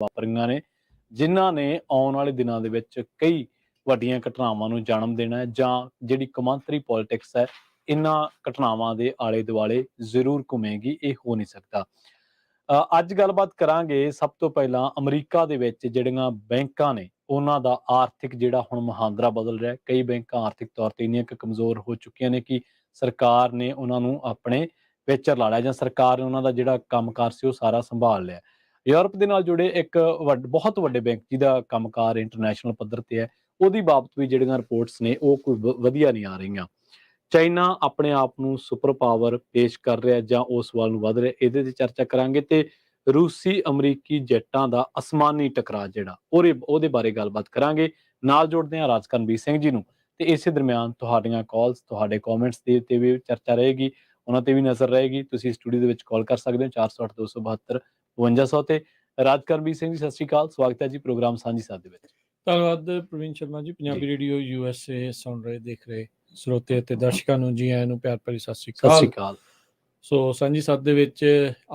ਵਾਪਰੀਆਂ ਨੇ, ਜਿਨ੍ਹਾਂ ਨੇ ਆਉਣ ਵਾਲੇ ਦਿਨਾਂ ਦੇ ਵਿੱਚ ਕਈ ਵੱਡੀਆਂ ਘਟਨਾਵਾਂ ਨੂੰ ਜਨਮ ਦੇਣਾ ਹੈ, ਜਾਂ ਜਿਹੜੀ ਕੌਮਾਂਤਰੀ ਪੋਲਿਟਿਕਸ ਹੈ ਇਹਨਾਂ ਘਟਨਾਵਾਂ ਦੇ ਆਲੇ ਦੁਆਲੇ ਜ਼ਰੂਰ ਘੁੰਮੇਗੀ। ਇਹ ਹੋ ਨਹੀਂ ਸਕਦਾ। ਅੱਜ ਗੱਲਬਾਤ ਕਰਾਂਗੇ ਸਭ ਤੋਂ ਪਹਿਲਾਂ ਅਮਰੀਕਾ ਦੇ ਵਿੱਚ ਜਿਹੜੀਆਂ ਬੈਂਕਾਂ ਨੇ ਉਹਨਾਂ ਦਾ ਆਰਥਿਕ ਜਿਹੜਾ ਹੁਣ ਮੁਹਾਂਦਰਾ ਬਦਲ ਰਿਹਾ। ਕਈ ਬੈਂਕਾਂ ਆਰਥਿਕ ਤੌਰ ਤੇ ਇੰਨੀਆਂ ਕੁ ਕਮਜ਼ੋਰ ਹੋ ਚੁੱਕੀਆਂ ਨੇ ਕਿ ਸਰਕਾਰ ਨੇ ਉਹਨਾਂ ਨੂੰ ਆਪਣੇ ਵਿੱਚ ਲਾ ਲਿਆ, ਜਾਂ ਸਰਕਾਰ ਨੇ ਉਹਨਾਂ ਦਾ ਜਿਹੜਾ ਕੰਮਕਾਰ ਸੀ ਉਹ ਸਾਰਾ ਸੰਭਾਲ ਲਿਆ। ਯੂਰਪ ਦੇ ਨਾਲ ਜੁੜੇ ਇੱਕ ਬਹੁਤ ਵੱਡੇ ਬੈਂਕ ਜਿਹਦਾ ਕੰਮਕਾਰ ਇੰਟਰਨੈਸ਼ਨਲ ਪੱਧਰ ਤੇ ਹੈ, ਉਹਦੀ ਬਾਬਤ ਵੀ ਜਿਹੜੀਆਂ ਰਿਪੋਰਟਸ ਨੇ ਉਹ ਕੋਈ ਵਧੀਆ ਨਹੀਂ ਆ ਰਹੀਆਂ। ਚਾਈਨਾ ਆਪਣੇ ਆਪ ਨੂੰ ਸੁਪਰ ਪਾਵਰ ਪੇਸ਼ ਕਰ ਰਿਹਾ ਜਾਂ ਉਸ ਵੱਲ ਨੂੰ ਵੱਧ ਰਿਹਾ, ਇਹਦੇ ਤੇ ਚਰਚਾ ਕਰਾਂਗੇ। ਤੇ ਰੂਸੀ ਅਮਰੀਕੀ ਜੈਟਾਂ ਦਾ ਅਸਮਾਨੀ ਟਕਰਾਅ ਜਿਹੜਾ ਉਹਦੇ ਬਾਰੇ ਗੱਲਬਾਤ ਕਰਾਂਗੇ। ਨਾਲ ਜੋੜਦੇ ਹਾਂ ਰਾਜਕਰਨਵੀਰ ਸਿੰਘ ਜੀ ਨੂੰ, ਤੇ ਇਸੇ ਦਰਮਿਆਨ ਤੁਹਾਡੀਆਂ ਕਾਲਸ, ਤੁਹਾਡੇ ਕਮੈਂਟਸ ਦੇ ਤੇ ਵੀ ਚਰਚਾ ਰਹੇਗੀ, ਉਹਨਾਂ ਤੇ ਵੀ ਨਜ਼ਰ ਰਹੇਗੀ। ਤੁਸੀਂ ਸਟੂਡੀਓ ਦੇ ਵਿੱਚ ਕਾਲ ਕਰ ਸਕਦੇ ਹੋ 408 272 5200 ਤੇ। ਰਾਜਕਰਨਵੀਰ ਸਿੰਘ ਜੀ, ਸਤਿ ਸ਼੍ਰੀ ਅਕਾਲ, ਸਵਾਗਤ ਹੈ ਜੀ ਪ੍ਰੋਗਰਾਮ ਸਾਂਝੀ ਸਾਧ ਦੇ ਵਿੱਚ। ਧੰਨਵਾਦ ਪ੍ਰਵੀਨ ਸ਼ਰਮਾ ਜੀ। ਪੰਜਾਬੀ ਰੇਡੀਓ USA ਸੁਣ ਰਹੇ ਦੇਖ ਰਹੇ ਸਰੋਤੇ ਅਤੇ ਦਰਸ਼ਕਾਂ ਨੂੰ ਜੀ ਆਇਆਂ ਨੂੰ ਪਿਆਰ ਭਰੀ ਸਤਿ ਸ਼੍ਰੀ ਅਕਾਲ। ਸਤਿ ਸ਼੍ਰੀ ਅਕਾਲ। ਸੋ ਸਾਂਝੀ ਸਾਧ ਦੇ ਵਿੱਚ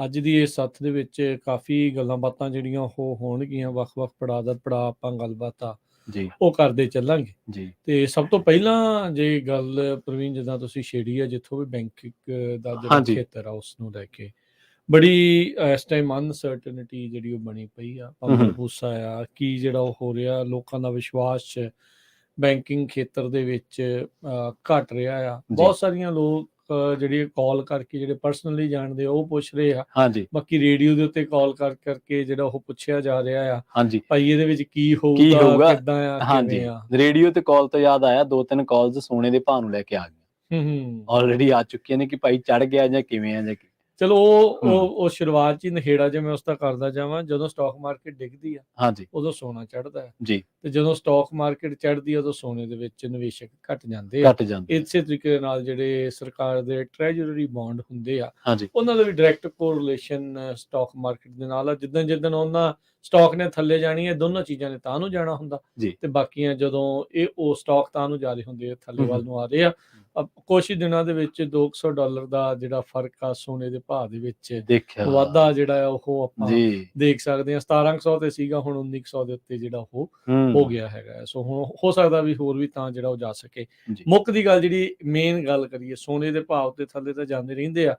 ਅੱਜ ਦੀ ਇਸ ਸੱਥ ਦੇ ਵਿੱਚ ਕਾਫੀ ਗੱਲਾਂ ਬਾਤਾਂ ਜਿਹੜੀਆਂ ਉਹ ਹੋਣਗੀਆਂ, ਵੱਖ-ਵੱਖ ਪੜਾਅ ਆਪਾਂ ਗੱਲਬਾਤਾਂ ਜੀ ਉਹ ਕਰਦੇ ਚੱਲਾਂਗੇ ਜੀ। ਤੇ ਸਭ ਤੋਂ ਪਹਿਲਾਂ ਜੇ ਗੱਲ ਪ੍ਰਵੀਨ ਜਿੱਦਾਂ ਤੁਸੀਂ ਛੇੜੀ ਆ, ਜਿੱਥੋਂ ਵੀ ਬੈਂਕਿੰਗ ਦਾ ਜਿਹੜਾ ਖੇਤਰ ਆ ਉਸ ਨੂੰ ਲੈ ਕੇ ਬੜੀ ਇਸ ਟਾਈਮ ਅਨਸਰਟਨਟੀ ਜਿਹੜੀ ਉਹ ਬਣੀ ਪਈ ਆ, ਭੰਬਲਭੂਸਾ ਆ ਕੀ ਜਿਹੜਾ ਉਹ ਹੋ ਰਿਹਾ। ਲੋਕਾਂ ਦਾ ਵਿਸ਼ਵਾਸ ਬੈਂਕਿੰਗ ਖੇਤਰ ਦੇ ਵਿੱਚ ਘਟ ਰਿਹਾ ਆ। ਬਹੁਤ ਸਾਰੀਆਂ ਲੋਕ ਜਿਹੜੀ ਕਾਲ ਕਰਕੇ ਜਿਹੜੇ ਪਰਸਨਲੀ ਜਾਣਦੇ ਉਹ ਪੁੱਛ ਰਹੇ ਆ, ਬਾਕੀ ਰੇਡੀਓ ਦੇ ਉੱਤੇ ਕਾਲ ਕਰਕੇ ਜਿਹੜਾ ਉਹ ਪੁੱਛਿਆ ਜਾ ਰਿਹਾ ਆ, ਭਾਈ ਇਹਦੇ ਵਿੱਚ ਕੀ ਹੋਊਗਾ, ਕਿੱਦਾਂ ਆ, ਕਿਵੇਂ ਆ। ਰੇਡੀਓ ਤੇ ਕਾਲ ਤੋਂ ਯਾਦ ਆਇਆ, 2-3 ਕਾਲਸ ਸੋਨੇ ਦੇ ਭਾਅ ਨੂੰ ਲੈ ਕੇ ਆ ਗਈਆਂ, ਆਲਰੇਡੀ ਆ ਚੁੱਕੀਆਂ ਨੇ ਕਿ ਭਾਈ ਚੜ ਗਿਆ ਜਾਂ ਕਿਵੇਂ ਆ ਜਾਂ ਕੀ। ਚਲੋ ਉਹ ਸ਼ੁਰੂਆਤ ਚ ਹੀ ਨਖੇੜਾ ਜੇ ਮੈਂ ਉਸਦਾ ਕਰਦਾ ਜਾਵਾਂ, ਜਦੋਂ ਸਟਾਕ ਮਾਰਕੀਟ ਡਿੱਗਦੀ ਆ ਉਦੋਂ ਸੋਨਾ ਚੜ੍ਹਦਾ ਹੈ ਜੀ, ਤੇ ਜਦੋਂ ਸਟਾਕ ਮਾਰਕੀਟ ਚੜ੍ਹਦੀ ਆ ਉਦੋਂ ਸੋਨੇ ਦੇ ਵਿੱਚ ਨਿਵੇਸ਼ਕ ਘਟ ਜਾਂਦੇ ਆ। ਇਸੇ ਤਰੀਕੇ ਨਾਲ ਜਿਹੜੇ ਸਰਕਾਰ ਦੇ ਟ੍ਰੈਜਰੀ ਬੌਂਡ ਹੁੰਦੇ ਆ ਉਹਨਾਂ ਦਾ ਵੀ ਡਾਇਰੈਕਟ ਕੋਰਿਲੇਸ਼ਨ ਸਟਾਕ ਮਾਰਕੀਟ ਦੇ ਨਾਲ ਆ। ਜਿੱਦਣ ਉਹਨਾਂ ਸਟਾਕ ਨੇ ਥੱਲੇ ਜਾਣੀ ਹੈ, ਦੋਨੋਂ ਚੀਜ਼ਾਂ ਨੇ ਤਾਂ ਨੂੰ ਜਾਣਾ ਹੁੰਦਾ, ਤੇ ਬਾਕੀਆਂ ਜਦੋਂ ਉਹ ਸਟਾਕ ਤਾਂ ਨੂੰ ਜਾ ਰਹੇ ਹੁੰਦੇ ਆ, ਥੱਲੇ ਵੱਲ ਨੂੰ ਆ ਰਹੇ ਆ। ਕੁਛ ਹੀ ਦਿਨਾਂ ਦੇ ਵਿੱਚ $200 ਦਾ ਜਿਹੜਾ ਫਰਕ ਆ ਸੋਨੇ ਦੇ ਭਾਅ ਦੇ ਵਿੱਚ ਵਾਧਾ ਜਿਹੜਾ ਉਹ ਆਪਾਂ ਦੇਖ ਸਕਦੇ ਹਾਂ। 1700 ਤੇ ਸੀਗਾ, ਹੁਣ 1900 ਦੇ ਉੱਤੇ ਜਿਹੜਾ ਉਹ ਹੋ ਗਿਆ ਹੈਗਾ। ਸੋ ਹੁਣ ਹੋ ਸਕਦਾ ਵੀ ਹੋਰ ਵੀ ਤਾਂ ਜਿਹੜਾ ਉਹ ਜਾ ਸਕੇ। ਮੁੱਖ ਦੀ ਗੱਲ ਜਿਹੜੀ ਮੇਨ ਗੱਲ ਕਰੀਏ, ਸੋਨੇ ਦੇ ਭਾਅ ਉੱਤੇ ਥੱਲੇ ਤਾਂ ਜਾਂਦੇ ਰਹਿੰਦੇ ਆ।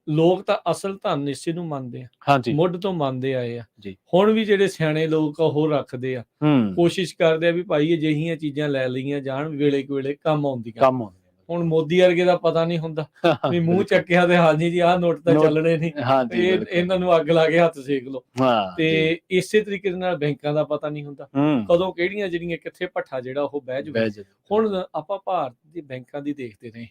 ਲੋਕ ਤਾਂ ਅਸਲ ਧਨ ਇਸੇ ਨੂੰ ਮੰਨਦੇ ਆ, ਮੁੱਢ ਤੋਂ ਮੰਨਦੇ ਆਏ ਆ। ਹੁਣ ਵੀ ਜਿਹੜੇ ਸਿਆਣੇ ਲੋਕ ਉਹ ਰੱਖਦੇ ਆ, ਕੋਸ਼ਿਸ਼ ਕਰਦੇ ਆ ਵੀ ਭਾਈ ਅਜਿਹੀਆਂ ਚੀਜ਼ਾਂ ਲੈ ਲਈਆਂ ਜਾਣ ਵੇਲੇ ਕੁ ਕੰਮ ਆਉਂਦੀਆਂ। ਹੁਣ ਮੋਦੀ ਵਰਗੇ ਦਾ ਪਤਾ ਨਹੀਂ ਹੁੰਦਾ ਵੀ ਮੂੰਹ ਚੱਕਿਆ ਤੇ ਹਾਂਜੀ ਜੀ ਆਹ ਨੋਟ ਤਾਂ ਚੱਲਣੇ ਨਹੀਂ, ਇਹਨਾਂ ਨੂੰ ਅੱਗ ਲਾ ਕੇ ਹੱਥ ਸੇਕ ਲਓ। ਤੇ ਇਸੇ ਤਰੀਕੇ ਦੇ ਨਾਲ ਬੈਂਕਾਂ ਦਾ ਪਤਾ ਨਹੀਂ ਹੁੰਦਾ ਕਦੋਂ ਕਿਹੜੀਆਂ ਜਿਹੜੀਆਂ ਕਿੱਥੇ ਭੱਠਾ ਜਿਹੜਾ ਉਹ ਬਹਿ ਜਾਵੇ। ਹੁਣ ਆਪਾਂ ਭਾਰਤ ਦੀ ਬੈਂਕਾਂ ਦੀ ਦੇਖਦੇ ਰਹੇ,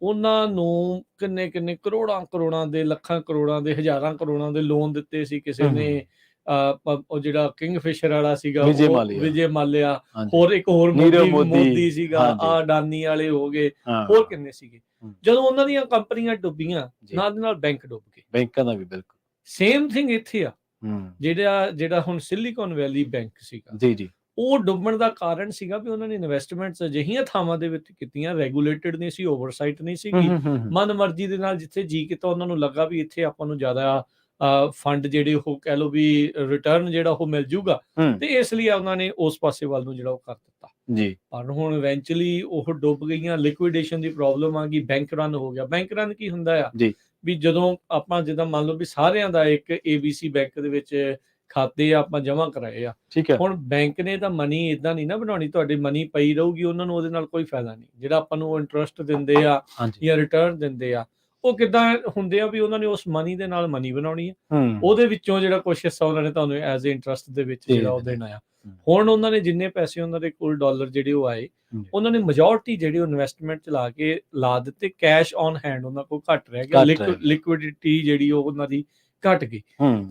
ਉਹਨਾਂ ਨੂੰ ਕਿੰਨੇ ਕਰੋੜਾਂ ਦੇ, ਲੱਖਾਂ ਕਰੋੜਾਂ ਦੇ, ਹਜ਼ਾਰਾਂ ਕਰੋੜਾਂ ਦੇ ਲੋਨ ਦਿੱਤੇ ਸੀ। ਕਿਸੇ ਨੇ ਉਹ ਜਿਹੜਾ ਕਿੰਗਫਿਸ਼ਰ ਵਾਲਾ ਸੀਗਾ ਵਿਜੇ ਮਾਲਿਆ, ਹੋਰ ਇੱਕ ਹੋਰ ਮੋਦੀ ਸੀਗਾ, ਆ ਅਡਾਨੀ ਵਾਲੇ ਹੋ ਗਏ, ਹੋਰ ਕਿੰਨੇ ਸੀਗੇ। ਜਦੋਂ ਉਹਨਾਂ ਦੀਆਂ ਕੰਪਨੀਆਂ ਡੁੱਬੀਆਂ, ਨਾਲ ਦੇ ਨਾਲ ਬੈਂਕ ਡੁੱਬ ਗਏ। ਬੈਂਕਾਂ ਦਾ ਵੀ ਬਿਲਕੁਲ ਸੇਮ ਥਿੰਗ ਇੱਥੇ ਆ। ਜਿਹੜਾ ਹੁਣ ਸਿਲੀਕਨ ਵੈਲੀ ਬੈਂਕ ਸੀਗਾ, ਉਹ ਡੁੱਬਣ ਦਾ ਕਾਰਨ ਸੀਗਾ ਵੀ ਉਹਨਾਂ ਨੇ ਇਨਵੈਸਟਮੈਂਟਸ ਅਜਿਹੀਆਂ ਥਾਵਾਂ ਦੇ ਵਿੱਚ ਕੀਤੀਆਂ, ਰੈਗੂਲੇਟਡ ਨਹੀਂ ਸੀ, ਓਵਰਸਾਈਟ ਨਹੀਂ ਸੀਗੀ, ਮਨ ਮਰਜ਼ੀ ਦੇ ਨਾਲ ਜਿੱਥੇ ਜੀ ਕੀਤਾ ਉਹਨਾਂ ਨੂੰ ਲੱਗਾ ਵੀ ਇੱਥੇ ਆਪਾਂ ਨੂੰ ਜ਼ਿਆਦਾ ਫੰਡ ਜਿਹੜੇ ਉਹ ਕਹਿ ਲਓ ਵੀ ਰਿਟਰਨ ਜਿਹੜਾ ਉਹ ਮਿਲ ਜੂਗਾ, ਤੇ ਇਸ ਲਈ ਉਹਨਾਂ ਨੇ ਉਸ ਪਾਸੇ ਵੱਲ ਨੂੰ ਜਿਹੜਾ ਉਹ ਕਰ ਦਿੱਤਾ। ਪਰ ਹੁਣ ਇਵੈਂਚੁਅਲੀ ਉਹ ਡੁੱਬ ਗਈਆਂ, ਲਿਕੁਇਡੇਸ਼ਨ ਦੀ ਪ੍ਰੋਬਲਮ ਆ ਗਈ, ਬੈਂਕ ਰਨ ਹੋ ਗਿਆ। ਬੈਂਕ ਰਨ ਕੀ ਹੁੰਦਾ ਆ ਵੀ ਜਦੋਂ ਆਪਾਂ ਜਿੱਦਾਂ ਮੰਨ ਲਓ ਵੀ ਸਾਰਿਆਂ ਦਾ ਇੱਕ ABC ਬੈਂਕ ਦੇ ਵਿੱਚ ਖਾਤੇ ਆਪਾਂ ਜਮ੍ਹਾਂ ਕਰਾਏ ਆ, ਹੁਣ ਬੈਂਕ ਨੇ ਤਾਂ ਮਨੀ ਇਦਾਂ ਨਹੀਂ ਨਾ ਬਣਾਉਣੀ, ਤੁਹਾਡੀ ਮਨੀ ਪਈ ਰਹੂਗੀ, ਉਹਨਾਂ ਨੂੰ ਉਹਦੇ ਨਾਲ ਕੋਈ ਫਾਇਦਾ ਨਹੀਂ। ਜਿਹੜਾ ਆਪਾਂ ਨੂੰ ਇੰਟਰਸਟ ਦਿੰਦੇ ਆ ਜਾਂ ਰਿਟਰਨ ਦਿੰਦੇ ਆ, ਉਹ ਕਿੱਦਾਂ ਹੁੰਦੇ ਆ ਵੀ ਉਹਨਾਂ ਨੇ ਉਸ ਮਨੀ ਦੇ ਨਾਲ ਮਨੀ ਬਣਾਉਣੀ ਆ, ਉਹਦੇ ਵਿੱਚੋਂ ਜਿਹੜਾ ਕੁਛ ਹਿੱਸਾ ਉਹਨਾਂ ਨੇ ਤੁਹਾਨੂੰ ਐਜ਼ ਏ ਇੰਟਰਸਟ ਦੇ ਵਿੱਚ ਜਿਹੜਾ ਉਹ ਦੇਣਾ ਆ। ਹੁਣ ਉਹਨਾਂ ਨੇ ਜਿੰਨੇ ਪੈਸੇ ਉਹਨਾਂ ਦੇ ਕੋਲ ਡਾਲਰ ਜਿਹੜੇ ਉਹ ਆਏ, ਉਹਨਾਂ ਨੇ ਮੈਜੋਰਟੀ ਜਿਹੜੀ ਉਹ ਇਨਵੈਸਟਮੈਂਟ ਚ ਲਾ ਦਿੱਤੇ। ਕੈਸ਼ ਔਨ ਹੈਂਡ ਉਹਨਾਂ ਕੋਲ ਘੱਟ ਰਹਿ ਗਿਆ, ਲਿਕੁਇਡਿਟੀ ਜਿਹੜੀ ਉਹ ਉਹਨਾਂ ਦੀ ਘਟ ਗਈ,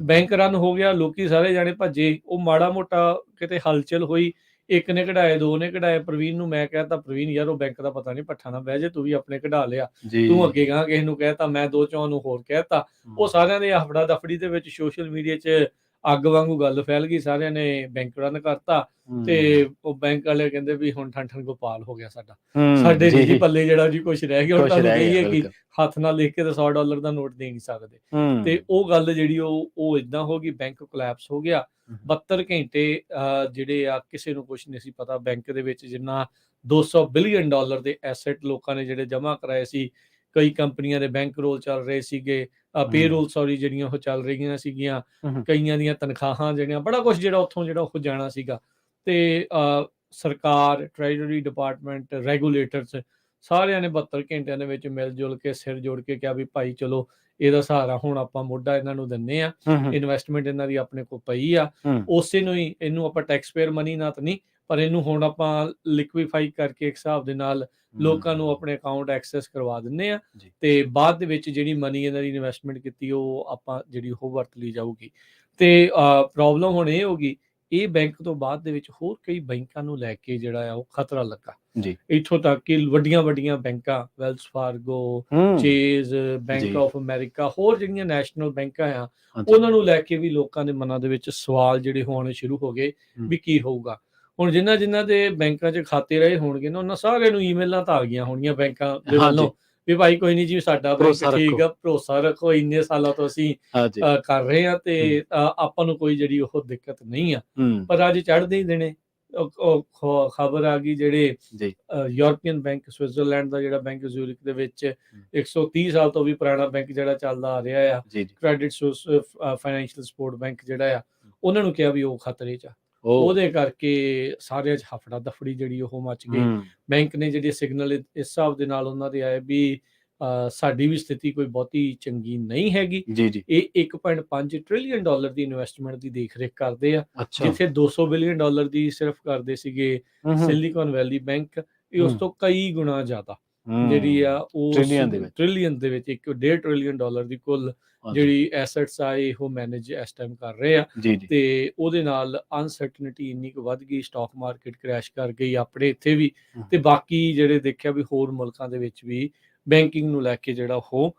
ਬੈਂਕ ਰਨ ਹੋ ਗਿਆ, ਲੋਕੀ ਸਾਰੇ ਜਾਣੇ ਭੱਜੇ। ਉਹ ਮਾੜਾ ਮੋਟਾ ਕਿਤੇ ਹਲਚਲ ਹੋਈ, ਇੱਕ ਨੇ ਕਢਾਏ, ਦੋ ਨੇ ਕਢਾਏ। ਪ੍ਰਵੀਨ ਨੂੰ ਮੈਂ ਕਹਿਤਾ, ਪ੍ਰਵੀਨ ਯਾਰ ਉਹ ਬੈਂਕ ਦਾ ਪਤਾ ਨਹੀਂ, ਪੱਠਾ ਨਾ ਬਹਿ ਜੇ, ਤੂੰ ਵੀ ਆਪਣੇ ਕਢਾ ਲਿਆ, ਤੂੰ ਅੱਗੇ ਗਾਂ ਕਿਸੇ ਨੂੰ ਕਹਿਤਾ, ਮੈਂ 2-4 ਨੂੰ ਹੋਰ ਕਹਿਤਾ। ਉਹ ਸਾਰਿਆਂ ਦੇ ਹਫੜਾ ਦਫੜੀ ਦੇ ਵਿੱਚ ਸੋਸ਼ਲ ਮੀਡੀਆ 'ਚ ਅੱਗ ਵਾਂਗੂ ਗੱਲ ਫੈਲ ਗਈ, ਸਾਰਿਆਂ ਨੇ ਬੈਂਕ ਰਨ ਕਰਤਾ। ਤੇ ਉਹ ਬੈਂਕ ਵਾਲੇ ਕਹਿੰਦੇ ਵੀ ਹੁਣ ਠੰਠਨ ਗੋਪਾਲ ਹੋ ਗਿਆ ਸਾਡਾ, ਸਾਡੇ ਨਹੀਂ ਜੀ ਪੱਲੇ ਜਿਹੜਾ ਜੀ ਕੁਝ ਰਹਿ ਗਿਆ, ਹੁਣ ਤੁਹਾਨੂੰ ਕਹੀਏ ਕਿ ਹੱਥ ਨਾਲ ਲਿਖ ਕੇ ਤਾਂ $100 ਦਾ ਨੋਟ ਦੇ ਨਹੀਂ ਸਕਦੇ। ਤੇ ਉਹ ਗੱਲ ਜਿਹੜੀ ਉਹ ਇਦਾਂ ਹੋ ਗਈ, ਬੈਂਕ ਕੋਲੈਪਸ ਹੋ ਗਿਆ। 72 ਘੰਟੇ ਜਿਹੜੇ ਆ ਕਿਸੇ ਨੂੰ ਕੁਝ ਨਹੀਂ ਸੀ ਪਤਾ। ਬੈਂਕ ਦੇ ਵਿੱਚ ਜਿੰਨਾ $200 ਬਿਲੀਅਨ ਦੇ ਐਸੈਟ ਲੋਕਾਂ ਨੇ ਜਿਹੜੇ ਜਮ੍ਹਾਂ ਕਰਾਏ ਸੀ, ਕਈ ਕੰਪਨੀਆਂ ਦੇ ਬੈਂਕ ਰੋਲ ਚੱਲ ਰਹੇ ਸੀਗੇ, ਪੇਰੋਲ ਜਿਹੜੀਆਂ ਉਹ ਚੱਲ ਰਹੀਆਂ ਸੀਗੀਆਂ, ਕਈਆਂ ਦੀਆਂ ਤਨਖਾਹਾਂ ਜਿਹੜੀਆਂ, ਬੜਾ ਕੁਝ ਜਿਹੜਾ ਉੱਥੋਂ ਜਿਹੜਾ ਉਹ ਜਾਣਾ ਸੀਗਾ। ਤੇ ਸਰਕਾਰ, ਟ੍ਰੈਜਰੀ ਡਿਪਾਰਟਮੈਂਟ, ਰੈਗੂਲੇਟਰਸ ਸਾਰਿਆਂ ਨੇ 72 ਘੰਟਿਆਂ ਦੇ ਵਿੱਚ ਮਿਲ ਜੁਲ ਕੇ ਸਿਰ ਜੋੜ ਕੇ ਕਿਹਾ ਵੀ ਭਾਈ ਚਲੋ ਇਹਦਾ ਸਹਾਰਾ ਹੁਣ ਆਪਾਂ ਮੋਢਾ ਇਹਨਾਂ ਨੂੰ ਦਿੰਨੇ ਆ, ਇਨਵੈਸਟਮੈਂਟ ਇਹਨਾਂ ਦੀ ਆਪਣੇ ਕੋਲ ਪਈ ਆ, ਉਸੇ ਨੂੰ ਹੀ ਇਹਨੂੰ ਆਪਾਂ ਟੈਕਸ ਪੇਅਰ ਮਨੀ ਨਾਲ ਤਾਂ ਨਹੀਂ, ਪਰ ਇਹਨੂੰ ਹੁਣ ਆਪਾਂ ਲਿਕਵੀਫਾਈ ਕਰਕੇ ਇੱਕ ਹਿਸਾਬ ਦੇ ਨਾਲ ਲੋਕਾਂ ਨੂੰ ਆਪਣੇ ਅਕਾਊਂਟ ਐਕਸੈਸ ਕਰਵਾ ਦਿੰਨੇ ਆ, ਤੇ ਬਾਅਦ ਦੇ ਵਿੱਚ ਜਿਹੜੀ ਮਨੀ ਇਹਨਾਂ ਦੀ ਇਨਵੈਸਟਮੈਂਟ ਕੀਤੀ ਉਹ ਆਪਾਂ ਜਿਹੜੀ ਉਹ ਵਰਤ ਲਈ ਜਾਊਗੀ। ਤੇ ਪ੍ਰੋਬਲਮ ਹੁਣ ਇਹ ਹੋ ਗਈ, ਇਹ ਬੈਂਕ ਤੋਂ ਬਾਅਦ ਦੇ ਵਿੱਚ ਹੋਰ ਕਈ ਬੈਂਕਾਂ ਨੂੰ ਲੈ ਕੇ ਜਿਹੜਾ ਆ ਉਹ ਖਤਰਾ ਲੱਗਾ। ਇੱਥੋਂ ਤੱਕ ਕਿ ਵੱਡੀਆਂ ਬੈਂਕਾਂ, Wells Fargo, Chase, Bank of America, ਹੋਰ ਜਿਹੜੀਆਂ ਨੈਸ਼ਨਲ ਬੈਂਕਾਂ ਆ, ਉਹਨਾਂ ਨੂੰ ਲੈ ਕੇ ਵੀ ਲੋਕਾਂ ਦੇ ਮਨਾਂ ਦੇ ਵਿੱਚ ਸਵਾਲ ਜਿਹੜੇ ਹੋਣੇ ਸ਼ੁਰੂ ਹੋ ਗਏ ਵੀ ਕੀ ਹੋਊਗਾ। ਹੁਣ ਜਿਨ੍ਹਾਂ ਦੇ ਬੈਂਕਾਂ 'ਚ ਖਾਤੇ ਰਹੇ ਹੋਣਗੇ ਨਾ, ਉਹਨਾਂ ਸਾਰਿਆਂ ਨੂੰ ਈਮੇਲਾਂ ਤਾਂ ਆ ਗਈਆਂ ਹੋਣੀਆਂ ਬੈਂਕਾਂ ਦੇ ਵੱਲੋਂ ਵੀ ਭਾਈ ਕੋਈ ਨਹੀਂ ਜੀ, ਸਾਡਾ ਬੈਂਕ ਠੀਕ ਆ, ਭਰੋਸਾ ਰੱਖੋ, ਇੰਨੇ ਸਾਲਾਂ ਤੋਂ ਅਸੀਂ ਕਰ ਰਹੇ ਹਾਂ ਤੇ ਆਪਾਂ ਨੂੰ ਕੋਈ ਜਿਹੜੀ ਉਹ ਦਿੱਕਤ ਨਹੀਂ ਆ। ਪਰ ਅੱਜ ਚੜ੍ਹਦੇ ਹੀ ਦਿਨੇ ਖਬਰ ਆ ਗਈ, ਜਿਹੜੇ ਯੂਰਪੀਅਨ ਬੈਂਕ, ਸਵਿਟਜ਼ਰਲੈਂਡ ਦਾ ਜਿਹੜਾ ਬੈਂਕ ਜ਼ੂਰਿਕ ਦੇ ਵਿੱਚ 130 ਸਾਲ ਤੋਂ ਵੀ ਪੁਰਾਣਾ ਬੈਂਕ ਜਿਹੜਾ ਚੱਲਦਾ ਆ ਰਿਹਾ ਆ, ਕ੍ਰੈਡਿਟ ਸੁਇਸ ਫਾਈਨੈਂਸ਼ੀਅਲ ਸਪੋਰਟ ਬੈਂਕ ਜਿਹੜਾ ਆ, ਉਹਨਾਂ ਨੂੰ ਕਿਹਾ ਵੀ ਉਹ ਖਤਰੇ 'ਚ ਆ। ਉਹਦੇ ਕਰਕੇ ਸਾਰਿਆਂ 'ਚ ਹਫੜਾ ਦਫੜੀ ਜਿਹੜੀ ਉਹ ਮਚ ਗਈ। ਬੈਂਕ ਨੇ ਜਿਹੜੇ ਸਿਗਨਲ ਇਸ ਹਿਸਾਬ ਦੇ ਨਾਲ ਉਹਨਾਂ ਦੇ ਆਏ ਵੀ ਸਾਡੀ ਵੀ ਸਥਿਤੀ ਕੋਈ ਬਹੁਤੀ ਚੰਗੀ ਨਹੀਂ ਹੈਗੀ। ਇਹ $1.5 ਟ੍ਰਿਲੀਅਨ ਦੀ ਇਨਵੈਸਟਮੈਂਟ ਦੀ ਦੇਖ ਰੇਖ ਕਰਦੇ ਆ, ਜਿੱਥੇ $200 ਬਿਲੀਅਨ ਦੀ ਸਿਰਫ ਕਰਦੇ ਸੀਗੇ ਸਿਲੀਕਨ ਵੈਲੀ ਬੈਂਕ, ਇਹ ਉਸ ਤੋਂ ਕਈ ਗੁਣਾ ਜ਼ਿਆਦਾ ਜਿਹੜੀ ਆ ਉਹ ਟ੍ਰਿਲੀਅਨ ਦੇ ਵਿੱਚ $1.5 ਟ੍ਰਿਲੀਅਨ ਦੀ ਕੁੱਲ ਜਿਹੜੀ ਐਸੈਟਸ ਆ ਉਹ ਮੈਨੇਜ ਇਸ ਟਾਈਮ ਕਰ ਰਹੇ ਆ। ਤੇ ਉਹਦੇ ਨਾਲ ਅਨਸਰਟਨਟੀ ਇੰਨੀ ਕੁ ਵੱਧ ਗਈ, ਸਟਾਕ ਮਾਰਕੀਟ ਕ੍ਰੈਸ਼ ਕਰ ਗਈ ਆਪਣੇ ਇੱਥੇ ਵੀ, ਤੇ ਬਾਕੀ ਜਿਹੜੇ ਦੇਖਿਆ ਵੀ ਹੋਰ ਮੁਲਕਾਂ ਦੇ ਵਿੱਚ ਵੀ ਬੈਂਕਿੰਗ ਨੂੰ ਲੈ ਕੇ ਜਿਹੜਾ ਉਹ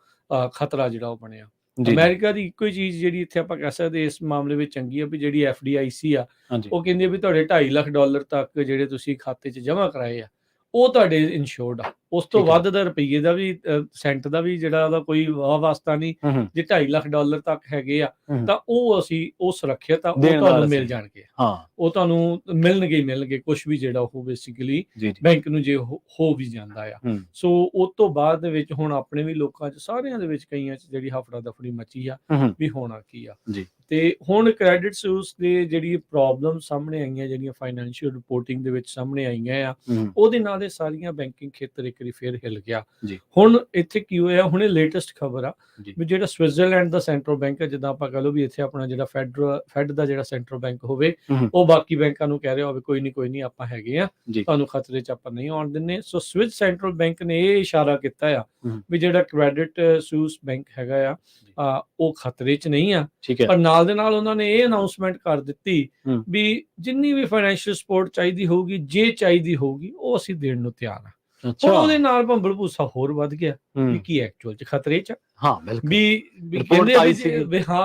ਖਤਰਾ ਜਿਹੜਾ ਉਹ ਬਣਿਆ। ਅਮਰੀਕਾ ਦੀ ਇੱਕੋ ਹੀ ਚੀਜ਼ ਜਿਹੜੀ ਇੱਥੇ ਆਪਾਂ ਕਹਿ ਸਕਦੇ ਇਸ ਮਾਮਲੇ ਵਿੱਚ ਚੰਗੀ ਆ ਵੀ ਜਿਹੜੀ FDIC ਆ, ਉਹ ਕਹਿੰਦੀ ਆ ਵੀ ਤੁਹਾਡੇ $2.5 ਲੱਖ ਤੱਕ ਜਿਹੜੇ ਤੁਸੀਂ ਖਾਤੇ 'ਚ ਜਮ੍ਹਾਂ ਕਰਾਏ ਆ ਉਹ ਤੁਹਾਡੇ ਇਨਸ਼ੋਰਡ ਆ। ਉਸ ਤੋਂ ਵੱਧ ਦਾ ਰੁਪਈਏ ਦਾ ਵੀ, ਸੈਂਟ ਦਾ ਵੀ ਜਿਹੜਾ ਉਹਦਾ ਕੋਈ ਵਾਸਤਾ ਨਹੀਂ। ਜੇ $2.5 ਲੱਖ ਤੱਕ ਹੈਗੇ ਆ ਤਾਂ ਉਹ ਸੁਰੱਖਿਅਤ ਆ, ਉਹ ਤੁਹਾਨੂੰ ਮਿਲ ਜਾਣਗੇ, ਉਹ ਤੁਹਾਨੂੰ ਮਿਲਣਗੇ ਕੁਝ ਵੀ ਜਿਹੜਾ ਉਹ ਬੇਸਿਕਲੀ ਬੈਂਕ ਨੂੰ ਜੇ ਹੋ ਵੀ ਜਾਂਦਾ ਆ। ਸੋ ਉਸ ਤੋਂ ਬਾਅਦ ਦੇ ਵਿੱਚ ਹੁਣ ਆਪਣੇ ਵੀ ਲੋਕਾਂ 'ਚ, ਸਾਰਿਆਂ ਦੇ ਵਿੱਚ, ਕਈਆਂ 'ਚ ਜਿਹੜੀ ਹਫੜਾ ਦਫੜੀ ਮਚੀ ਆ ਵੀ ਹੋਣਾ ਕੀ ਆ। ਤੇ ਹੁਣ ਕ੍ਰੈਡਿਟ ਸੁਇਸ ਦੇ ਜਿਹੜੀ ਪ੍ਰੋਬਲਮ ਸਾਹਮਣੇ ਆਈਆਂ, ਜਿਹੜੀਆਂ ਫਾਈਨੈਂਸ਼ੀਅਲ ਰਿਪੋਰਟਿੰਗ ਦੇ ਵਿੱਚ ਸਾਹਮਣੇ ਆਈਆਂ ਆ, ਉਹਦੇ ਨਾਲ ਇਹ ਸਾਰੀਆਂ ਬੈਂਕਿੰਗ ਖੇਤਰ ਇੱਕ ਵਾਰੀ ਫੇਰ ਹਿੱਲ ਗਿਆ। ਹੁਣ ਇੱਥੇ ਕੀ ਹੋਇਆ, ਹੁਣੇ ਲੇਟੈਸਟ ਖਬਰ ਆ ਵੀ ਜਿਹੜਾ ਸਵਿਟਜ਼ਰਲੈਂਡ ਦਾ ਸੈਂਟਰਲ ਬੈਂਕ ਹੈ, ਜਿੱਦਾਂ ਆਪਾਂ ਕਹ ਲਓ ਵੀ ਇੱਥੇ ਆਪਣਾ ਜਿਹੜਾ ਫੈਡ ਦਾ ਜਿਹੜਾ ਸੈਂਟਰਲ ਬੈਂਕ ਹੋਵੇ, ਉਹ ਬਾਕੀ ਬੈਂਕਾਂ ਨੂੰ ਕਹਿ ਰਿਹਾ ਹੋਵੇ ਕੋਈ ਨਹੀਂ ਆਪਾਂ ਹੈਗੇ ਆ, ਤੁਹਾਨੂੰ ਖਤਰੇ 'ਚ ਆਪਾਂ ਨਹੀਂ ਆਉਣ ਦਿੰਦੇ। ਸੋ ਸਵਿਸ ਸੈਂਟਰਲ ਬੈਂਕ ਨੇ ਇਹ ਇਸ਼ਾਰਾ ਕੀਤਾ ਆ ਵੀ ਜਿਹੜਾ ਕ੍ਰੈਡਿਟ ਸੁਇਸ ਬੈਂਕ ਹੈਗਾ ਆ ਉਹ ਖਤਰੇ 'ਚ ਨਹੀਂ ਆ। ਪਰ ਨਾਲ ਦੇ ਨਾਲ ਉਹਨਾਂ ਨੇ ਇਹ ਅਨਾਉਂਸਮੈਂਟ ਕਰ ਦਿੱਤੀ ਵੀ ਜਿੰਨੀ ਵੀ ਫਾਈਨੈਂਸ਼ੀਅਲ ਸਪੋਰਟ ਚਾਹੀਦੀ ਹੋਊਗੀ, ਜੇ ਚਾਹੀਦੀ ਹੋਊਗੀ, ਉਹ ਅਸੀਂ ਦੇਣ ਨੂੰ ਤਿਆਰ ਆ। ਉਹਦੇ ਨਾਲ ਭੰਬਲ ਭੂਸਾ ਹੋਰ ਵੱਧ ਗਿਆ ਵੀ ਕੀ ਐਕਚੁਅਲ 'ਚ ਖਤਰੇ 'ਚ ਵੀ ਕਹਿੰਦੇ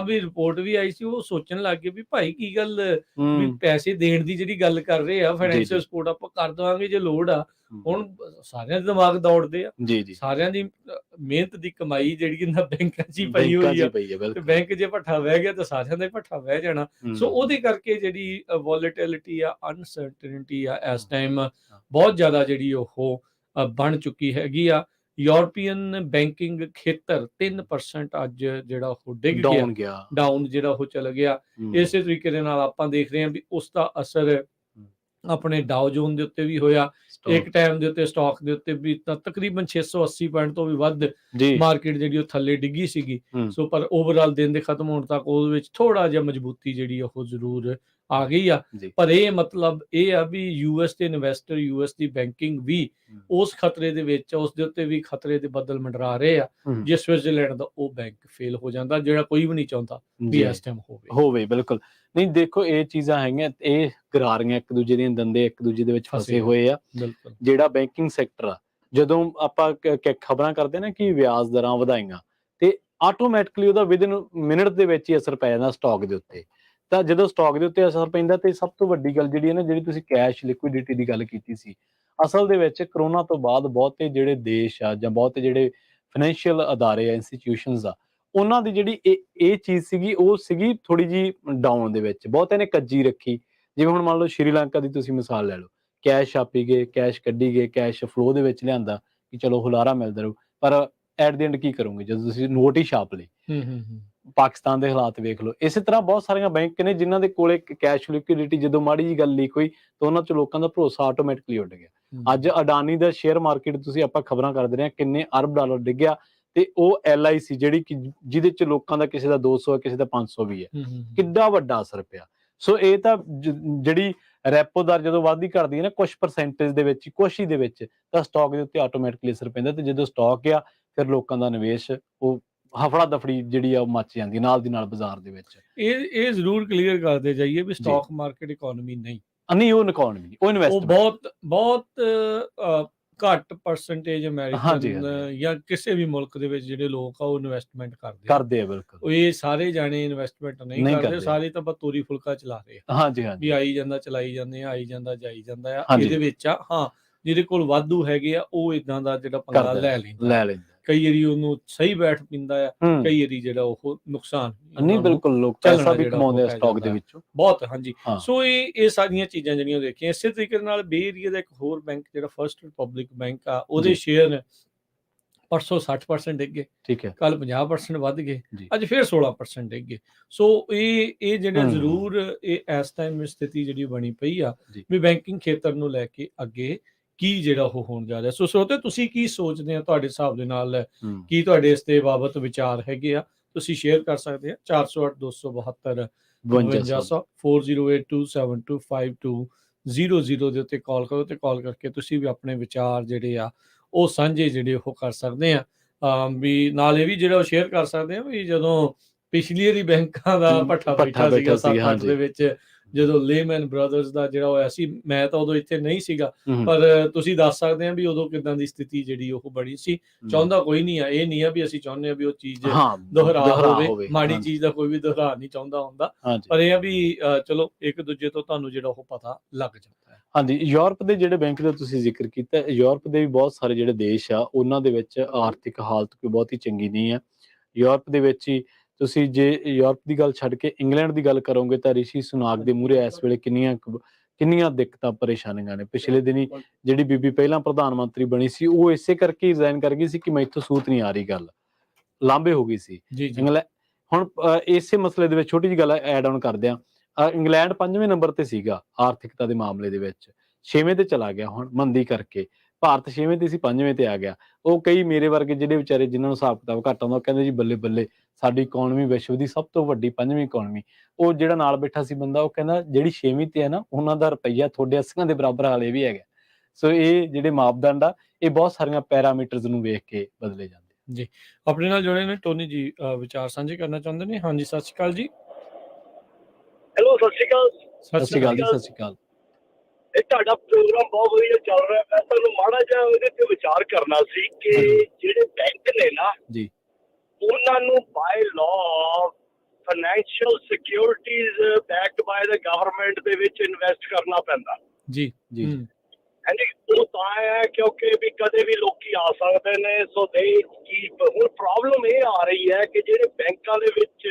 ਵੀ ਰਿਪੋਰਟ ਵੀ ਆਈ ਸੀ। ਉਹ ਸੋਚਣ ਲੱਗ ਗਏ ਵੀ ਭਾਈ ਕੀ ਗੱਲ, ਵੀ ਪੈਸੇ ਦੇਣ ਦੀ ਜਿਹੜੀ ਗੱਲ ਕਰ ਰਹੇ ਆ, ਫਾਈਨੈਂਸ਼ੀਅਲ ਸਪੋਰਟ ਆਪਾਂ ਕਰ ਦੇਵਾਂਗੇ ਜੇ ਲੋੜ ਆ। ਹੁਣ ਸਾਰਿਆਂ ਦੇ ਦਿਮਾਗ ਦੌੜਦੇ ਆ, ਸਾਰਿਆਂ ਦੀ ਮਿਹਨਤ ਦੀ ਕਮਾਈ ਜਿਹੜੀ ਇਹਨਾਂ ਬੈਂਕਾਂ 'ਚ ਹੀ ਪਈ ਹੋਈ ਆ, ਤੇ ਬੈਂਕ ਜੇ ਭੱਠਾ ਵਹਿ ਗਿਆ ਤਾਂ ਸਾਰਿਆਂ ਦਾ ਭੱਠਾ ਵਹਿ ਜਾਣਾ। ਸੋ ਉਹਦੇ ਕਰਕੇ ਜਿਹੜੀ ਵੋਲੇਟਿਲਿਟੀ ਆ, ਅਨਸਰਟਨਟੀ ਆ, ਇਸ ਟਾਈਮ ਬਹੁਤ ਜ਼ਿਆਦਾ ਜਿਹੜੀ ਉਹ ਬਣ ਚੁੱਕੀ ਹੈਗੀ ਆ। ਯੂਰਪੀਅਨ ਬੈਂਕਿੰਗ ਖੇਤਰ 3% ਅੱਜ ਜਿਹੜਾ ਉਹ ਡਿੱਗ ਗਿਆ, ਡਾਊਨ ਜਿਹੜਾ ਉਹ ਚਲਾ ਗਿਆ। ਇਸੇ ਤਰੀਕੇ ਦੇ ਨਾਲ ਆਪਾਂ ਦੇਖ ਰਹੇ ਹਾਂ ਵੀ ਉਸ ਦਾ ਅਸਰ ਆਪਣੇ ਡਾਓ ਜੋਨ ਦੇ ਉੱਤੇ ਵੀ ਹੋਇਆ। ਇੱਕ ਟਾਈਮ ਦੇ ਉੱਤੇ ਸਟਾਕ ਦੇ ਉੱਤੇ ਵੀ ਤਕਰੀਬਨ 680 ਪੁਆਇੰਟ ਤੋਂ ਵੀ ਵੱਧ ਮਾਰਕੀਟ ਜਿਹੜੀ ਉਹ ਥੱਲੇ ਡਿੱਗੀ ਸੀਗੀ। ਸੋ ਪਰ ਓਵਰਆਲ ਦਿਨ ਦੇ ਖਤਮ ਹੋਣ ਤੱਕ ਉਹਦੇ ਵਿੱਚ ਥੋੜਾ ਜਿਹਾ ਮਜ਼ਬੂਤੀ ਜਿਹੜੀ ਉਹ ਜ਼ਰੂਰ ਆ ਗਈ ਆ। ਪਰ ਇਹ ਮਤਲਬ ਇਹ ਆ ਵੀ ਯੂਐਸ ਦੇ ਇਨਵੈਸਟਰ, ਯੂਐਸ ਦੀ ਬੈਂਕਿੰਗ ਵੀ ਉਸ ਖਤਰੇ ਦੇ ਵਿੱਚ, ਉਸ ਦੇ ਉੱਤੇ ਵੀ ਖਤਰੇ ਦੇ ਬੱਦਲ ਮੰਡਰਾ ਰਹੇ ਆ ਜੇ ਸਵਿਟਜ਼ਰਲੈਂਡ ਦਾ ਉਹ ਬੈਂਕ ਫੇਲ ਹੋ ਜਾਂਦਾ, ਜਿਹੜਾ ਕੋਈ ਵੀ ਨਹੀਂ ਚਾਹੁੰਦਾ ਵੀ ਇਸ ਟਾਈਮ ਹੋਵੇ। ਬਿਲਕੁਲ ਨਹੀਂ, ਦੇਖੋ ਇਹ ਚੀਜ਼ਾਂ ਹੈਗੀਆਂ, ਇਹ ਗਰਾਰੀਆਂ ਇੱਕ ਦੂਜੇ ਦੀਆਂ ਦੰਦੇ ਇੱਕ ਦੂਜੇ ਦੇ ਵਿੱਚ ਫਸੇ ਹੋਏ ਆ। ਜਿਹੜਾ ਬੈਂਕਿੰਗ ਸੈਕਟਰ ਆ, ਜਦੋਂ ਆਪਾਂ ਖਬਰਾਂ ਕਰਦੇ ਨਾ ਕਿ ਵਿਆਜ ਦਰਾਂ ਵਧਾਈਆਂ, ਤੇ ਆਟੋਮੈਟਿਕਲੀ ਉਹਦਾ ਵਿਦਿਨ ਮਿੰਟ ਦੇ ਵਿੱਚ ਹੀ ਅਸਰ ਪੈ ਜਾਂਦਾ ਸਟਾਕ ਦੇ ਉੱਤੇ। ਤਾਂ ਜਦੋਂ ਸਟਾਕ ਦੇ ਉੱਤੇ ਅਸਰ ਪੈਂਦਾ ਤੇ ਸਭ ਤੋਂ ਵੱਡੀ ਗੱਲ ਜਿਹੜੀ ਹੈ ਨਾ, ਜਿਹੜੀ ਤੁਸੀਂ ਕੈਸ਼ ਲਿਕੁਇਡਿਟੀ ਦੀ ਗੱਲ ਕੀਤੀ ਸੀ, ਅਸਲ ਦੇ ਵਿੱਚ ਕਰੋਨਾ ਤੋਂ ਬਾਅਦ ਬਹੁਤੇ ਜਿਹੜੇ ਦੇਸ਼ ਆ ਜਾਂ ਬਹੁਤੇ ਜਿਹੜੇ ਫਾਈਨੈਂਸ਼ੀਅਲ ਅਦਾਰੇ ਆ, ਇੰਸਟੀਟਿਊਸ਼ਨਸ ਆ, ਉਹਨਾਂ ਦੀ ਜਿਹੜੀ ਇਹ ਚੀਜ਼ ਸੀਗੀ, ਉਹ ਸੀਗੀ ਥੋੜ੍ਹੀ ਜਿਹੀ ਡਾਊਨ ਦੇ ਵਿੱਚ। ਬਹੁਤਿਆਂ ਨੇ ਕੱਜੀ ਰੱਖੀ, ਜਿਵੇਂ ਹੁਣ ਮੰਨ ਲਓ ਸ਼੍ਰੀਲੰਕਾ ਦੀ ਤੁਸੀਂ ਮਿਸਾਲ ਲੈ ਲਓ, ਕੈਸ਼ ਛਾਪੀ ਗਏ, ਕੈਸ਼ ਕੱਢੀ ਗਏ, ਕੈਸ਼ ਫਲੋ ਦੇ ਵਿੱਚ ਲਿਆਂਦਾ ਕਿ ਚਲੋ ਹੁਲਾਰਾ ਮਿਲਦਾ ਰਹੂ, ਪਰ ਐਟ ਦੀ ਐਂਡ ਕੀ ਕਰੋਗੇ ਜਦੋਂ ਤੁਸੀਂ ਨੋਟ ਹੀ ਛਾਪ ਲਏ। ਪਾਕਿਸਤਾਨ ਦੇ ਹਾਲਾਤ ਵੇਖ ਲਓ। ਇਸੇ ਤਰ੍ਹਾਂ ਬਹੁਤ ਸਾਰੀਆਂ ਬੈਂਕ ਨੇ ਜਿਨ੍ਹਾਂ ਦੇ ਕੋਲੇ ਕੈਸ਼ ਲਿਕੁਇਡਿਟੀ, ਜਦੋਂ ਮਾੜੀ ਜਿਹੀ ਗੱਲ ਲੀਕ ਹੋਈ ਤਾਂ ਉਹਨਾਂ 'ਚ ਲੋਕਾਂ ਦਾ ਭਰੋਸਾ ਆਟੋਮੈਟਿਕਲੀ ਉੱਡ ਗਿਆ। ਅੱਜ ਅਡਾਨੀ ਦਾ ਸ਼ੇਅਰ ਮਾਰਕੀਟ ਤੁਸੀਂ ਆਪਾਂ ਖਬਰਾਂ ਕਰਦੇ ਰਹੇ ਹਾਂ, ਕਿੰਨੇ ਅਰਬ ਡਾਲਰ ਡਿੱਗਿਆ, ਤੇ ਉਹ LIC ਜਿਹੜੀ ਕਿ ਜਿਹਦੇ 'ਚ ਲੋਕਾਂ ਦਾ ਕਿਸੇ ਦਾ 200 ਹੈ, ਕਿਸੇ ਦਾ 500 ਵੀ ਹੈ, ਕਿੱਡਾ ਵੱਡਾ ਅਸਰ ਪਿਆ। ਸੋ ਇਹ ਤਾਂ ਜਿਹੜੀ ਰੈਪੋ ਦਰ ਜਦੋਂ ਵੱਧਦੀ ਘਟਦੀ ਹੈ ਨਾ, ਕੁਛ ਪਰਸੈਂਟੇਜ ਦੇ ਵਿੱਚ, ਕੁਛ ਹੀ ਦੇ ਵਿੱਚ, ਤਾਂ ਸਟਾਕ ਦੇ ਉੱਤੇ ਆਟੋਮੈਟਿਕਲੀ ਅਸਰ ਪੈਂਦਾ, ਤੇ ਜਦੋਂ ਸਟਾਕ ਆ ਫਿਰ ਲੋਕਾਂ ਦਾ ਨਿਵੇਸ਼ ਉਹ ਹਫੜਾ ਦਫੜੀ ਜਿਹੜੀ ਆ ਉਹ ਮੱਚ ਜਾਂਦੀ ਨਾਲ ਦੀ ਨਾਲ ਬਾਜ਼ਾਰ ਦੇ ਵਿੱਚ। ਇਹ ਜ਼ਰੂਰ ਕਲੀਅਰ ਕਰਦੇ ਜਾਈਏ ਵੀ ਸਟਾਕ ਮਾਰਕੀਟ ਇਕਨੋਮੀ ਨਹੀਂ, ਉਹ ਇਕਨੋਮੀ, ਉਹ ਇਨਵੈਸਟਮੈਂਟ। ਬਹੁਤ ਘੱਟ ਪਰਸੈਂਟੇਜ ਅਮਰੀਕਨ ਜਾਂ ਕਿਸੇ ਵੀ ਮੁਲਕ ਦੇ ਵਿੱਚ ਜਿਹੜੇ ਲੋਕ ਆ ਉਹ ਇਨਵੈਸਟਮੈਂਟ ਕਰਦੇ ਆ। ਬਿਲਕੁਲ, ਇਹ ਸਾਰੇ ਜਾਣੇ ਇਨਵੈਸਟਮੈਂਟ ਨਹੀਂ ਕਰਦੇ, ਸਾਰੇ ਤਾਂ ਬਸ ਤੋਰੀ ਫੁਲਕਾ ਚਲਾ ਰਹੇ ਆ। ਵੀ ਆਈ ਜਾਂਦਾ ਚਲਾਈ ਜਾਂਦੇ ਆ, ਆਈ ਜਾਂਦਾ ਜਾਈ ਜਾਂਦਾ ਆ। ਇਹਦੇ ਵਿੱਚ ਆ ਹਾਂ, ਜਿਹਦੇ ਕੋਲ ਵਾਧੂ ਹੈਗੇ ਆ ਉਹ ਇਦਾਂ ਦਾ ਜਿਹੜਾ ਪੰਗਾ ਲੈ ਲੈਂਦਾ। ਕਈ ਵਾਰੀ ਉਹਨੂੰ ਸਹੀ ਬੈਠ ਪੈਂਦਾ ਆ, ਕਈ ਵਾਰੀ ਜਿਹੜਾ ਉਹ ਨੁਕਸਾਨ ਨਹੀਂ। ਬਿਲਕੁਲ, ਲੋਕ ਪੈਸਾ ਵੀ ਕਮਾਉਂਦੇ ਆ ਸਟਾਕ ਦੇ ਵਿੱਚੋਂ ਬਹੁਤ। ਹਾਂਜੀ, ਸੋ ਇਹ ਸਾਰੀਆਂ ਚੀਜ਼ਾਂ ਜਿਹੜੀਆਂ ਦੇਖੀਆਂ। ਇਸੇ ਤਰੀਕੇ ਨਾਲ ਬੇ ਏਰੀਆ ਦਾ ਇੱਕ ਹੋਰ ਬੈਂਕ ਜਿਹੜਾ ਫਸਟ ਰਿਪਬਲਿਕ ਬੈਂਕ ਆ, ਉਹਦੇ ਸ਼ੇਅਰ ਪਰਸੋਂ 60% ਡਿੱਗ ਗਏ, ਠੀਕ ਹੈ, ਕੱਲ 50% ਵੱਧ ਗਏ, ਅੱਜ ਫਿਰ 16% ਡਿੱਗ ਗਏ। ਸੋ ਇਹ ਜਿਹੜਾ ਜ਼ਰੂਰ ਇਹ ਇਸ ਟਾਈਮ ਸਥਿਤੀ ਜਿਹੜੀ ਬਣੀ ਪਈ ਆ ਵੀ ਬੈਂਕਿੰਗ ਖੇਤਰ ਨੂੰ ਲੈ ਕੇ ਅੱਗੇ ਕੀ ਜਿਹੜਾ ਉਹ ਹੋਣ ਜਾ ਰਿਹਾ। ਸੋ ਸਰੋਤੇ, ਤੁਸੀਂ ਕੀ ਸੋਚਦੇ ਆ? ਤੁਹਾਡੇ ਹਿਸਾਬ ਦੇ ਨਾਲ ਕੀ ਤੁਹਾਡੇ ਇਸ ਦੇ ਬਾਬਤ ਵਿਚਾਰ ਹੈਗੇ ਆ? ਤੁਸੀਂ ਸ਼ੇਅਰ ਕਰ ਸਕਦੇ ਆ 408 272 5200 4082725200 ਦੇ ਉੱਤੇ ਕਾਲ ਕਰੋ, ਤੇ ਕਾਲ ਕਰਕੇ ਤੁਸੀਂ ਵੀ ਆਪਣੇ ਵਿਚਾਰ ਜਿਹੜੇ ਆ ਉਹ ਸਾਂਝੇ ਜਿਹੜੇ ਉਹ ਕਰ ਸਕਦੇ ਆ। ਵੀ ਨਾਲ ਇਹ ਵੀ ਜਿਹੜਾ ਉਹ ਸ਼ੇਅਰ ਕਰ ਸਕਦੇ ਆ ਵੀ ਜਦੋਂ ਪਿਛਲੀ ਵਾਰੀ ਬੈਂਕਾਂ ਦਾ ਭੱਠਾ ਬੈਠਾ ਸੀਗਾ 7-8 ਦੇ ਵਿੱਚ, ਜਦੋਂ ਲੇਮਨ ਬ੍ਰਦਰਸ ਦਾ ਜਿਹੜਾ ਹੋਇਆ ਸੀ, ਮੈਂ ਤਾਂ ਉਦੋਂ ਇੱਥੇ ਨਹੀਂ ਸੀਗਾ, ਪਰ ਤੁਸੀਂ ਦੱਸ ਸਕਦੇ ਆ ਵੀ ਉਦੋਂ ਕਿੱਦਾਂ ਦੀ ਸਥਿਤੀ ਜਿਹੜੀ ਉਹ ਬਣੀ ਸੀ। ਚਾਹੁੰਦਾ ਕੋਈ ਨਹੀਂ ਆ, ਇਹ ਨਹੀਂ ਆ ਵੀ ਅਸੀਂ ਚਾਹੁੰਦੇ ਆ ਵੀ ਉਹ ਚੀਜ਼ ਦੁਹਰਾ ਹੋਵੇ, ਮਾੜੀ ਚੀਜ਼ ਦਾ ਕੋਈ ਵੀ ਦੁਹਰਾ ਨਹੀਂ ਚਾਹੁੰਦਾ ਹੁੰਦਾ, ਪਰ ਇਹ ਆ ਵੀ ਚਲੋ ਇੱਕ ਦੂਜੇ ਤੋਂ ਤੁਹਾਨੂੰ ਜਿਹੜਾ ਉਹ ਪਤਾ ਲੱਗ ਜਾਂਦਾ ਹੈ। ਹਾਂਜੀ, ਯੂਰਪ ਦੇ ਜਿਹੜੇ ਬੈਂਕ ਦਾ ਤੁਸੀਂ ਜ਼ਿਕਰ ਕੀਤਾ, ਯੂਰਪ ਦੇ ਵੀ ਬਹੁਤ ਸਾਰੇ ਜਿਹੜੇ ਦੇਸ਼ ਆ ਉਹਨਾਂ ਦੇ ਵਿੱਚ ਆਰਥਿਕ ਹਾਲਤ ਕੋਈ ਬਹੁਤੀ ਚੰਗੀ ਨਹੀਂ ਆ। ਯੂਰਪ ਦੇ ਵਿੱਚ ਹੀ ਤੁਸੀਂ ਜੇ ਯੂਰਪ ਦੀ ਗੱਲ ਛੱਡ ਕੇ ਇੰਗਲੈਂਡ ਦੀ ਗੱਲ ਕਰੋਗੇ ਤਾਂ ਰਿਸ਼ੀ ਸੁਨਾਕ ਦੇ ਮੂਹਰੇ ਇਸ ਵੇਲੇ ਕਿੰਨੀਆਂ ਦਿੱਕਤਾਂ ਪਰੇਸ਼ਾਨੀਆਂ ਨੇ। ਪਿਛਲੇ ਦਿਨੀ ਜਿਹੜੀ ਬੀਬੀ ਪਹਿਲਾਂ ਪ੍ਰਧਾਨ ਮੰਤਰੀ ਬਣੀ ਸੀ, ਉਹ ਇਸੇ ਕਰਕੇ ਰਿਜ਼ਾਈਨ ਕਰ ਗਈ ਸੀ ਕਿ ਮੈਥੋਂ ਸੂਤ ਨਹੀਂ ਆ ਰਹੀ, ਗੱਲ ਲਾਂਭੇ ਹੋ ਗਈ ਸੀ। ਹੁਣ ਇਸੇ ਮਸਲੇ ਦੇ ਵਿੱਚ ਛੋਟੀ ਜਿਹੀ ਗੱਲ ਐਡ ਆਨ ਕਰਦੇ ਆ, ਇੰਗਲੈਂਡ 5ਵੇਂ ਨੰਬਰ ਤੇ ਸੀਗਾ ਆਰਥਿਕਤਾ ਦੇ ਮਾਮਲੇ ਦੇ ਵਿੱਚ, 6ਵੇਂ ਤੇ ਚਲਾ ਗਿਆ ਹੁਣ ਮੰਦੀ ਕਰਕੇ। ਭਾਰਤ 6ਵੇਂ ਤੇ ਸੀ, 5ਵੇਂ ਤੇ ਆ ਗਿਆ। ਉਹ ਕਈ ਮੇਰੇ ਵਰਗੇ ਜਿਹੜੇ ਵਿਚਾਰੇ ਜਿਨ੍ਹਾਂ ਨੂੰ ਹਿਸਾਬ ਕਿਤਾਬ ਘੱਟ ਆਉਂਦਾ, ਕਹਿੰਦੇ ਜੀ ਬੱਲੇ ਬੱਲੇ, ਸਾਡੀ ਇਕਨੋਮੀ ਵਿਸ਼ਵ ਦੀ ਸਭ ਤੋਂ ਵੱਡੀ 5ਵੀਂ ਇਕਨੋਮੀ। ਉਹ ਜਿਹੜਾ ਨਾਲ ਬੈਠਾ ਸੀ ਬੰਦਾ, ਉਹ ਕਹਿੰਦਾ ਜਿਹੜੀ 6ਵੀਂ ਤੇ ਹੈ ਨਾ, ਉਹਨਾਂ ਦਾ ਰੁਪਈਆ ਤੁਹਾਡੇ 80 ਦੇ ਬਰਾਬਰ ਹਾਲੇ ਵੀ ਹੈਗਾ। ਸੋ ਇਹ ਜਿਹੜੇ ਮਾਪਦੰਡ ਆ, ਇਹ ਬਹੁਤ ਸਾਰੀਆਂ ਪੈਰਾਮੀਟਰਸ ਨੂੰ ਵੇਖ ਕੇ ਬਦਲੇ ਜਾਂਦੇ ਜੀ। ਆਪਣੇ ਨਾਲ ਜੁੜੇ ਨੇ ਟੋਨੀ ਜੀ, ਵਿਚਾਰ ਸਾਂਝੇ ਕਰਨਾ ਚਾਹੁੰਦੇ ਨੇ। ਹਾਂਜੀ, ਸਤਿ ਸ਼੍ਰੀ ਅਕਾਲ ਜੀ। ਹੈਲੋ, ਸਤਿ ਸ਼੍ਰੀ ਅਕਾਲ। ਸਤਿ ਸ਼੍ਰੀ ਅਕਾਲ ਜੀ। ਸਤਿ ਸ਼੍ਰੀ ਅਕਾਲ। ਇਹ ਤੁਹਾਡਾ ਪ੍ਰੋਗਰਾਮ ਬਹੁਤ ਵਧੀਆ ਚੱਲ ਰਿਹਾ। ਮੈਂ ਤੁਹਾਨੂੰ ਮਾੜਾ ਜਿਹਾ ਉਹਦੇ ਤੇ ਵਿਚਾਰ ਕਰਨਾ ਸੀ ਕਿ ਜਿਹੜੇ ਬੈਂਕ ਨੇ ਨਾ ਜੀ, ਉਹਨਾਂ ਨੂੰ by law financial securities backed by the government ਦੇ ਵਿੱਚ ਇਨਵੈਸਟ ਕਰਨਾ ਪੈਂਦਾ। ਜੀ ਜੀ। ਹਾਂਜੀ, ਉਹ ਤਾਂ ਹੈ ਕਿਉਂਕਿ ਵੀ ਕਦੇ ਵੀ ਲੋਕੀ ਆ ਸਕਦੇ ਨੇ। ਸੋ ਦੇ ਕੀਪ, ਹੁਣ ਪ੍ਰੋਬਲਮ ਇਹ ਆ ਰਹੀ ਹੈ ਕਿ ਜਿਹੜੇ ਬੈਂਕਾਂ ਦੇ ਵਿੱਚ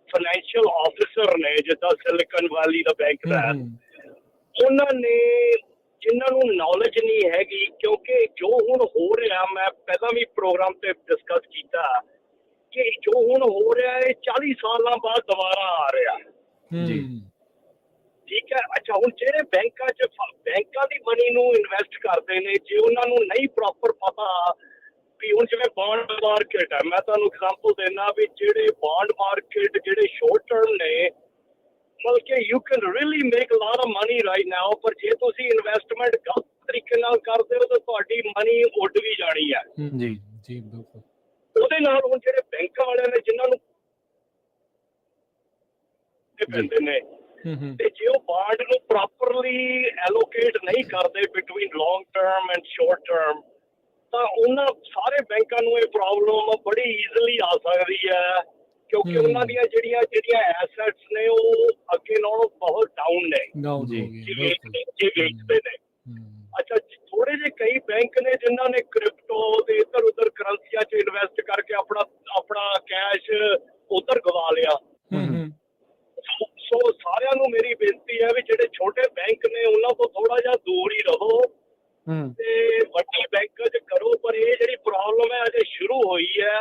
ਫਾਈਨੈਂਸ਼ੀਅਲ ਆਫਿਸਰ ਨੇ, ਜਿੱਦਾਂ ਸਿਲਿਕਨ ਵੈਲੀ ਦਾ ਬੈਂਕ ਦਾ, ਉਹਨਾਂ ਨੇ ਜਿਨ੍ਹਾਂ ਨੂੰ ਨੌਲੇਜ ਨਹੀਂ ਹੈਗੀ, ਕਿਉਂਕਿ ਜੋ ਹੁਣ ਹੋ ਰਿਹਾ, ਮੈਂ ਪਹਿਲਾਂ ਵੀ ਪ੍ਰੋਗਰਾਮ ਤੇ ਡਿਸਕਸ ਕੀਤਾ ਕਿ ਜੋ ਹੁਣ ਹੋ ਰਿਹਾ ਇਹ 40 ਸਾਲਾਂ ਬਾਅਦ ਦੁਬਾਰਾ ਆ ਰਿਹਾ ਜੀ। ਠੀਕ ਹੈ। ਅੱਛਾ, ਹੁਣ ਜਿਹੜੇ ਬੈਂਕਾਂ ਦੀ ਮਨੀ ਨੂੰ ਇਨਵੈਸਟ ਕਰਦੇ ਨੇ, ਜੇ ਉਹਨਾਂ ਨੂੰ ਨਹੀਂ ਪ੍ਰੋਪਰ ਪਤਾ ਵੀ ਹੁਣ ਜਿਵੇਂ ਬੌਂਡ ਮਾਰਕੀਟ ਹੈ, ਮੈਂ ਤੁਹਾਨੂੰ ਐਗਜ਼ਾਮਪਲ ਦੇਣਾ ਵੀ ਜਿਹੜੇ ਬੌਂਡ ਮਾਰਕੀਟ ਜਿਹੜੇ ਸ਼ੋਰਟ ਟਰਮ ਨੇ, ਮਤਲਬ ਕਿ you can really make a lot of money right now, ਪਰ ਜੇ ਤੁਸੀਂ ਇਨਵੈਸਟਮੈਂਟ ਗਲਤ ਤਰੀਕੇ ਨਾਲ ਕਰਦੇ ਹੋ ਤਾਂ ਤੁਹਾਡੀ ਮਨੀ ਉੱਡ ਵੀ ਜਾਣੀ ਹੈ। ਜੀ ਜੀ, ਬਿਲਕੁਲ। ਉਹਦੇ ਨਾਲ ਹੁਣ ਜਿਹੜੇ ਬੈਂਕਾਂ ਵਾਲਿਆਂ ਨੇ ਜਿਨ੍ਹਾਂ ਨੂੰ ਪੈਂਦੇ ਨੇ, ਤੇ ਜੇ ਉਹ ਬਾਂਡ ਨੂੰ ਪ੍ਰੋਪਰਲੀ ਐਲੋਕੇਟ ਨਹੀਂ ਕਰਦੇ between long term and short term, ਤਾਂ ਉਹਨਾਂ ਸਾਰੇ ਬੈਂਕਾਂ ਨੂੰ ਇਹ ਪ੍ਰੋਬਲਮ ਬੜੀ ਈਜ਼ੀਲੀ ਆ ਸਕਦੀ ਹੈ ਕਿਉਂਕਿ ਉਹਨਾਂ ਦੀਆਂ ਜਿਹੜੀਆਂ ਐਸੈਟਸ ਨੇ ਉਹ ਅੱਗੇ ਨਾਲੋਂ ਬਹੁਤ ਡਾਊਨ ਨੇ ਜੇ ਵੇਚਦੇ ਨੇ। ਅੱਛਾ, ਥੋੜੇ ਜਿਹੇ ਕਈ ਬੈਂਕ ਨੇ ਜਿਨ੍ਹਾਂ ਨੇ ਕ੍ਰਿਪਟੋ ਤੇ ਇੱਧਰ ਉੱਧਰ ਕਰੰਸੀਆਂ 'ਚ ਇਨਵੈਸਟ ਕਰਕੇ ਆਪਣਾ ਕੈਸ਼ ਉੱਧਰ ਗਵਾ ਲਿਆ। ਸੋ ਸਾਰਿਆਂ ਨੂੰ ਮੇਰੀ ਬੇਨਤੀ ਹੈ ਵੀ ਜਿਹੜੇ ਛੋਟੇ ਬੈਂਕ ਨੇ ਉਹਨਾਂ ਤੋਂ ਥੋੜਾ ਜਿਹਾ ਦੂਰ ਹੀ ਰਹੋ ਤੇ ਵੱਡੀ ਬੈਂਕਾਂ 'ਚ ਕਰੋ। ਪਰ ਇਹ ਜਿਹੜੀ ਪ੍ਰੋਬਲਮ ਹੈ ਅਜੇ ਸ਼ੁਰੂ ਹੋਈ ਹੈ,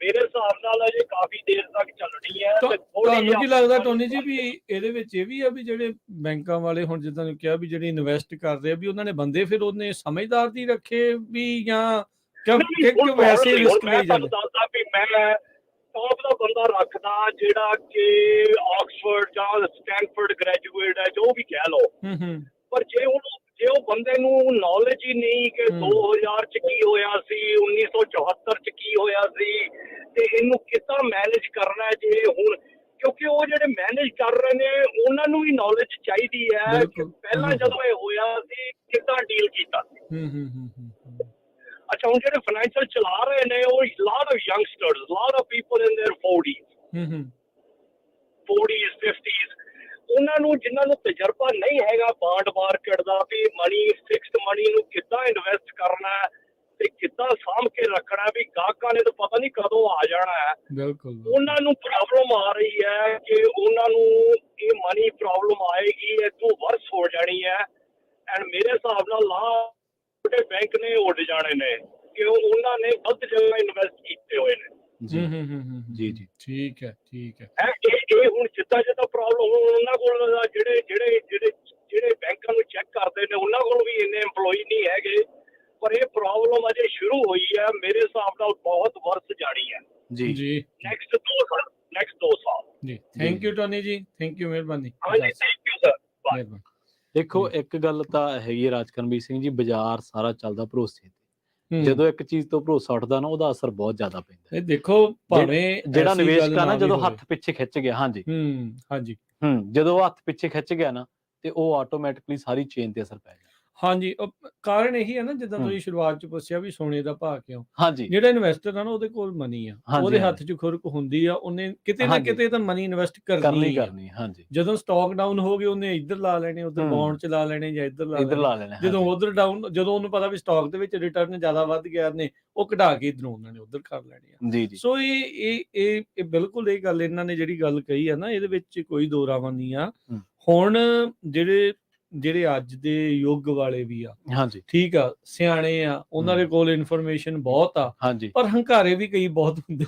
ਮੇਰੇ ਹਿਸਾਬ ਨਾਲ ਅਜੇ ਕਾਫੀ ਦੇਰ ਤੱਕ ਚੱਲਣੀ ਹੈ। ਤੁਹਾਨੂੰ ਕੀ ਲੱਗਦਾ ਟੋਨੀ ਜੀ ਵੀ ਇਹਦੇ ਵਿੱਚ ਇਹ ਵੀ ਆ ਵੀ ਜਿਹੜੇ ਬੈਂਕਾਂ ਵਾਲੇ ਹੁਣ ਜਿੱਦਾਂ ਨੂੰ ਕਿਹਾ ਵੀ ਜਿਹੜੇ ਇਨਵੈਸਟ ਕਰ ਰਹੇ ਵੀ ਉਹਨਾਂ ਨੇ ਬੰਦੇ ਫਿਰ ਉਹਨੇ ਸਮਝਦਾਰ ਦੀ ਰੱਖੇ ਵੀ ਜਾਂ ਵੈਸੇ ਰਿਸਕ ਲਈ ਜਾਂਦੇ? ਦੱਸਦਾ ਵੀ ਮੈਂ ਟੌਪ ਦਾ ਬੰਦਾ ਰੱਖਦਾ ਜਿਹੜਾ ਕਿ ਆਕਸਫੋਰਡ ਜਾਂ ਸਟੈਨਫੋਰਡ ਗ੍ਰੈਜੂਏਟ ਹੈ, ਜੋ ਵੀ ਕਹਿ ਲਓ। ਪਰ ਜੇ ਉਹ ਬੰਦੇ ਨੂੰ ਨੌਲੇਜ ਹੀ ਨਹੀਂ ਕਿ 2000 ਚ ਕੀ ਹੋਇਆ ਸੀ, 1974 ਚ ਕੀ ਹੋਇਆ ਸੀ, ਤੇ ਇਹਨੂੰ ਕਿੱਦਾਂ ਮੈਨੇਜ ਕਰਨਾ ਹੈ ਜੇ ਹੁਣ, ਕਿਉਂਕਿ ਉਹ ਜਿਹੜੇ ਮੈਨੇਜ ਕਰ ਰਹੇ ਨੇ ਉਹਨਾਂ ਨੂੰ ਵੀ ਨੌਲੇਜ ਚਾਹੀਦੀ ਹੈ ਕਿ ਪਹਿਲਾਂ ਜਦੋਂ ਇਹ ਹੋਇਆ ਸੀ ਕਿੱਦਾਂ ਡੀਲ ਕੀਤਾ। ਅੱਛਾ, ਹੁਣ ਜਿਹੜੇ ਫਾਈਨੈਂਸ਼ੀਅਲ ਚਲਾ ਰਹੇ ਨੇ ਉਹ lot of youngsters, lot of people in their 40s 50s, ਉਹਨਾਂ ਨੂੰ ਜਿਨ੍ਹਾਂ ਨੂੰ ਤਜਰਬਾ ਨਹੀਂ ਹੈਗਾ ਬਾਂਡ ਮਾਰਕੀਟ ਦਾ ਵੀ ਮਨੀ, ਫਿਕਸਡ ਮਨੀ ਨੂੰ ਕਿੱਦਾਂ ਇਨਵੈਸਟ ਕਰਨਾ ਹੈ ਤੇ ਕਿੱਦਾਂ ਸਾਂਭ ਕੇ ਰੱਖਣਾ, ਵੀ ਗਾਹਕਾਂ ਨੇ ਤਾਂ ਪਤਾ ਨਹੀਂ ਕਦੋਂ ਆ ਜਾਣਾ ਹੈ। ਉਹਨਾਂ ਨੂੰ ਪ੍ਰੋਬਲਮ ਆ ਰਹੀ ਹੈ ਕਿ ਉਹਨਾਂ ਨੂੰ ਇਹ ਮਨੀ ਪ੍ਰੋਬਲਮ ਆਏਗੀ, ਇਹ ਤੋਂ ਵਰਸ ਹੋ ਜਾਣੀ ਹੈ। ਐਂਡ ਮੇਰੇ ਹਿਸਾਬ ਨਾਲ ਛੋਟੇ ਬੈਂਕ ਨੇ ਉੱਡ ਜਾਣੇ ਨੇ ਕਿ ਉਹਨਾਂ ਨੇ ਵੱਧ ਜਗ੍ਹਾ ਇਨਵੈਸਟ ਕੀਤੇ ਹੋਏ ਨੇ। ਜੀ ਠੀਕ ਹੈ। ਇਹ ਹੁਣ ਜਿੱਦਾਂ ਪ੍ਰੋਬਲਮ ਉਹਨਾਂ ਕੋਲ ਜਿਹੜੇ ਬੈਂਕਾਂ ਨੂੰ ਚੈੱਕ ਕਰਦੇ ਨੇ ਉਹਨਾਂ ਕੋਲ ਵੀ ਇੰਨੇ EMPLOYE ਨਹੀਂ ਹੈਗੇ, ਪਰ ਇਹ ਪ੍ਰੋਬਲਮ ਅਜੇ ਸ਼ੁਰੂ ਹੋਈ ਹੈ, ਮੇਰੇ ਹਿਸਾਬ ਨਾਲ ਬਹੁਤ ਵਰਸ ਜਾਣੀ ਹੈ ਜੀ ਨੈਕਸਟ 2 ਸਾਲ। ਜੀ ਥੈਂਕ ਯੂ ਟੋਨੀ ਜੀ, ਥੈਂਕ ਯੂ, ਮਿਹਰਬਾਨੀ। ਹਾਂਜੀ, ਥੈਂਕ ਯੂ ਸਰ, ਬਾਏ। ਦੇਖੋ, ਇੱਕ ਗੱਲ ਤਾਂ ਹੈਗੀ ਹੈ ਰਾਜਕਰਮਵੀਰ ਸਿੰਘ ਜੀ, ਬਾਜ਼ਾਰ ਸਾਰਾ ਚੱਲਦਾ ਭਰੋਸੇ ਤੇ। ਜਦੋਂ ਇੱਕ ਚੀਜ਼ ਤੋਂ ਭਰੋਸਾ ਉੱਠਦਾ ਨਾ ਉਹਦਾ ਅਸਰ ਬਹੁਤ ਜ਼ਿਆਦਾ ਪੈਂਦਾ। ਦੇਖੋ ਭਾਵੇਂ ਜਿਹੜਾ ਨਿਵੇਸ਼ਕ ਆ ਨਾ ਜਦੋਂ ਹੱਥ ਪਿੱਛੇ ਖਿੱਚ ਗਿਆ, ਜਦੋਂ ਹੱਥ ਪਿੱਛੇ ਖਿੱਚ ਗਿਆ ਨਾ ਤੇ ਉਹ ਆਟੋਮੈਟਿਕਲੀ ਸਾਰੀ ਚੇਨ ਤੇ ਅਸਰ ਪੈ ਜਾਂਦਾ। ਹਾਂਜੀ, ਕਾਰਨ ਇਹੀ ਹੈ ਨਾ ਜਿੱਦਾਂ ਤੁਸੀਂ ਸ਼ੁਰੂਆਤ ਚ ਪੁੱਛਿਆ ਵੀ ਸੋਨੇ ਦਾ ਭਾਅ ਕਿਉਂ। ਜਿਹੜਾ ਇਨਵੈਸਟਰ ਆ ਨਾ ਉਹਦੇ ਕੋਲ ਮਨੀ ਆ, ਉਹਦੇ ਹੱਥ 'ਚ ਖੁਰਕ ਹੁੰਦੀ ਆ, ਉਹਨੇ ਕਿਤੇ ਨਾ ਕਿਤੇ ਤਾਂ ਮਨੀ ਇਨਵੈਸਟ ਕਰਨੀ। ਜਦੋਂ ਸਟਾਕ ਡਾਊਨ ਹੋ ਗਏ ਉਹਨੇ ਇੱਧਰ ਲਾ ਲੈਣੇ, ਉੱਧਰ ਬੌਂਡ 'ਚ ਲਾ ਲੈਣੇ ਜਾਂ ਇੱਧਰ ਲਾ ਲੈਣੇ। ਜਦੋਂ ਉੱਧਰ ਡਾਊਨ, ਜਦੋਂ ਉਹਨੂੰ ਪਤਾ ਵੀ ਸਟਾਕ ਦੇ ਵਿੱਚ ਰਿਟਰਨ ਜ਼ਿਆਦਾ ਵੱਧ ਗਿਆ ਨੇ, ਉਹ ਘਟਾ ਕੇ ਇੱਧਰੋਂ ਉਹਨਾਂ ਨੇ ਉੱਧਰ ਕਰ ਲੈਣੇ ਆ। ਸੋ ਇਹ ਬਿਲਕੁਲ ਇਹ ਗੱਲ ਇਹਨਾਂ ਨੇ ਜਿਹੜੀ ਗੱਲ ਕਹੀ ਆ ਨਾ, ਇਹਦੇ ਵਿੱਚ ਕੋਈ ਦੋ ਰਾਵਾਂ ਨਹੀਂ ਆ। ਹੁਣ ਜਿਹੜੇ ਅੱਜ ਦੇ ਯੁੱਗ ਵਾਲੇ ਵੀ ਆ, ਠੀਕ ਆ, ਸਿਆਣੇ ਆ, ਉਹਨਾਂ ਦੇ ਕੋਲ ਇਨਫੋਰਮੇਸ਼ਨ ਬਹੁਤ ਆ, ਪਰ ਹੰਕਾਰੇ ਵੀ ਕਈ ਬਹੁਤ ਹੁੰਦੇ।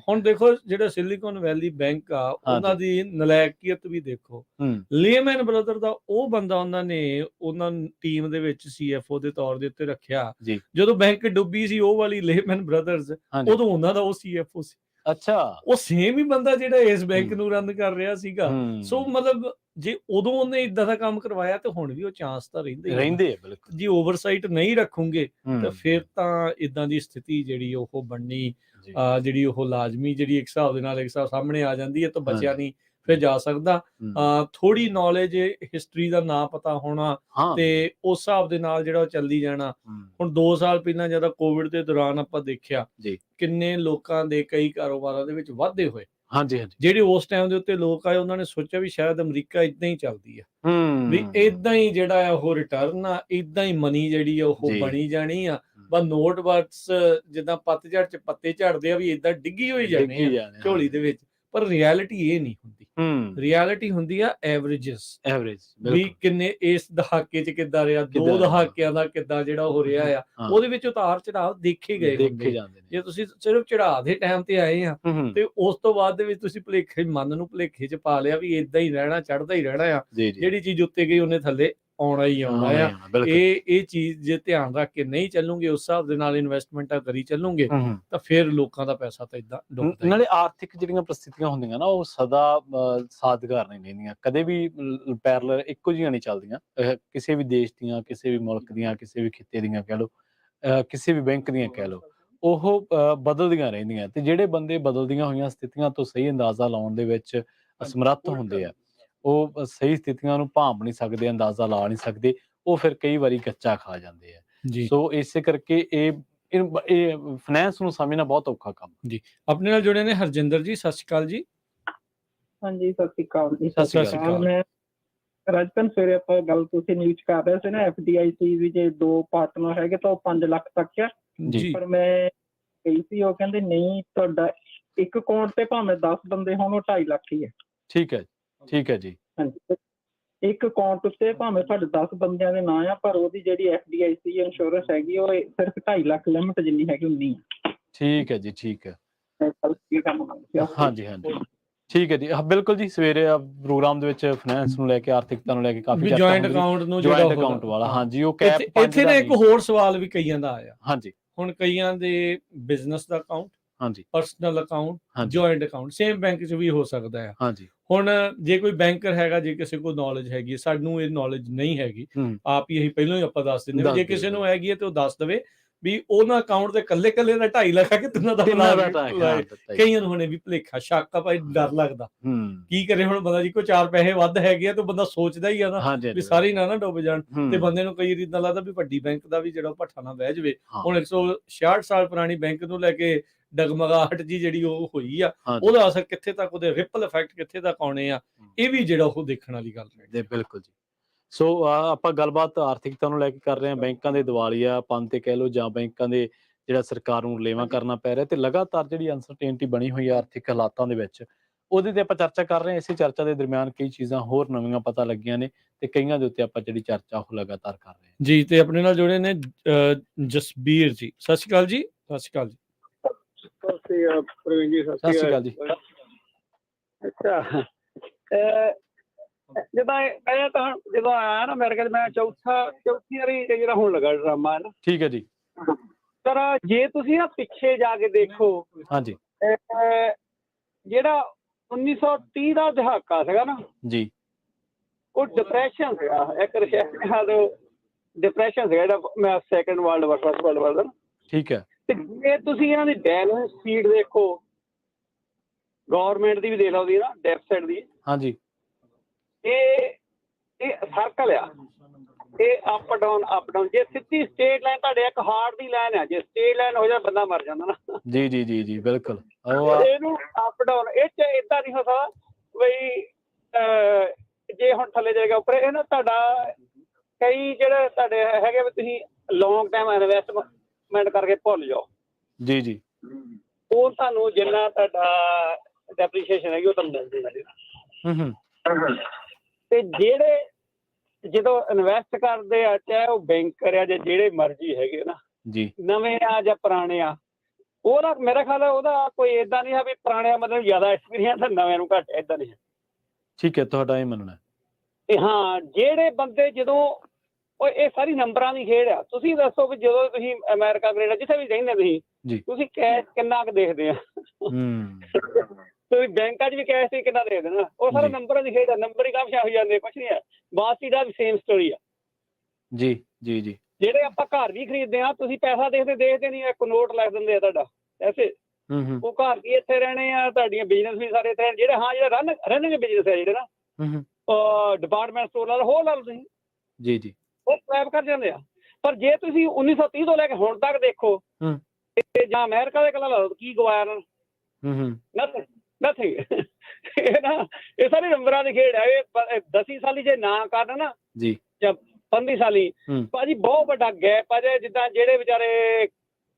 ਹੁਣ ਦੇਖੋ ਜਿਹੜਾ ਸਿਲੀਕਨ ਵੈਲੀ ਬੈਂਕ ਆ ਉਹਨਾਂ ਦੀ ਨਲਾਇਕੀਅਤ ਵੀ ਦੇਖੋ। ਲੇਮੈਨ ਬ੍ਰਦਰ ਦਾ ਉਹ ਬੰਦਾ ਉਹਨਾਂ ਟੀਮ ਦੇ ਵਿੱਚ CFO ਦੇ ਤੌਰ ਦੇ ਉੱਤੇ ਰੱਖਿਆ। ਜਦੋਂ ਬੈਂਕ ਡੁੱਬੀ ਸੀ ਉਹ ਵਾਲੀ ਲੇਮੈਨ ਬ੍ਰਦਰਜ਼, ਉਦੋਂ ਉਹਨਾਂ ਦਾ ਉਹ CFO ਸੀ। ਅੱਛਾ, ਉਹ ਸੇਮ ਹੀ ਬੰਦਾ ਜਿਹੜਾ ਇਸ ਬੈਂਕ ਨੂੰ ਰਨ ਕਰ ਰਿਹਾ ਸੀਗਾ। ਸੋ ਮਤਲਬ ਜੇ ਉਦੋਂ ਉਹਨੇ ਇਦਾਂ ਦਾ ਕੰਮ ਕਰਵਾਇਆ ਤੇ ਹੁਣ ਵੀ ਉਹ ਚਾਂਸ ਤਾਂ ਰਹਿੰਦੇ ਆ। ਬਿਲਕੁਲ ਜੀ, ਓਵਰਸਾਈਟ ਨਹੀਂ ਰੱਖੋਗੇ ਤਾਂ ਫਿਰ ਤਾਂ ਇਦਾਂ ਦੀ ਸਥਿਤੀ ਜਿਹੜੀ ਉਹ ਬਣਨੀ, ਜਿਹੜੀ ਉਹ ਲਾਜ਼ਮੀ, ਜਿਹੜੀ ਇੱਕ ਹਿਸਾਬ ਦੇ ਨਾਲ ਇੱਕ ਹਿਸਾਬ ਸਾਹਮਣੇ ਆ ਜਾਂਦੀ ਹੈ ਤਾਂ ਬਚਿਆ ਨਹੀਂ ਫਿਰ ਜਾ ਸਕਦਾ। ਥੋੜੀ ਨੌਲੇਜ, ਹਿਸਟਰੀ ਦਾ ਨਾ ਪਤਾ ਹੋਣਾ ਤੇ ਉਸ ਹਿਸਾਬ ਦੇ ਨਾਲ ਜਿਹੜਾ ਚੱਲਦੀ ਜਾਣਾ। ਹੁਣ 2 ਸਾਲ ਪਹਿਲਾਂ ਜਦੋਂ ਕੋਵਿਡ ਦੇ ਦੌਰਾਨ ਆਪਾਂ ਦੇਖਿਆ ਕਿੰਨੇ ਲੋਕਾਂ ਦੇ ਕਈ ਕਾਰੋਬਾਰਾਂ ਦੇ ਵਿੱਚ ਵਾਧੇ ਹੋਏ। ਜਿਹੜੇ ਉਸ ਟਾਈਮ ਦੇ ਉੱਤੇ ਲੋਕ ਆਏ ਉਹਨਾਂ ਨੇ ਸੋਚਿਆ ਵੀ ਸ਼ਾਇਦ ਅਮਰੀਕਾ ਇਦਾਂ ਹੀ ਚੱਲਦੀ ਆ, ਵੀ ਇਦਾਂ ਹੀ ਜਿਹੜਾ ਆ ਉਹ ਰਿਟਰਨ ਆ, ਇਦਾਂ ਹੀ ਮਨੀ ਜਿਹੜੀ ਆ ਉਹ ਬਣੀ ਜਾਣੀ ਆ। ਬਸ ਨੋਟ ਵਰਡਸ ਜਿੱਦਾਂ ਪੱਤਝੜ ਚ ਪੱਤੇ ਝੜਦੇ ਆ ਵੀ ਇਦਾਂ ਡਿੱਗੀ ਹੋਈ ਜਾਣੀ ਆ ਝੋਲੀ ਦੇ ਵਿੱਚ। ਪਰ ਰਿਐਲਿਟੀ ਇਹ ਨਹੀਂ ਹੁੰਦੀ। ਰਿਐਲਿਟੀ ਹੁੰਦੀ ਆ ਐਵਰੇਜਸ, ਵੀ ਕਿੰਨੇ ਇਸ ਦਹਾਕੇ ਚ ਕਿੱਦਾਂ ਰਿਹਾ, 2 ਦਹਾਕਿਆਂ ਦਾ ਕਿੱਦਾਂ ਜਿਹੜਾ ਹੋ ਰਿਹਾ ਆ, ਉਹਦੇ ਵਿੱਚ ਉਤਾਰ ਚੜਾਵ ਦੇਖੇ ਗਏ ਹੁੰਦੇ। ਜੇ ਤੁਸੀਂ ਸਿਰਫ ਚੜਾਅ ਦੇ ਟਾਈਮ ਤੇ ਆਏ ਆ ਤੇ ਉਸ ਤੋਂ ਬਾਅਦ ਦੇ ਵਿੱਚ ਤੁਸੀਂ ਮਨ ਨੂੰ ਭੁਲੇਖੇ ਚ ਪਾ ਲਿਆ ਵੀ ਏਦਾਂ ਹੀ ਰਹਿਣਾ, ਚੜ੍ਹਦਾ ਹੀ ਰਹਿਣਾ ਆ, ਜਿਹੜੀ ਚੀਜ਼ ਉੱਤੇ ਗਈ ਉਹਨੇ ਥੱਲੇ ਆਉਣਾ ਹੀ ਆਉਣਾ ਆ। ਇਹ ਚੀਜ਼ ਜੇ ਧਿਆਨ ਰੱਖ ਕੇ ਨਹੀਂ ਚੱਲੂਗੇ, ਉਸ ਹਿਸਾਬ ਦੇ ਨਾਲ ਇਨਵੈਸਟਮੈਂਟਾਂ ਕਰੀ ਚੱਲੂਗੇ ਤਾਂ ਫਿਰ ਲੋਕਾਂ ਦਾ ਪੈਸਾ ਤਾਂ ਇਦਾਂ ਡੁੱਬਦਾ। ਨਾਲੇ ਆਰਥਿਕ ਜਿਹੜੀਆਂ ਪ੍ਰਸਥਿਤੀਆਂ ਹੁੰਦੀਆਂ ਨਾ ਉਹ ਸਦਾ ਸਾਜ਼ਗਾਰ ਨਹੀਂ ਰਹਿੰਦੀਆਂ, ਕਦੇ ਵੀ ਪੈਰਲਲ ਇੱਕੋ ਜਿਹੀਆਂ ਨਹੀਂ ਚੱਲਦੀਆਂ। ਕਿਸੇ ਵੀ ਦੇਸ਼ ਦੀਆਂ, ਕਿਸੇ ਵੀ ਮੁਲਕ ਦੀਆਂ, ਕਿਸੇ ਵੀ ਖਿੱਤੇ ਦੀਆਂ ਕਹਿ ਲਓ, ਕਿਸੇ ਵੀ ਬੈਂਕ ਦੀਆਂ ਕਹਿ ਲਓ, ਉਹ ਬਦਲਦੀਆਂ ਰਹਿੰਦੀਆਂ। ਤੇ ਜਿਹੜੇ ਬੰਦੇ ਬਦਲਦੀਆਂ ਹੋਈਆਂ ਸਥਿਤੀਆਂ ਤੋਂ ਸਹੀ ਅੰਦਾਜ਼ਾ ਲਾਉਣ ਦੇ ਵਿੱਚ ਅਸਮਰੱਥ ਹੁੰਦੇ ਆ, ਉਹ ਸਹੀ ਸਥਿਤੀਆਂ ਨੂੰ ਭਾਂਪ ਨਹੀਂ ਸਕਦੇ, ਅੰਦਾਜ਼ਾ ਲਾ ਨਹੀਂ ਸਕਦੇ, ਉਹ ਫਿਰ ਕਈ ਵਾਰੀ ਕੱਚਾ ਖਾ ਜਾਂਦੇ ਆ। ਸੋ ਇਸੇ ਕਰਕੇ ਇਹ ਫਾਈਨੈਂਸ ਨੂੰ ਸਮਝਣਾ ਬਹੁਤ ਔਖਾ ਕੰਮ। ਜੀ, ਆਪਣੇ ਨਾਲ ਜੁੜੇ ਨੇ ਹਰਜਿੰਦਰ ਜੀ, ਸਤਿ ਸ਼੍ਰੀ ਅਕਾਲ ਜੀ। ਹਾਂਜੀ, ਸਤਿ ਸ਼੍ਰੀ ਅਕਾਲ ਜੀ। ਸਤਿ ਸ਼੍ਰੀ ਅਕਾਲ। ਮੈਂ ਰਾਜਪਨ, ਸਵੇਰੇ ਆਪਾਂ ਗੱਲ ਤੁਸੀਂ ਨਿਊਜ਼ ਕਰ ਰਹੇ ਸੀ ਨਾ FDIC ਵੀ ਜੇ 2 ਪਾਰਟਨਰ ਹੈਗੇ ਤਾਂ ਉਹ 5 ਲੱਖ ਤੱਕ ਆ। ਜੀ, ਪਰ ਮੈਂ ਗਈ ਸੀ, ਉਹ ਕਹਿੰਦੇ ਨਹੀਂ, ਤੁਹਾਡਾ ਇੱਕ ਅਕਾਊਂਟ ਤੇ ਭਾਵੇਂ 10 ਬੰਦੇ ਹੋਣ, ਉਹ 2.5 ਲੱਖ ਹੀ ਹੈ। ਠੀਕ ਹੈ, ਠੀਕ ਹੈ ਜੀ। ਹਾਂਜੀ, ਇੱਕ ਅਕਾਊਂਟ ਉੱਤੇ ਭਾਵੇਂ ਤੁਹਾਡੇ 10 ਬੰਦਿਆਂ ਦੇ ਨਾਂ ਆ, ਪਰ ਉਹਦੀ ਜਿਹੜੀ FDIC ਇੰਸ਼ੋਰੈਂਸ ਹੈਗੀ ਉਹ ਸਿਰਫ 2.5 ਲੱਖ ਲਿਮਟ ਜਿੰਨੀ ਹੈਗੀ ਉਨੀ ਹੈ। ਠੀਕ ਹੈ ਜੀ, ਠੀਕ ਹੈ। ਹਾਂਜੀ ਹਾਂਜੀ, ਠੀਕ ਹੈ ਜੀ। ਬਿਲਕੁਲ ਜੀ, ਸਵੇਰੇ ਪ੍ਰੋਗਰਾਮ ਦੇ ਵਿੱਚ ਫਾਈਨੈਂਸ ਨੂੰ ਲੈ ਕੇ, ਆਰਥਿਕਤਾ ਨੂੰ ਲੈ ਕੇ ਕਾਫੀ ਚਰਚਾ ਜੁਆਇੰਟ ਹੁੰਦੀ। ਅਕਾਊਂਟ ਨੂੰ ਜੁਆਇੰਟ ਅਕਾਊਂਟ ਵਾਲਾ, ਹਾਂਜੀ, ਉਹ ਕੈਪ 5 ਇੱਥੇ ਨਾ ਇੱਕ ਹੋਰ ਸਵਾਲ ਵੀ ਕਈਆਂ ਦਾ ਆਇਆ। ਹਾਂਜੀ, ਹੁਣ ਕਈਆਂ ਦੇ ਬਿਜ਼ਨਸ ਦਾ ਅਕਾਊਂਟ, ਹਾਂਜੀ, ਪਰਸਨਲ ਅਕਾਊਂਟ, ਹਾਂਜੀ, ਜੁਆਇੰਟ ਅਕਾਊਂਟ ਸੇਮ ਬੈਂਕ 'ਚ ਵੀ ਹੋ ਸਕਦਾ ਹੈ। ਹਾਂਜੀ। ਹੁਣ ਜੇ ਕੋਈ ਬੈਂਕਰ ਹੈਗਾ, ਜੇ ਕਿਸੇ ਕੋਲ ਨੌਲੇਜ ਹੈਗੀ, ਸਾਨੂੰ ਇਹ ਨੌਲੇਜ ਨਹੀਂ ਹੈਗੀ, ਆਪ ਹੀ ਅਸੀਂ ਪਹਿਲਾਂ ਹੀ ਆਪਾਂ ਦੱਸ ਦਿੰਦੇ, ਜੇ ਕਿਸੇ ਨੂੰ ਹੈਗੀ ਹੈ ਤੇ ਉਹ ਦੱਸ ਦੇਵੇ ਵੀ ਉਹਨਾਂ ਅਕਾਊਂਟ ਤੇ ਕੱਲੇ ਕੱਲੇ ਦਾ 2.5 ਲੱਖ ਹੈ ਕਿ ਤਿੰਨਾਂ ਦਾ ਕਈਆਂ ਨੂੰ ਹੁਣ ਇਹ ਵੀ ਭੁਲੇਖਾ, ਸ਼ੱਕ ਆ ਭਾਈ, ਡਰ ਲੱਗਦਾ ਕੀ ਕਰੇ ਹੁਣ ਬੰਦਾ। ਜੀ ਕੋਈ 4 ਪੈਸੇ ਵੱਧ ਹੈਗੇ ਆ ਤਾਂ ਬੰਦਾ ਸੋਚਦਾ ਹੀ ਆ ਨਾ ਵੀ ਸਾਰੇ ਨਾ ਡੁੱਬ ਜਾਣ, ਤੇ ਬੰਦੇ ਨੂੰ ਕਈ ਇਦਾਂ ਲੱਗਦਾ ਵੀ ਵੱਡੀ ਬੈਂਕ ਦਾ ਵੀ ਜਿਹੜਾ ਭੱਠਾ ਨਾ ਬਹਿ ਜਾਵੇ। ਹੁਣ 166 ਸਾਲ ਪੁਰਾਣੀ ਬੈਂਕ ਨੂੰ ਲੈ ਕੇ ਡਗਮਗਾਹਟ ਜੀ ਜਿਹੜੀ ਉਹ ਹੋਈ ਆ, ਉਹਦਾ ਅਸਰ ਕਿੱਥੇ ਤੱਕ, ਉਹਦੇ ਰਿਪਲ ਇਫੈਕਟ ਕਿੱਥੇ ਤੱਕ ਆਉਣੇ ਆ, ਇਹ ਵੀ ਜਿਹੜਾ ਉਹ ਦੇਖਣ ਵਾਲੀ ਗੱਲ ਹੈ। ਬਿਲਕੁਲ ਜੀ। ਸੋ ਆਪਾਂ ਗੱਲਬਾਤ ਆਰਥਿਕਤਾ ਨੂੰ ਲੈ ਕੇ ਕਰ ਰਹੇ ਹਾਂ। ਬੈਂਕਾਂ ਦੇ ਦਿਵਾਲੀਆਪਨ ਤੇ ਕਹਿ ਲਓ, ਜਾਂ ਬੈਂਕਾਂ ਦੇ ਜਿਹੜਾ ਸਰਕਾਰ ਨੂੰ ਰਲੇਵਾਂ ਕਰਨਾ ਪੈ ਰਿਹਾ, ਤੇ ਲਗਾਤਾਰ ਜਿਹੜੀ ਅਨਸਰਟੇਨਟੀ ਬਣੀ ਹੋਈ ਹੈ ਆਰਥਿਕ ਹਾਲਾਤਾਂ ਦੇ ਵਿੱਚ, ਉਹਦੇ ਤੇ ਆਪਾਂ ਚਰਚਾ ਕਰ ਰਹੇ ਹਾਂ। ਇਸੇ ਚਰਚਾ ਦੇ ਦਰਮਿਆਨ ਕਈ ਚੀਜ਼ਾਂ ਹੋਰ ਨਵੀਆਂ ਪਤਾ ਲੱਗੀਆਂ ਨੇ, ਤੇ ਕਈਆਂ ਦੇ ਉੱਤੇ ਆਪਾਂ ਜਿਹੜੀ ਚਰਚਾ ਉਹ ਲਗਾਤਾਰ ਕਰ ਰਹੇ ਹਾਂ ਜੀ। ਤੇ ਆਪਣੇ ਨਾਲ ਜੁੜੇ ਨੇ ਜਸਬੀਰ ਜੀ, ਸਤਿ ਸ਼੍ਰੀ ਅਕਾਲ ਜੀ। ਸਤਿ ਸ਼੍ਰੀ ਅਕਾਲ ਜੀ। ਪ੍ਰਵੀਨ ਜੀ, ਸਤਿ ਸ਼੍ਰੀ ਅਕਾਲ ਜੀ। ਅੱਛਾ, ਜਦੋਂ ਆਇਆ ਨਾ ਅਮਰੀਕਾ 'ਚ, ਮੈਂ ਚੌਥੀ ਵਾਰੀ ਜਿਹੜਾ ਹੁਣ ਲੱਗਾ ਡਰਾਮਾ ਹੈ ਨਾ। ਠੀਕ ਹੈ ਜੀ। ਪਰ ਜੇ ਤੁਸੀਂ ਨਾ ਪਿੱਛੇ ਜਾ ਕੇ ਦੇਖੋ, ਹਾਂਜੀ, ਜਿਹੜਾ 1930 ਦਾ ਦਹਾਕਾ ਸੀਗਾ ਨਾ ਜੀ, ਉਹ ਡਿਪਰੈਸ਼ਨ ਸੀਗਾ, ਇੱਕ ਡਿਪਰੈਸ਼ਨ ਸੀਗਾ ਜਿਹੜਾ second world war, first world war ਦਾ। ਠੀਕ ਹੈ। ਤੇ ਜੇ ਤੁਸੀਂ ਇਹਨਾਂ ਦੀ ਬੈਲੈਂਸ ਸ਼ੀਟ ਦੇਖੋ, ਗਵਰਨਮੈਂਟ ਦੀ ਵੀ ਦੇਖ ਲਓ, ਉਹਦੀ ਨਾ ਡੈਫਿਸਿਟ ਦੀ, ਹਾਂਜੀ, ਇਹ ਸਰਕਲ ਆ, ਇਹ ਅਪ ਡਾਊਨ। ਜੇ ਸਿੱਧੀ ਸਟੇਟ ਲਾਈਨ ਤੁਹਾਡੇ ਇੱਕ ਹਾਰਟ ਦੀ ਲਾਈਨ ਆ, ਜੇ ਸਟੇਟ ਲਾਈਨ ਹੋ ਜਾਏ ਬੰਦਾ ਮਰ ਜਾਂਦਾ ਨਾ। ਜੀ ਜੀ ਜੀ ਜੀ, ਬਿਲਕੁਲ। ਇਹਨੂੰ ਅਪ ਡਾਊਨ, ਇਹ 'ਚ ਏਦਾਂ ਨਹੀਂ ਹੋ ਸਕਦਾ ਬਈ ਜੇ ਹੁਣ ਥੱਲੇ ਜਾਏਗਾ ਉੱਪਰ। ਇਹ ਨਾ ਤੁਹਾਡਾ ਕਈ ਜਿਹੜੇ ਤੁਹਾਡੇ ਹੈਗੇ ਵੀ ਤੁਸੀਂ ਲੌਂਗ ਟਾਈਮ ਇਨਵੈਸਟਮੈਂਟ ਕਰਕੇ ਭੁੱਲ ਜਾਓ। ਜੀ ਜੀ, ਉਹ ਤੁਹਾਨੂੰ ਜਿੰਨਾ ਤੁਹਾਡਾ ਡੈਪਰੀਸ਼ੀਏਸ਼ਨ ਹੈਗੀ ਉਹ ਤੁਹਾਨੂੰ ਮਿਲ ਜਾਏਗਾ। ਤੇ ਜਿਹੜੇ ਜਦੋਂ ਇਨਵੈਸਟ ਕਰਦੇ ਆ, ਚਾਹੇ ਉਹ ਬੈਂਕਰ ਆ ਜਾਂ ਜਿਹੜੇ ਮਰਜ਼ੀ ਹੈਗੇ ਨਾ, ਜੀ, ਨਵੇਂ ਆ ਜਾਂ ਪੁਰਾਣੇ ਆ, ਉਹਦਾ ਮੇਰਾ ਖਿਆਲ ਉਹਦਾ ਕੋਈ ਏਦਾਂ ਨਹੀਂ ਹੈ ਵੀ ਪੁਰਾਣਿਆਂ ਮਤਲਬ ਜ਼ਿਆਦਾ ਐਕਸਪੀਰੀਅੰਸ ਹੈ, ਨਵਿਆਂ ਨੂੰ ਘੱਟ, ਏਦਾਂ ਨਹੀਂ ਹੈ। ਠੀਕ ਹੈ, ਤੁਹਾਡਾ ਇਹ ਮੰਨਣਾ। ਤੇ ਹਾਂ, ਜਿਹੜੇ ਬੰਦੇ ਜਦੋਂ ਉਹ ਇਹ ਸਾਰੀ ਨੰਬਰਾਂ ਦੀ ਖੇਡ ਆ। ਤੁਸੀਂ ਦੱਸੋ ਵੀ ਜਦੋਂ ਤੁਸੀਂ ਅਮਰੀਕਾ, ਕੈਨੇਡਾ, ਜਿੱਥੇ ਵੀ ਰਹਿੰਦੇ ਤੁਸੀਂ ਕੈਸ਼ ਕਿੰਨਾ ਕੁ ਦੇਖਦੇ ਆ? ਤੁਸੀਂ ਬੈਂਕਾਂ 'ਚ ਵੀ ਕੈਸ਼ ਤੇ ਕਿੰਨਾ ਦੇਖਦੇ ਨਾ, ਉਹ ਸਾਰਾ ਨੰਬਰਾਂ ਦੀ ਖੇਡ ਆ। ਨੰਬਰ ਹੀ ਕਾਮਯਾਬ ਹੋ ਜਾਂਦੇ, ਕੁਛ ਨਹੀਂ ਹੈ। ਬਾਕੀ ਦਾ ਵੀ ਸੇਮ ਸਟੋਰੀ ਆ। ਜੀ ਜੀ ਜੀ, ਜਿਹੜੇ ਆਪਾਂ ਘਰ ਵੀ ਖਰੀਦਦੇ ਆ, ਤੁਸੀਂ ਪੈਸਾ ਦੇਖਦੇ ਨਹੀਂ, ਇੱਕ ਨੋਟ ਲੱਗ ਦਿੰਦੇ ਆ ਤੁਹਾਡਾ ਪੈਸੇ, ਉਹ ਘਰ ਵੀ ਇੱਥੇ ਰਹਿਣੇ ਆ, ਤੁਹਾਡੀਆਂ ਬਿਜ਼ਨਸ ਵੀ ਸਾਰੇ ਇੱਥੇ ਜਿਹੜੇ, ਹਾਂ, ਜਿਹੜਾ ਰਨਿੰਗ ਬਿਜ਼ਨਸ ਹੈ ਜਿਹੜੇ ਨਾ, ਡਿਪਾਰਟਮੈਂਟ ਸਟੋਰ ਲਾ ਲਓ, ਹੋਰ ਲਾ ਲਓ ਤੁਸੀਂ, ਜੀ ਜੀ, ਉਹ ਸਵੈਪ ਕਰ ਜਾਂਦੇ ਆ। ਪਰ ਜੇ ਤੁਸੀਂ 1930 ਤੋਂ ਲੈ ਕੇ ਹੁਣ ਤੱਕ ਦੇਖੋ, ਜਾਂ ਅਮਰੀਕਾ ਦੇ ਕਲਾ ਲਾ ਲਓ, ਕੀ ਗਵਾਇਆ ਉਹਨਾਂ ਨੂੰ? ਨਥਿੰਗ। ਇਹ ਸਾਰੀ ਨੰਬਰਾਂ ਦੀ ਖੇਡ ਹੈ। ਇਹ 10 ਸਾਲੀ ਜੇ ਨਾ ਕਰਨ ਨਾ, ਜੀ, ਜਾਂ 15 ਸਾਲੀ, ਭਾਜੀ ਬਹੁਤ ਵੱਡਾ ਗੈਪ ਆ। ਜਿੱਦਾਂ ਜਿਹੜੇ ਵਿਚਾਰੇ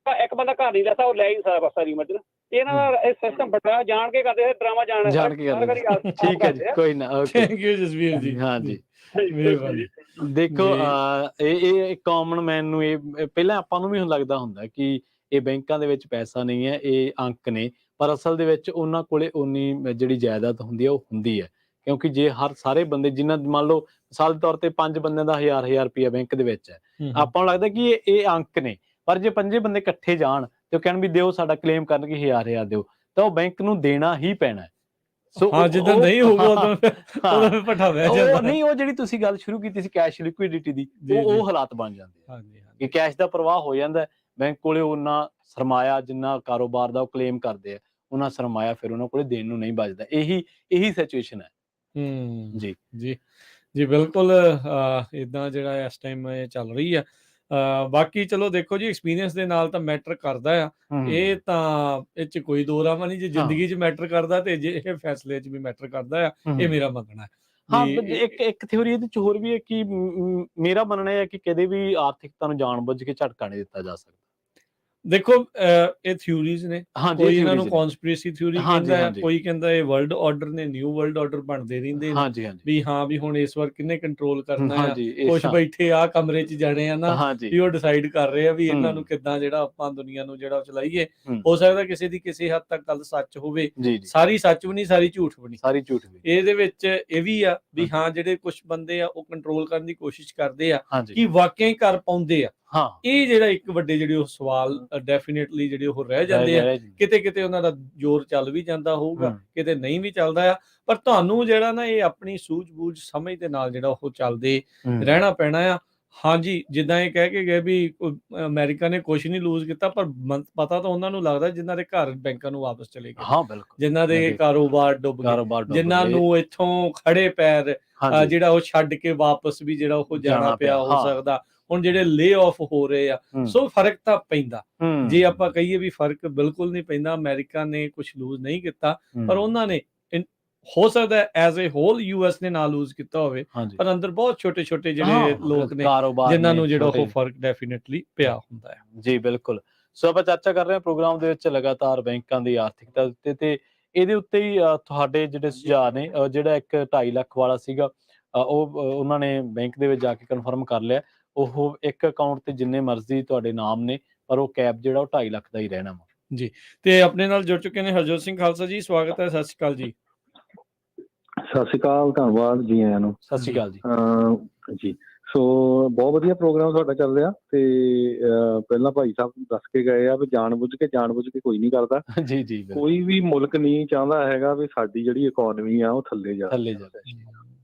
ਇੱਕ ਬੰਦਾ ਘਰ ਨਹੀਂ ਲੈਤਾ, ਉਹ ਲੈ ਹੀ ਸਕਦਾ ਸਾਰੀ ਮਰਜ਼ੀ। ਇਹਨਾਂ ਦਾ ਇਹ ਸਿਸਟਮ ਬੜਾ ਜਾਣ ਕੇ ਕਰਦੇ, ਡਰਾਮਾ ਜਾਣ ਕੇ ਕਰਦੇ। ਠੀਕ ਹੈ ਜੀ, ਕੋਈ ਨਾ, ਓਕੇ, ਥੈਂਕ ਯੂ ਜਸਵੀਰ ਜੀ। ਹਾਂਜੀ, ਮਿਹਰਬਾਨੀ। ਦੇਖੋ, ਇਹ ਕਾਮਨ ਮੈਨ ਨੂੰ ਇਹ ਪਹਿਲਾਂ ਆਪਾਂ ਨੂੰ ਵੀ ਲੱਗਦਾ ਹੁੰਦਾ ਕਿ ਇਹ ਬੈਂਕਾਂ ਦੇ ਵਿੱਚ ਪੈਸਾ ਨਹੀਂ ਹੈ, ਇਹ ਅੰਕ ਨੇ, ਪਰ ਅਸਲ ਦੇ ਵਿੱਚ ਉਹਨਾਂ ਕੋਲੇ ਉਨੀ ਜਿਹੜੀ ਜਾਇਦਾਦ ਹੁੰਦੀ ਹੈ ਉਹ ਹੁੰਦੀ ਹੈ। ਕਿਉਂਕਿ ਜੇ ਸਾਰੇ ਬੰਦੇ, ਜਿਨ੍ਹਾਂ ਮੰਨ ਲਓ ਮਿਸਾਲ ਦੇ ਤੌਰ ਤੇ 5 ਬੰਦਿਆਂ ਦਾ 1000 ਰੁਪਇਆ ਬੈਂਕ ਦੇ ਵਿੱਚ ਹੈ, ਆਪਾਂ ਨੂੰ ਲੱਗਦਾ ਕਿ ਇਹ ਅੰਕ ਨੇ, ਪਰ ਜੇ 5 ਬੰਦੇ ਇਕੱਠੇ ਜਾਣ ਤੇ ਉਹ ਕਹਿਣ ਵੀ ਦਿਓ, ਸਾਡਾ ਕਲੇਮ ਕਰਨਗੇ 1000 ਦਿਓ, ਤਾਂ ਉਹ ਬੈਂਕ ਨੂੰ ਦੇਣਾ ਹੀ ਪੈਣਾ। ਸੋ ਜਿੱਦਾਂ ਨਹੀਂ ਹੋਊਗਾ ਉਦੋਂ ਭੱਠਾ ਬਹਿ ਜਾਂਦਾ। ਨਹੀਂ, ਉਹ ਜਿਹੜੀ ਤੁਸੀਂ ਗੱਲ ਸ਼ੁਰੂ ਕੀਤੀ ਸੀ ਕੈਸ਼ ਲਿਕੁਇਡਿਟੀ ਦੀ, ਉਹ ਹਾਲਾਤ ਬਣ ਜਾਂਦੇ ਆ ਕਿ ਕੈਸ਼ ਦਾ ਪ੍ਰਵਾਹ ਹੋ ਜਾਂਦਾ, ਬੈਂਕ ਕੋਲੇ ਉਹਨਾਂ ਸਰਮਾਇਆ ਜਿੰਨਾ ਕਾਰੋਬਾਰ ਦਾ ਉਹ ਕਲੇਮ ਕਰਦੇ ਆ, ਉਹਨਾਂ ਸਰਮਾਇਆ ਫਿਰ ਉਹਨਾਂ ਕੋਲੇ ਦੇਣ ਨੂੰ ਨਹੀਂ ਬਚਦਾ। ਇਹੀ ਸਿਚੁਏਸ਼ਨ ਹੈ। ਜੀ ਜੀ ਜੀ, ਬਿਲਕੁਲ। ਇਦਾਂ ਜਿਹੜਾ ਇਸ ਟਾਈਮ ਚੱਲ ਰਹੀ ਆ। ਬਾਕੀ ਚਲੋ ਦੇਖੋ ਜੀ, ਐਕਸਪੀਰੀਅੰਸ ਦੇ ਨਾਲ ਤਾਂ ਮੈਟਰ ਕਰਦਾ ਆ, ਇਹ ਤਾਂ ਇਹ 'ਚ ਕੋਈ ਦੋ ਰਾਹ ਨਹੀਂ। ਜੇ ਜ਼ਿੰਦਗੀ 'ਚ ਮੈਟਰ ਕਰਦਾ ਤੇ ਜੇ ਇਹ ਫੈਸਲੇ 'ਚ ਵੀ ਮੈਟਰ ਕਰਦਾ ਆ, ਇਹ ਮੇਰਾ ਮੰਨਣਾ ਹੈ। ਹਾਂ, ਇੱਕ ਥਿਉਰੀ ਇਹਦੇ 'ਚ ਹੋਰ ਵੀ ਹੈ ਕਿ ਮੇਰਾ ਮੰਨਣਾ ਹੈ ਕਿ ਕਦੇ ਵੀ ਆਰਥਿਕਤਾ ਨੂੰ ਜਾਣ-ਬੁੱਝ ਕੇ ਝਟਕਾ ਨਹੀਂ ਦਿੱਤਾ ਜਾ ਸਕਦਾ। ਦੇਖੋ ਇਹ ਥਿਊਰੀਜ਼ ਨੇ, ਕੋਈ ਇਹਨਾਂ ਨੂੰ ਕਨਸਪੀਰੇਸੀ ਥਿਊਰੀ ਕਹਿੰਦਾ ਹੈ, ਕੋਈ ਕਹਿੰਦਾ ਇਹ ਵਰਲਡ ਆਰਡਰ ਨੇ, ਨਿਊ ਵਰਲਡ ਆਰਡਰ ਬਣਦੇ ਰਹਿੰਦੇ ਨੇ ਵੀ ਹਾਂ ਵੀ ਹੁਣ ਇਸ ਵਾਰ ਕਿੰਨੇ ਕੰਟਰੋਲ ਕਰਨਾ ਆ, ਕੁਛ ਬੈਠੇ ਆ ਕਮਰੇ 'ਚ ਜਾਣੇ ਆ ਨਾ ਵੀ ਉਹ ਡਿਸਾਈਡ ਕਰ ਰਹੇ ਆ ਵੀ ਇਹਨਾਂ ਨੂੰ ਕਿੱਦਾਂ ਜਿਹੜਾ ਆਪਾਂ ਦੁਨੀਆ ਨੂੰ ਜਿਹੜਾ ਚਲਾਈਏ। ਹੋ ਸਕਦਾ ਕਿਸੇ ਦੀ ਕਿਸੇ ਹੱਦ ਤੱਕ ਗੱਲ ਸੱਚ ਹੋਵੇ, ਸਾਰੀ ਸੱਚ ਵੀ ਨਹੀਂ, ਸਾਰੀ ਝੂਠ ਵੀ ਨਹੀਂ। ਇਹਦੇ ਵਿੱਚ ਇਹ ਵੀ ਆ ਵੀ ਹਾਂ ਜਿਹੜੇ ਕੁਛ ਬੰਦੇ ਆ ਉਹ ਕੰਟਰੋਲ ਕਰਨ ਦੀ ਕੋਸ਼ਿਸ਼ ਕਰਦੇ ਆ ਕਿ ਵਾਕਿਆ ਹੀ ਕਰ ਪਾਉਂਦੇ ਆ। ਇਹ ਜਿਹੜਾ ਇੱਕ ਵੱਡੇ ਜਿਹੜੇ ਉਹ ਸਵਾਲ ਡੈਫੀਨੇਟਲੀ ਜਿਹੜੇ ਉਹ ਰਹਿ ਜਾਂਦੇ ਆ, ਕਿਤੇ ਉਹਨਾਂ ਦਾ ਜ਼ੋਰ ਚੱਲ ਵੀ ਜਾਂਦਾ ਹੋਊਗਾ, ਕਿਤੇ ਨਹੀਂ ਵੀ ਚੱਲਦਾ ਆ, ਪਰ ਤੁਹਾਨੂੰ ਜਿਹੜਾ ਨਾ ਇਹ ਆਪਣੀ ਸੂਝ-ਬੂਝ ਸਮਝ ਦੇ ਨਾਲ ਜਿਹੜਾ ਉਹ ਚੱਲਦੇ ਰਹਿਣਾ ਪੈਣਾ ਆ। ਹਾਂਜੀ, ਜਿੱਦਾਂ ਇਹ ਕਹਿ ਕੇ ਗਏ ਵੀ ਅਮਰੀਕਾ ਨੇ ਕੁਛ ਨਹੀਂ ਲੂਜ਼ ਕੀਤਾ, ਪਰ ਪਤਾ ਤਾਂ ਉਹਨਾਂ ਨੂੰ ਲੱਗਦਾ ਜਿਨ੍ਹਾਂ ਦੇ ਘਰ ਬੈਂਕਾਂ ਨੂੰ ਵਾਪਸ ਚਲੇ ਗਏ, ਜਿਨ੍ਹਾਂ ਦੇ ਕਾਰੋਬਾਰ ਡੁੱਬ ਗਏ, ਜਿਨ੍ਹਾਂ ਨੂੰ ਇੱਥੋਂ ਖੜੇ ਪੈਰ ਜਿਹੜਾ ਉਹ ਛੱਡ ਕੇ ਵਾਪਸ ਵੀ ਜਿਹੜਾ ਉਹ ਜਾਣਾ ਪਿਆ ਹੋ ਸਕਦਾ। ਹੁਣ ਜਿਹੜੇ ਲੇ ਆਫ ਹੋ ਰਹੇ ਆ, ਸੋ ਫਰਕ ਤਾਂ ਪੈਂਦਾ। ਜੇ ਆਪਾਂ ਕਹੀਏ ਵੀ ਫਰਕ ਬਿਲਕੁਲ ਨਹੀਂ ਪੈਂਦਾ, ਅਮਰੀਕਾ ਨੇ ਕੁਛ ਲੂਜ਼ ਨਹੀਂ ਕੀਤਾ, ਪਰ ਉਹਨਾਂ ਨੇ ਹੋ ਸਕਦਾ ਐਜ਼ ਏ ਹੋਲ US ਨੇ ਨਾ ਲੂਜ਼ ਕੀਤਾ ਹੋਵੇ, ਪਰ ਅੰਦਰ ਬਹੁਤ ਛੋਟੇ-ਛੋਟੇ ਜਿਹੜੇ ਲੋਕ ਨੇ ਜਿਨ੍ਹਾਂ ਨੂੰ ਜਿਹੜਾ ਉਹ ਫਰਕ ਡੈਫੀਨੇਟਲੀ ਪਿਆ ਹੁੰਦਾ ਹੈ। ਜੀ ਬਿਲਕੁਲ। ਸੋ ਆਪਾਂ ਚਰਚਾ ਕਰ ਰਹੇ ਹਾਂ ਪ੍ਰੋਗਰਾਮ ਦੇ ਵਿੱਚ ਲਗਾਤਾਰ ਬੈਂਕਾਂ ਦੀ ਆਰਥਿਕਤਾ ਉੱਤੇ, ਤੇ ਇਹਦੇ ਉੱਤੇ ਹੀ ਤੁਹਾਡੇ ਜਿਹੜੇ ਸੁਝਾਅ ਨੇ, ਜਿਹੜਾ ਇੱਕ 2.5 ਲੱਖ ਵਾਲਾ ਸੀਗਾ ਉਹ ਉਹਨਾਂ ਨੇ ਬੈਂਕ ਦੇ ਵਿੱਚ ਜਾ ਕੇ ਕਨਫਰਮ ਕਰ ਲਿਆ, ਉਹ ਇੱਕ ਅਕਾਊਂਟ ਤੇ ਜਿੰਨੇ ਮਰਜ਼ੀ ਤੁਹਾਡੇ ਨਾਮ ਨੇ, ਪਰ ਉਹ ਕੈਪ ਜਿਹੜਾ ਉਹ 2.5 ਲੱਖ ਦਾ ਹੀ ਰਹਿਣਾ ਵਾ ਜੀ। ਤੇ ਆਪਣੇ ਨਾਲ ਜੁੜ ਚੁੱਕੇ ਨੇ ਹਰਜੋਤ ਸਿੰਘ ਖਾਲਸਾ ਜੀ, ਸਵਾਗਤ ਹੈ। ਸਤਿ ਸ਼੍ਰੀ ਅਕਾਲ ਜੀ। ਸਤਿ ਸ਼੍ਰੀ ਅਕਾਲ, ਧੰਨਵਾਦ ਜੀ ਆਇਆਂ ਨੂੰ। ਸਤਿ ਸ਼੍ਰੀ ਅਕਾਲ ਜੀ। ਸੋ ਬਹੁਤ ਵਧੀਆ ਪ੍ਰੋਗਰਾਮ ਤੁਹਾਡਾ ਚੱਲ ਰਿਹਾ, ਤੇ ਪਹਿਲਾਂ ਭਾਈ ਸਾਹਿਬ ਦੱਸ ਕੇ ਗਏ ਆ ਵੀ ਜਾਣ ਬੁੱਝ ਕੇ ਕੋਈ ਨਹੀਂ ਕਰਦਾ। ਜੀ ਕੋਈ ਵੀ ਮੁਲਕ ਨਹੀਂ ਚਾਹੁੰਦਾ ਹੈਗਾ ਵੀ ਸਾਡੀ ਜਿਹੜੀ ਇਕੋਨਮੀ ਆ ਉਹ ਥੱਲੇ ਜਾਵੇ।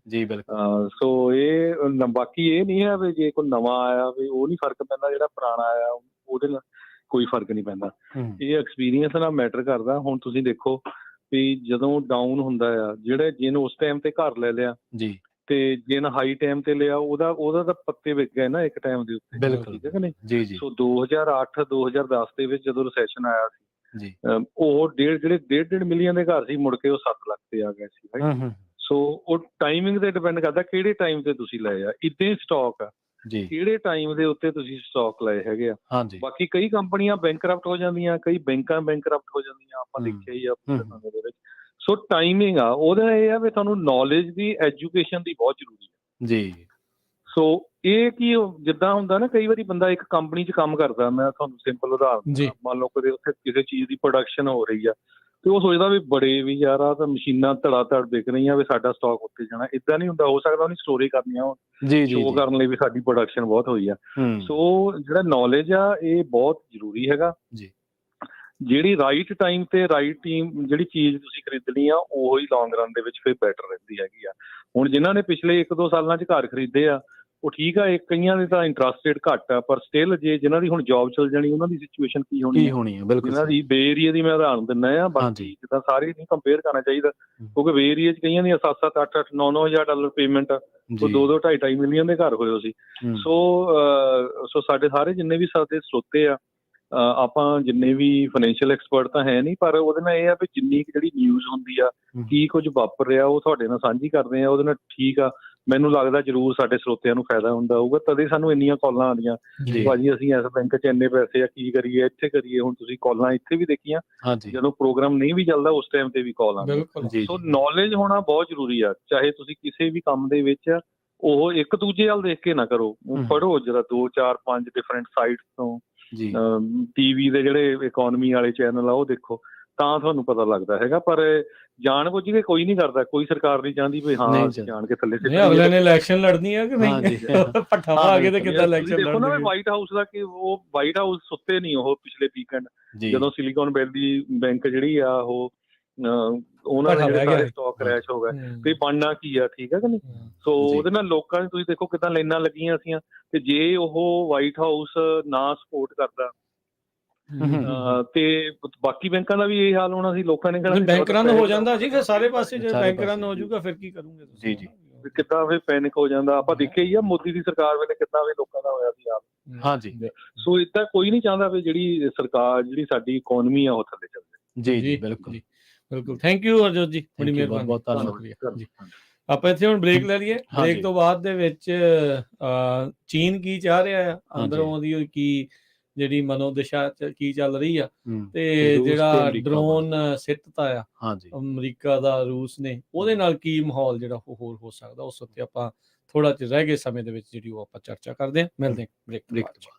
ਜੀ ਬਿਲਕੁਲ। ਸੋ ਇਹ ਬਾਕੀ ਇਹ ਨਹੀਂ ਹੈ ਵੀ ਜੇ ਕੋਈ ਨਵਾਂ ਆਇਆ ਵੀ ਉਹ ਨਹੀਂ ਫਰਕ ਪੈਂਦਾ, ਜਿਹੜਾ ਪੁਰਾਣਾ ਆਇਆ ਉਹਦੇ ਨਾਲ ਕੋਈ ਫਰਕ ਨਹੀਂ ਪੈਂਦਾ। ਇਹ ਐਕਸਪੀਰੀਅੰਸ ਨਾਲ ਮੈਟਰ ਕਰਦਾ। ਹੁਣ ਤੁਸੀਂ ਦੇਖੋ ਵੀ ਜਦੋਂ ਡਾਊਨ ਹੁੰਦਾ ਆ, ਜਿਹੜੇ ਜਿਨ ਉਸ ਟਾਈਮ ਤੇ ਘਰ ਲੈ ਲਿਆ ਜੀ, ਤੇ ਜਿਨ ਹਾਈ ਟਾਈਮ ਤੇ ਲਿਆ ਉਹਦਾ ਤਾਂ ਪੱਤੇ ਵਿਕ ਗਏ ਨਾ ਇੱਕ ਟਾਈਮ ਦੇ ਉੱਤੇ। ਠੀਕ ਹੈ ਕਿ ਨਹੀਂ? ਸੋ 2008 2010 ਦੇ ਵਿੱਚ ਜਦੋਂ ਰਿਸੈਸ਼ਨ ਆਇਆ ਸੀ, ਉਹ ਜਿਹੜੇ 1.5 ਮਿਲੀਅਨ ਦੇ ਘਰ ਸੀ, ਮੁੜ ਕੇ ਉਹ 7 ਲੱਖ ਤੇ ਆ ਗਏ ਸੀ। ਸੋ ਉਹ ਟਾਈਮਿੰਗ ਤੇ ਡਿਪੈਂਡ ਕਰਦਾ ਕਿਹੜੇ ਟਾਈਮ ਤੇ ਤੁਸੀਂ ਲਏ ਆ। ਇੱਦਾਂ ਹੀ ਸਟਾਕ ਆ, ਕਿਹੜੇ ਟਾਈਮ ਦੇ ਉੱਤੇ ਤੁਸੀਂ ਸਟਾਕ ਲਏ ਹੈਗੇ ਆ। ਬਾਕੀ ਕਈ ਕੰਪਨੀਆਂ ਬੈਂਕਰਪਟ ਹੋ ਜਾਂਦੀਆਂ, ਕਈ ਬੈਂਕਾਂ ਬੈਂਕਰਪਟ ਹੋ ਜਾਂਦੀਆਂ, ਆਪਾਂ ਦੇਖਿਆ ਹੀ ਆ ਦੇ ਵਿੱਚ। ਸੋ ਟਾਈਮਿੰਗ ਆ ਉਹਦਾ, ਇਹ ਆ ਵੀ ਤੁਹਾਨੂੰ ਨੌਲੇਜ ਦੀ, ਐਜੂਕੇਸ਼ਨ ਦੀ ਬਹੁਤ ਜ਼ਰੂਰੀ ਹੈ ਜੀ। ਸੋ ਇਹ ਕੀ ਜਿੱਦਾਂ ਹੁੰਦਾ ਨਾ, ਕਈ ਵਾਰੀ ਬੰਦਾ ਇੱਕ ਕੰਪਨੀ 'ਚ ਕੰਮ ਕਰਦਾ, ਮੈਂ ਤੁਹਾਨੂੰ ਸਿੰਪਲ ਉਦਾਹਰਨ, ਮੰਨ ਲਓ ਕਦੇ ਉੱਥੇ ਕਿਸੇ ਚੀਜ਼ ਦੀ ਪ੍ਰੋਡਕਸ਼ਨ ਹੋ ਰਹੀ ਆ, ਤੇ ਉਹ ਸੋਚਦਾ ਵੀ ਬੜੇ ਵੀ ਯਾਰ ਆ ਤਾਂ ਮਸ਼ੀਨਾਂ ਧੜਾ ਧੜ ਵਿਕ ਰਹੀਆਂ ਵੀ ਸਾਡਾ ਸਟਾਕ ਉੱਤੇ ਜਾਣਾ। ਏਦਾਂ ਨਹੀਂ ਹੁੰਦਾ। ਹੋ ਸਕਦਾ ਉਹਨੇ ਸਟੋਰੀ ਕਰਨੀਆਂ ਹੋਣ, ਸ਼ੋ ਕਰਨ ਲਈ ਵੀ ਸਾਡੀ ਪ੍ਰੋਡਕਸ਼ਨ ਬਹੁਤ ਹੋਈ ਆ। ਸੋ ਜਿਹੜਾ ਨੌਲੇਜ ਆ ਇਹ ਬਹੁਤ ਜ਼ਰੂਰੀ ਹੈਗਾ। ਜਿਹੜੀ ਰਾਈਟ ਟਾਈਮ ਤੇ ਰਾਈਟ ਟੀਮ ਜਿਹੜੀ ਚੀਜ਼ ਤੁਸੀਂ ਖਰੀਦਣੀ ਆ, ਉਹ ਹੀ ਲੌਂਗ ਰਨ ਦੇ ਵਿੱਚ ਫਿਰ ਬੈਟਰ ਰਹਿੰਦੀ ਹੈਗੀ ਆ। ਹੁਣ ਜਿਨ੍ਹਾਂ ਨੇ ਪਿਛਲੇ 1-2 ਸਾਲਾਂ 'ਚ ਘਰ ਖਰੀਦੇ ਆ, ਉਹ ਠੀਕ ਆ, ਕਈਆਂ ਦੇ ਤਾਂ ਇੰਟਰਸਟ ਰੇਟ ਘੱਟ ਆ, ਪਰ ਸਟਿਲ ਜੇ ਜਿਨ੍ਹਾਂ ਦੀ ਹੁਣ ਜੌਬ ਚੱਲ ਜਾਣੀ, ਉਹਨਾਂ ਦੀ ਸਿਚੁਏਸ਼ਨ ਕੀ ਹੋਣੀ ਹੈ। ਜਿਨ੍ਹਾਂ ਦੀ ਬੇ ਏਰੀਆ ਦੀ ਮੈਂ ਉਦਾਹਰਨ ਦਿੰਦਾ ਆ, ਬਾਕੀ ਜਿੱਦਾਂ ਸਾਰੇ ਨਹੀਂ ਕੰਪੇਅਰ ਕਰਨਾ ਚਾਹੀਦਾ, ਕਿਉਂਕਿ ਬੇ ਏਰੀਆ 'ਚ ਕਈਆਂ ਦੀਆਂ 7-7 8-8 9-9 ਹਜ਼ਾਰ ਡਾਲਰ ਪੇਮੈਂਟ ਆ, ਉਹ 2-2 2.5 ਮਿਲੀਅਨ ਦੇ ਘਰ ਹੋਏ ਸੀ। ਸੋ ਸਾਡੇ ਸਾਰੇ ਜਿੰਨੇ ਵੀ ਸਾਡੇ ਸਰੋਤੇ ਆ, ਆਪਾਂ ਜਿੰਨੇ ਵੀ ਫਾਈਨੈਂਸ਼ੀਅਲ ਐਕਸਪਰਟ ਤਾਂ ਹੈ ਨਹੀਂ, ਪਰ ਉਹਦੇ ਨਾਲ ਇਹ ਆ ਵੀ ਜਿੰਨੀ ਜਿਹੜੀ ਨਿਊਜ਼ ਹੁੰਦੀ ਆ, ਕੀ ਕੁਝ ਵਾਪਰ ਰਿਹਾ, ਉਹ ਤੁਹਾਡੇ ਨਾਲ ਸਾਂਝੀ ਕਰਦੇ ਆ। ਉਹਦੇ ਨਾਲ ਠੀਕ ਆ, ਮੈਨੂੰ ਲੱਗਦਾ ਜ਼ਰੂਰ ਸਾਡੇ ਸਰੋਤਿਆਂ ਨੂੰ ਫਾਇਦਾ ਹੁੰਦਾ ਹੋਊਗਾ। ਤਦੇ ਸਾਨੂੰ ਇੰਨੀਆਂ ਕਾਲਾਂ ਆਉਂਦੀਆਂ, ਭਾਜੀ ਅਸੀਂ ਇਸ ਬੈਂਕ 'ਚ ਇੰਨੇ ਪੈਸੇ ਆ, ਕੀ ਕਰੀਏ, ਇੱਥੇ ਕਰੀਏ। ਹੁਣ ਤੁਸੀਂ ਕਾਲਾਂ ਇੱਥੇ ਵੀ ਦੇਖੀਆਂ, ਜਦੋਂ ਪ੍ਰੋਗਰਾਮ ਨਹੀਂ ਵੀ ਚੱਲਦਾ ਉਸ ਟਾਈਮ ਤੇ ਵੀ ਕਾਲ ਆਉਂਦੀ। ਸੋ ਨੌਲੇਜ ਹੋਣਾ ਬਹੁਤ ਜ਼ਰੂਰੀ ਆ। ਚਾਹੇ ਤੁਸੀਂ ਕਿਸੇ ਵੀ ਕੰਮ ਦੇ ਵਿੱਚ ਉਹ ਇੱਕ ਦੂਜੇ ਵੱਲ ਦੇਖ ਕੇ ਨਾ ਕਰੋ, ਪੜ੍ਹੋ ਜਰਾ 2-4-5 ਡਿਫਰੈਂਟ ਸਾਈਟਸ ਤੋਂ, ਟੀਵੀ ਦੇ ਜਿਹੜੇ ਇਕੋਨਮੀ ਵਾਲੇ ਚੈਨਲ ਆ ਉਹ ਦੇਖੋ, ਤਾਂ ਤੁਹਾਨੂੰ ਪਤਾ ਲੱਗਦਾ ਹੈਗਾ। ਪਰ ਜਾਣ ਬੁੱਝ ਕੇ ਕੋਈ ਨਹੀਂ ਕਰਦਾ, ਕੋਈ ਸਰਕਾਰ ਨਹੀਂ ਚਾਹੁੰਦੀ ਵੀ ਹਾਂ ਜਾਣ ਕੇ ਥੱਲੇ ਅਗਲੇ ਨੇ ਇਲੈਕਸ਼ਨ ਲੜਨੀ ਹੈ ਕਿ ਨਹੀਂ, ਪੱਠਾ ਪਾ ਕੇ ਤੇ ਕਿੱਦਾਂ ਇਲੈਕਸ਼ਨ ਲੜਨਗੇ। ਦੇਖੋ ਨਾ ਵਾਈਟ ਹਾਊਸ ਦਾ, ਕਿ ਉਹ ਵਾਈਟ ਹਾਊਸ ਸੁੱਤੇ ਨਹੀਂ ਉਹ ਪਿਛਲੇ ਵੀਕਐਂਡ, ਜਦੋਂ ਸਿਲੀਕਨ ਵੈਲੀ ਬੈਂਕ ਜਿਹੜੀ ਆ ਉਹ ਉਹਨਾਂ ਦੇ ਜਿਹੜੇ ਸਾਰੇ ਸਟਾਕ ਕ੍ਰੈਸ਼ ਹੋ ਗਏ, ਤੇ ਬਣਨਾ ਕੀ ਆ। ਠੀਕ ਹੈ ਕਿ ਨਹੀਂ? ਸੋ ਉਹਦੇ ਨਾਲ ਲੋਕਾਂ ਨੇ ਤੁਸੀਂ ਦੇਖੋ ਕਿੱਦਾਂ ਲਾਈਨਾਂ ਲੱਗੀਆਂ ਸੀਆਂ, ਤੇ ਜੇ ਉਹ ਵਾਈਟ ਹਾਊਸ ਨਾ ਸਪੋਰਟ ਕਰਦਾ ਤੇ ਬਾਕੀ ਬੈਂਕਾਂ ਦਾ ਵੀ ਇਹ ਹਾਲ ਹੋਣਾ ਸੀ। ਲੋਕਾਂ ਨੇ ਕਹਿਣਾ ਬੈਂਕ ਰਨ ਹੋ ਜਾਂਦਾ ਜੀ, ਫਿਰ ਸਾਰੇ ਪਾਸੇ ਜੇ ਬੈਂਕ ਰਨ ਹੋ ਜਾਊਗਾ ਫਿਰ ਕੀ ਕਰੂੰਗੇ ਤੁਸੀਂ? ਕਿੱਦਾਂ ਫਿਰ ਪੈਨਿਕ ਹੋ ਜਾਂਦਾ। ਆਪਾਂ ਦੇਖਿਆ ਹੀ ਆ ਮੋਦੀ ਦੀ ਸਰਕਾਰ ਵੇਲੇ ਕਿੱਦਾਂ ਵੀ ਲੋਕਾਂ ਦਾ ਹੋਇਆ ਸੀ ਆਪ। ਹਾਂਜੀ, ਸੋ ਏਦਾਂ ਕੋਈ ਨਹੀਂ ਚਾਹੁੰਦਾ ਵੀ ਜਿਹੜੀ ਸਰਕਾਰ, ਜਿਹੜੀ ਸਾਡੀ ਇਕਨੋਮੀ ਆ ਉਹ ਥੱਲੇ ਚੱਲ ਜਾਏ। ਜੀ ਬਿਲਕੁਲ ਬਿਲਕੁਲ। ਥੈਂਕ ਯੂ ਹਰਜੋਤ ਜੀ, ਬੜੀ ਮਿਹਰਬਾਨੀ, ਬਹੁਤ ਧੰਨਵਾਦ ਜੀ। ਆਪਾਂ ਇੱਥੇ ਹੁਣ ਬ੍ਰੇਕ ਲੈ ਲਈਏ। ਬ੍ਰੇਕ ਤੋਂ ਬਾਅਦ ਦੇ ਵਿੱਚ ਚੀਨ ਕੀ ਚਾਹ ਰਿਹਾ ਆ, ਅੰਦਰੋਂ ਉਹਦੀ ਕੀ ਜਿਹੜੀ ਮਨੋਦਸ਼ਾ ਕੀ ਚੱਲ ਰਹੀ ਆ, ਤੇ ਜਿਹੜਾ ਡਰੋਨ ਸਿੱਟਤਾ ਆ ਅਮਰੀਕਾ ਦਾ ਰੂਸ ਨੇ, ਉਹਦੇ ਨਾਲ ਕੀ ਮਾਹੌਲ ਜਿਹੜਾ ਹੋਰ ਹੋ ਸਕਦਾ, ਉਸ ਉੱਤੇ ਆਪਾਂ ਥੋੜਾ ਜਿਹਾ ਰਹਿ ਗਏ ਸਮੇਂ ਦੇ ਵਿੱਚ ਜਿਹੜੀ ਉਹ ਆਪਾਂ ਚਰਚਾ ਕਰਦੇ ਹਾਂ। ਮਿਲਦੇ ਹਾਂ ਬ੍ਰੇਕ ਤੋਂ ਬਾਅਦ।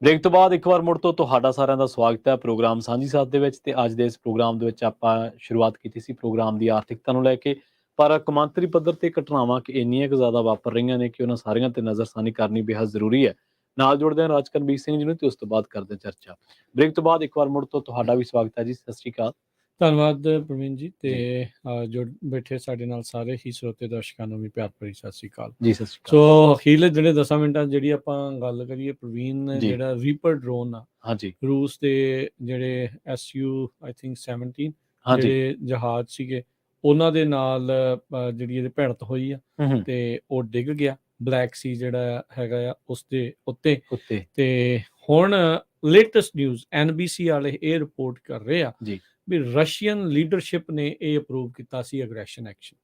ਬ੍ਰੇਕ ਤੋਂ ਬਾਅਦ ਇੱਕ ਵਾਰ ਮੁੜ ਤੋਂ ਤੁਹਾਡਾ ਸਾਰਿਆਂ ਦਾ ਸਵਾਗਤ ਹੈ ਪ੍ਰੋਗਰਾਮ ਸਾਂਝੀ ਸਾਥ ਦੇ ਵਿੱਚ। ਤੇ ਅੱਜ ਦੇ ਇਸ ਪ੍ਰੋਗਰਾਮ ਦੇ ਵਿੱਚ ਆਪਾਂ ਸ਼ੁਰੂਆਤ ਕੀਤੀ ਸੀ ਪ੍ਰੋਗਰਾਮ ਦੀ ਆਰਥਿਕਤਾ ਨੂੰ ਲੈ ਕੇ, ਪਰ ਕੌਮਾਂਤਰੀ ਪੱਧਰ ਤੇ ਘਟਨਾਵਾਂ ਇੰਨੀਆਂ ਕੁ ਜ਼ਿਆਦਾ ਵਾਪਰ ਰਹੀਆਂ ਨੇ ਕਿ ਉਹਨਾਂ ਸਾਰੀਆਂ ਤੇ ਨਜ਼ਰਸਾਨੀ ਕਰਨੀ ਬੇਹੱਦ ਜ਼ਰੂਰੀ ਹੈ। ਨਾਲ ਜੁੜਦੇ ਹਾਂ ਰਾਜਕਰਮਬੀਰ ਸਿੰਘ ਜੀ ਨੂੰ ਤੇ ਉਸ ਤੋਂ ਬਾਅਦ ਕਰਦੇ ਚਰਚਾ। ਬ੍ਰੇਕ ਤੋਂ ਬਾਅਦ ਇੱਕ ਵਾਰ ਮੁੜ ਤੋਂ ਤੁਹਾਡਾ ਵੀ ਸਵਾਗਤ ਹੈ ਜੀ। ਸਤਿ ਸ਼੍ਰੀ ਅਕਾਲ। ਧੰਨਵਾਦ ਪ੍ਰਵੀਨ ਜੀ। ਤੇ ਜੋ ਬੈਠੇ ਸਾਡੇ ਨਾਲ ਸਾਰੇ ਹੀ ਸਰੋਤੇ ਦਰਸ਼ਕਾਂ ਨੂੰ ਵੀ ਪਿਆਰ ਭਰੀ ਸਤਿ ਸ਼੍ਰੀ ਅਕਾਲ ਜੀ। ਸਤਿ ਸ਼੍ਰੀ ਅਕਾਲ। ਸੋ ਅਖੀਰਲੇ ਜਿਹੜੇ 10 ਮਿੰਟਾਂ ਜਿਹੜੀ ਆਪਾਂ ਗੱਲ ਕਰੀਏ ਪ੍ਰਵੀਨ, ਜਿਹੜਾ ਰੀਪਰ ਡਰੋਨ ਆ ਹਾਂਜੀ ਰੂਸ ਦੇ ਜਿਹੜੇ SU I think 17 ਜਿਹੜੇ ਜਹਾਜ਼ ਸੀਗੇ ਉਹਨਾਂ ਦੇ ਨਾਲ ਜਿਹੜੀ ਇਹਦੇ ਭਿੜਤ ਹੋਈ ਆ ਤੇ ਉਹ ਡਿੱਗ ਗਿਆ ਬਲੈਕ ਸੀ ਜਿਹੜਾ ਹੈਗਾ ਆ ਉਸ ਦੇ ਉੱਤੇ। ਤੇ ਹੁਣ ਲੇਟੈਸਟ ਨਿਊਜ਼ NBC ਵਾਲੇ ਇਹ ਰਿਪੋਰਟ ਕਰ ਰਹੇ ਆ ਵੀ ਰਸ਼ੀਅਨ ਲੀਡਰਸ਼ਿਪ ਨੇ ਇਹ ਅਪਰੂਵ ਕੀਤਾ ਸੀ ਅਗਰੈਸ਼ਨ ਐਕਸ਼ਨ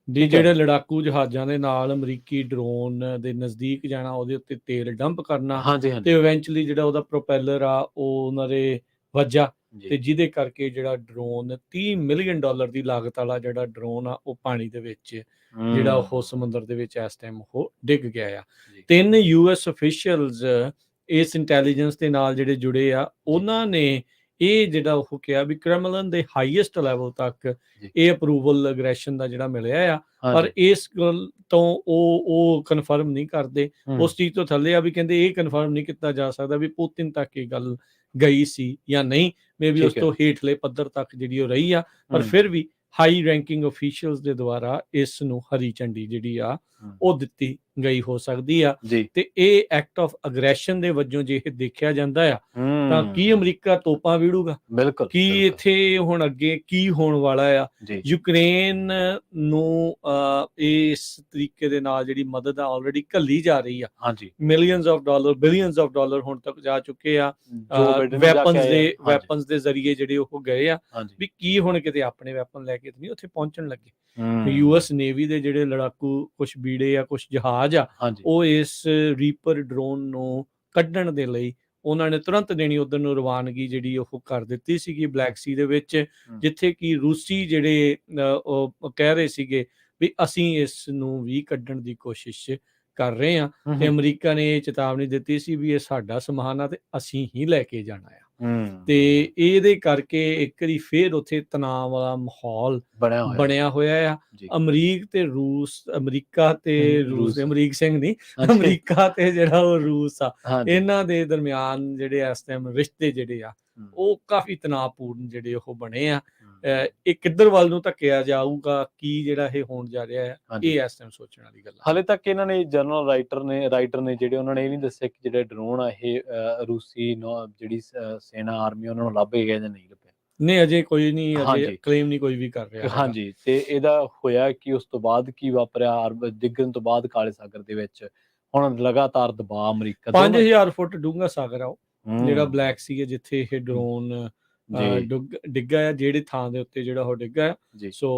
ਦੀ। ਜਿਹੜੇ ਲੜਾਕੂ ਜਹਾਜ਼ਾਂ ਦੇ ਨਾਲ ਅਮਰੀਕੀ ਡਰੋਨ ਦੇ ਨਜ਼ਦੀਕ ਜਾਣਾ, ਉਹਦੇ ਉੱਤੇ ਤੇਲ ਡੰਪ ਕਰਨਾ ਤੇ ਇਵੈਂਚੁਅਲੀ ਜਿਹੜਾ ਉਹਦਾ ਪ੍ਰੋਪੈਲਰ ਆ ਉਹ ਉਹਨਾਂ ਦੇ ਵੱਜਾ ਤੇ ਜਿਹਦੇ ਕਰਕੇ ਜਿਹੜਾ ਡਰੋਨ $30 ਮਿਲੀਅਨ ਦੀ ਲਾਗਤ ਵਾਲਾ ਜਿਹੜਾ ਡਰੋਨ ਆ ਉਹ ਪਾਣੀ ਦੇ ਵਿੱਚ ਜਿਹੜਾ ਉਹ ਸਮੁੰਦਰ ਦੇ ਵਿੱਚ ਇਸ ਟਾਈਮ ਉਹ ਡਿੱਗ ਗਿਆ ਆ। 3 US ਅਫੀਸ਼ੀਅਲਸ ਇਸ ਇੰਟੈਲੀਜੈਂਸ ਦੇ ਨਾਲ ਜਿਹੜੇ ਜੁੜੇ ਆ ਉਹਨਾਂ ਨੇ ਇਹ ਜਿਹੜਾ ਉਹ ਕਿਹਾ ਵੀ ਕ੍ਰੈਮਲਿਨ ਦੇ ਹਾਈਐਸਟ ਲੈਵਲ ਤੱਕ ਇਹ ਅਪਰੂਵਲ ਅਗਰੈਸ਼ਨ ਦਾ ਜਿਹੜਾ ਮਿਲਿਆ ਆ, ਪਰ ਇਸ ਗੱਲ ਤੋਂ ਉਹ ਕਨਫਰਮ ਨਹੀਂ ਕਰਦੇ। ਉਸ ਚੀਜ਼ ਤੋਂ ਥੱਲੇ ਆ ਵੀ ਕਹਿੰਦੇ ਇਹ ਕਨਫਰਮ ਨਹੀਂ ਕੀਤਾ ਜਾ ਸਕਦਾ ਵੀ ਪੁਤਿਨ ਤੱਕ ਇਹ ਗੱਲ ਗਈ ਸੀ ਜਾਂ ਨਹੀਂ, ਮੇਬੀ ਉਸ ਤੋਂ ਹੇਠਲੇ ਪੱਧਰ ਤੱਕ ਜਿਹੜੀ ਉਹ ਰਹੀ ਆ, ਪਰ ਫਿਰ ਵੀ ਹਾਈ ਰੈਂਕਿੰਗ ਅਫੀਸ਼ੀਅਲਸ ਦੇ ਦੁਆਰਾ ਇਸ ਨੂੰ ਹਰੀ ਝੰਡੀ ਜਿਹੜੀ ਆ ਉਹ ਦਿੱਤੀ ਗਈ ਹੋ ਸਕਦੀ ਆ। ਤੇ ਇਹ ਐਕਟ ਆਫ ਅਗਰੈਸ਼ਨ ਦੇ ਵਜੋਂ ਜੇ ਇਹ ਦੇਖਿਆ ਜਾਂਦਾ ਆ ਤਾਂ ਕੀ ਅਮਰੀਕਾ ਤੋਪਾਂ ਵੀੜੂਗਾ? ਬਿਲਕੁਲ। ਕੀ ਇੱਥੇ ਹੁਣ ਅੱਗੇ ਕੀ ਹੋਣ ਵਾਲਾ ਆ? ਯੂਕਰੇਨ ਨੂੰ ਇਸ ਤਰੀਕੇ ਦੇ ਨਾਲ ਜਿਹੜੀ ਮਦਦ ਆ ਆਲਰੇਡੀ ਘੱਲੀ ਜਾ ਰਹੀ ਆ। Millions of dollar, billions of dollar ਹੁਣ ਤੱਕ ਜਾ ਚੁੱਕੇ ਆ ਵੈਪਨਸ ਦੇ ਜ਼ਰੀਏ ਜਿਹੜੇ ਉਹ ਗਏ ਆ। ਵੀ ਕੀ ਹੁਣ ਕਿਤੇ ਆਪਣੇ ਵੈਪਨ ਲੈ ਕੇ ਨਹੀਂ ਉੱਥੇ ਪਹੁੰਚਣ ਲੱਗੇ? US ਨੇਵੀ ਦੇ ਜਿਹੜੇ ਲੜਾਕੂ ਕੁਝ ਬੀੜੇ ਆ, ਕੁਝ ਜਹਾਜ਼ ਆ, ਉਹ ਇਸ ਰੀਪਰ ਡਰੋਨ ਨੂੰ ਕੱਢਣ ਦੇ ਲਈ ਉਹਨਾਂ ਨੇ ਤੁਰੰਤ ਦੇਣੀ ਉਧਰ ਨੂੰ ਰਵਾਨਗੀ ਜਿਹੜੀ ਉਹ ਕਰ ਦਿੱਤੀ ਸੀਗੀ ਬਲੈਕ ਸੀ ਦੇ ਵਿੱਚ, ਜਿੱਥੇ ਕਿ ਰੂਸੀ ਜਿਹੜੇ ਉਹ ਕਹਿ ਰਹੇ ਸੀਗੇ ਵੀ ਅਸੀਂ ਇਸ ਨੂੰ ਵੀ ਕੱਢਣ ਦੀ ਕੋਸ਼ਿਸ਼ ਕਰ ਰਹੇ ਹਾਂ। ਤੇ ਅਮਰੀਕਾ ਨੇ ਇਹ ਚੇਤਾਵਨੀ ਦਿੱਤੀ ਸੀ ਵੀ ਇਹ ਸਾਡਾ ਸਮਾਨ ਆ ਤੇ ਅਸੀਂ ਹੀ ਲੈ ਕੇ ਜਾਣਾ ਆ। ਤੇ ਇਹਦੇ ਕਰਕੇ ਇੱਕ ਵਾਰੀ ਫੇਰ ਉੱਥੇ ਤਣਾਅ ਵਾਲਾ ਮਾਹੌਲ ਬਣਿਆ ਹੋਇਆ ਆ। ਅਮਰੀਕਾ ਤੇ ਰੂਸ ਅਮਰੀਕ ਸਿੰਘ ਨਹੀਂ, ਅਮਰੀਕਾ ਤੇ ਜਿਹੜਾ ਉਹ ਰੂਸ ਆ, ਇਹਨਾਂ ਦੇ ਦਰਮਿਆਨ ਜਿਹੜੇ ਇਸ ਟਾਈਮ ਰਿਸ਼ਤੇ ਜਿਹੜੇ ਆ ਉਹ ਕਾਫੀ ਤਣਾਅਪੂਰਨ ਜਿਹੜੇ ਉਹ ਬਣੇ ਆ। ਇਹ ਕਿੱਧਰ ਵੱਲ ਨੂੰ ਧੱਕਿਆ ਜਾਊਗਾ, ਕੀ ਜਿਹੜਾ ਇਹ ਹੋਣ ਜਾ ਰਿਹਾ ਹੈ, ਇਹ ਇਸ ਟਾਈਮ ਸੋਚਣ ਵਾਲੀ ਗੱਲ। ਹਾਲੇ ਤੱਕ ਇਹਨਾਂ ਨੇ ਜਨਰਲ ਰਾਈਟਰ ਨੇ ਜਿਹੜੇ ਉਹਨਾਂ ਨੇ ਇਹ ਨਹੀਂ ਦੱਸਿਆ ਕਿ ਜਿਹੜਾ ਡਰੋਨ ਆ ਇਹ ਰੂਸੀ ਜਿਹੜੀ ਸੈਨਾ ਆਰਮੀ ਉਹਨਾਂ ਨੂੰ ਲੱਭ ਗਿਆ ਜਾਂ ਨਹੀਂ ਲੱਭਿਆ। ਨਹੀਂ, ਅਜੇ ਕੋਈ ਨਹੀਂ, ਅਜੇ ਕਲੇਮ ਨਹੀਂ ਕੋਈ ਵੀ ਕਰ ਰਿਹਾ। ਤੇ ਇਹਦਾ ਹੋਇਆ ਕਿ ਉਸ ਤੋਂ ਬਾਅਦ ਕੀ ਵਾਪਰਿਆ? ਡਿੱਗਣ ਤੋਂ ਬਾਅਦ ਕਾਲੇ ਸਾਗਰ ਦੇ ਵਿੱਚ ਹੁਣ ਲਗਾਤਾਰ ਦਬਾਅ ਅਮਰੀਕਾ 5000 ਫੁੱਟ ਡੂੰਘਾ ਸਾਗਰ ਆ ਉਹ ਜਿਹੜਾ ਬਲੈਕ ਸੀ ਜਿੱਥੇ ਇਹ ਡਰੋਨ ਡਿੱਗਾ ਆ, ਜਿਹੜੇ ਥਾਂ ਦੇ ਉੱਤੇ ਜਿਹੜਾ ਉਹ ਡਿੱਗਾ ਆ। ਸੋ